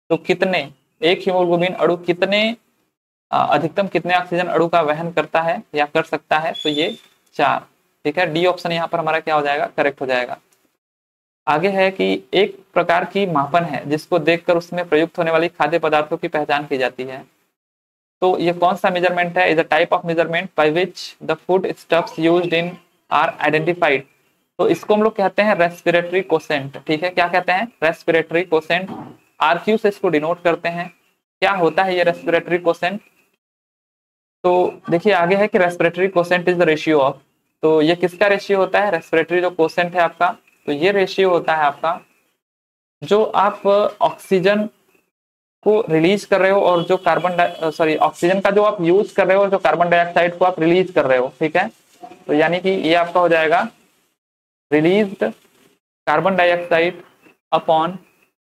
तो कितने, एक हीमोग्लोबिन अणु कितने अधिकतम कितने ऑक्सीजन अणु का वहन करता है या कर सकता है। तो ये 4, ठीक है, डी ऑप्शन यहाँ पर हमारा क्या हो जाएगा, करेक्ट हो जाएगा। आगे है कि एक प्रकार की मापन है जिसको देखकर उसमें प्रयुक्त होने वाली खाद्य पदार्थों की पहचान की जाती है। तो ये कौन सा मेजरमेंट है, is a type of measurement bye which the food stuffs used in are identified. तो इसको हम लोग कहते हैं रेस्पिरेटरी कोसेंट, ठीक है, क्या कहते हैं, रेस्पिरेटरी कोसेंट। आरक्यू से इसको डिनोट करते हैं। क्या होता है ये रेस्पिरेटरी कोसेंट। तो देखिए आगे है कि respiratory quotient is the ratio of. तो ये किसका रेशियो होता है, रेस्पिरेटरी जो कोसेंट है आपका, तो ये रेशियो होता है आपका जो आप ऑक्सीजन को रिलीज कर रहे हो और जो ऑक्सीजन का जो आप यूज कर रहे हो और जो कार्बन डाइऑक्साइड को आप रिलीज कर रहे हो, ठीक है, तो यानी कि ये आपका हो जाएगा रिलीज्ड कार्बन डाइऑक्साइड अपॉन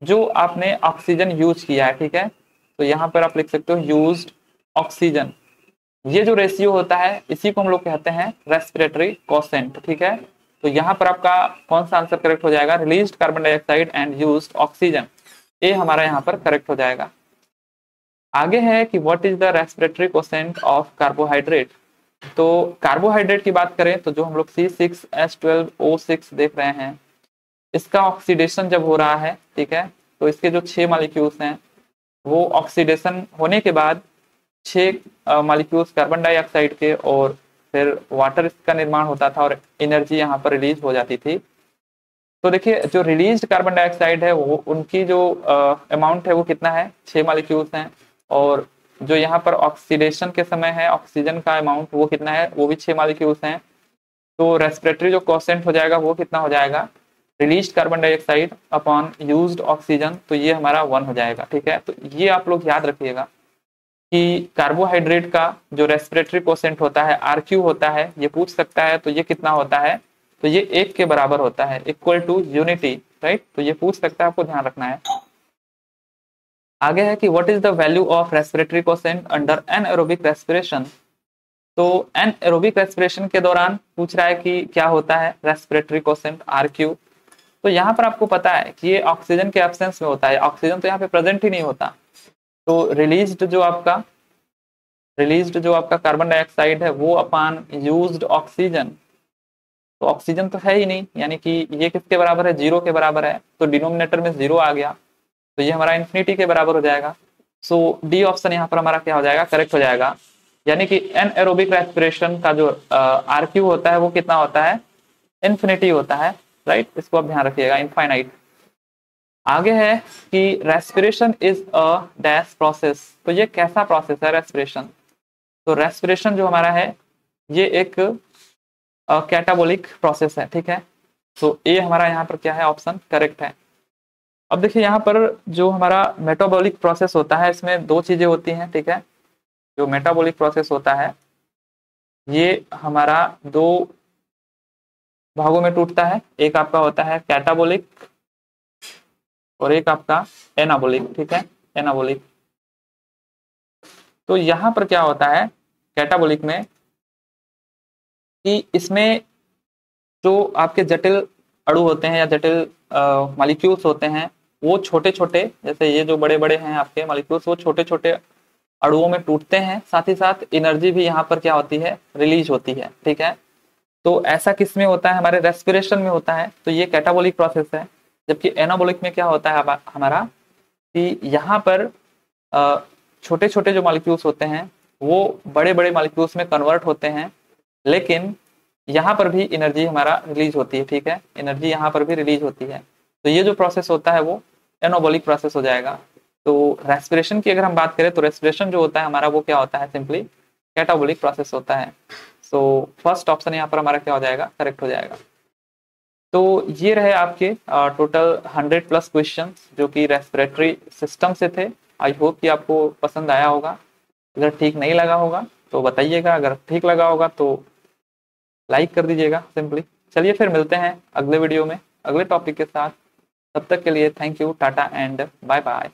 जो आपने ऑक्सीजन यूज किया है, ठीक है, तो यहाँ पर आप लिख सकते हो यूज्ड ऑक्सीजन। ये जो रेशियो होता है इसी को हम लोग कहते हैं रेस्पिरेटरी कोसेंट, ठीक है। तो यहाँ पर आपका कौन सा आंसर करेक्ट हो जाएगा, released carbon dioxide and used oxygen, A हमारा यहाँ पर करेक्ट हो जाएगा। आगे है कि what is the respiratory quotient of carbohydrate. तो कार्बोहाइड्रेट की बात करें तो जो हम लोग C6H12O6 देख रहे हैं, इसका ऑक्सीडेशन जब हो रहा है, ठीक है, तो इसके जो 6 मॉलिक्यूल्स हैं वो ऑक्सीडेशन होने के बाद 6 मॉलिक्यूल्स कार्बन डाइऑक्साइड के और फिर वाटर इसका निर्माण होता था और एनर्जी यहाँ पर रिलीज हो जाती थी। तो देखिए जो रिलीज्ड कार्बन डाइऑक्साइड है वो उनकी जो अमाउंट है वो कितना है, 6 मॉलिक्यूल्स हैं। और जो यहाँ पर ऑक्सीडेशन के समय है ऑक्सीजन का अमाउंट वो कितना है, वो भी 6 मॉलिक्यूल्स हैं। तो रेस्पिरेटरी जो कोसेंट हो जाएगा वो कितना हो जाएगा, released carbon dioxide upon used oxygen, तो ये हमारा 1 हो जाएगा। ठीक है, तो ये आप लोग याद रखिएगा कि कार्बोहाइड्रेट का जो रेस्पिरेटरी कोसेंट होता है RQ होता है, ये पूछ सकता है, तो ये कितना होता है, तो ये 1 के बराबर होता है, इक्वल टू यूनिटी, राइट। तो ये पूछ सकता है, आपको ध्यान रखना है। आगे है कि what is the value of respiratory quotient under anaerobic respiration. तो एनएरोबिक रेस्पिरेशन के दौरान पूछ रहा है कि क्या होता है रेस्पिरेटरी कोसेंट RQ। तो यहाँ पर आपको पता है कि ये ऑक्सीजन के एब्सेंस में होता है, ऑक्सीजन तो यहाँ पे प्रेजेंट ही नहीं होता। तो रिलीज्ड जो आपका कार्बन डाइऑक्साइड है वो अपान यूज्ड ऑक्सीजन, तो ऑक्सीजन तो है ही नहीं, यानी कि ये किसके बराबर है, 0 के बराबर है। तो डिनोमिनेटर में 0 आ गया, तो ये हमारा इन्फिनिटी के बराबर हो जाएगा। सो डी ऑप्शन यहाँ पर हमारा क्या हो जाएगा, करेक्ट हो जाएगा। यानी कि एनएरोबिक रेस्पिरेशन का जो RQ होता है वो कितना होता है, इन्फिनिटी होता है, राइट। इसको आप ध्यान रखिएगा, इनफाइनाइट। आगे है कि respiration is a dash process. तो ये कैसा प्रोसेस है रेस्पिरेशन, तो रेस्पिरेशन जो हमारा है ये एक कैटाबोलिक प्रोसेस है। ठीक है, तो ए हमारा यहाँ पर क्या है, ऑप्शन करेक्ट है। अब देखिए यहाँ पर जो हमारा मेटाबॉलिक प्रोसेस होता है इसमें 2 चीजें होती हैं। ठीक है, जो मेटाबॉलिक प्रोसेस होता है ये हमारा 2 भागों में टूटता है, एक आपका होता है कैटाबोलिक और एक आपका एनाबोलिक। ठीक है, एनाबोलिक। तो यहाँ पर क्या होता है कैटाबोलिक में कि इसमें जो आपके जटिल अणु होते हैं या जटिल मॉलिक्यूल्स होते हैं वो छोटे छोटे, जैसे ये जो बड़े बड़े हैं आपके मॉलिक्यूल्स, वो छोटे छोटे अणुओं में टूटते हैं, साथ ही साथ एनर्जी भी यहाँ पर क्या होती है, रिलीज होती है। ठीक है, तो ऐसा किस में होता है, हमारे रेस्पिरेशन में होता है, तो ये कैटाबोलिक प्रोसेस है। जबकि एनाबोलिक में क्या होता है हमारा कि यहाँ पर छोटे छोटे जो मॉलिक्यूल्स होते हैं वो बड़े बड़े मॉलिक्यूल्स में कन्वर्ट होते हैं, लेकिन यहाँ पर भी एनर्जी हमारा रिलीज होती है। ठीक है, एनर्जी यहाँ पर भी रिलीज होती है। तो ये जो प्रोसेस होता है वो एनाबोलिक प्रोसेस हो जाएगा। तो रेस्पिरेशन की अगर हम बात करें तो रेस्पिरेशन जो होता है हमारा वो क्या होता है, सिंपली कैटाबोलिक प्रोसेस होता है। सो फर्स्ट ऑप्शन यहाँ पर हमारा क्या हो जाएगा, करेक्ट हो जाएगा। तो ये रहे आपके टोटल 100+ क्वेश्चन जो कि रेस्पिरेटरी सिस्टम से थे। आई होप कि आपको पसंद आया होगा। अगर ठीक नहीं लगा होगा तो बताइएगा, अगर ठीक लगा होगा तो लाइक कर दीजिएगा सिंपली। चलिए फिर मिलते हैं अगले वीडियो में अगले टॉपिक के साथ। तब तक के लिए thank you, ta-ta and bye bye.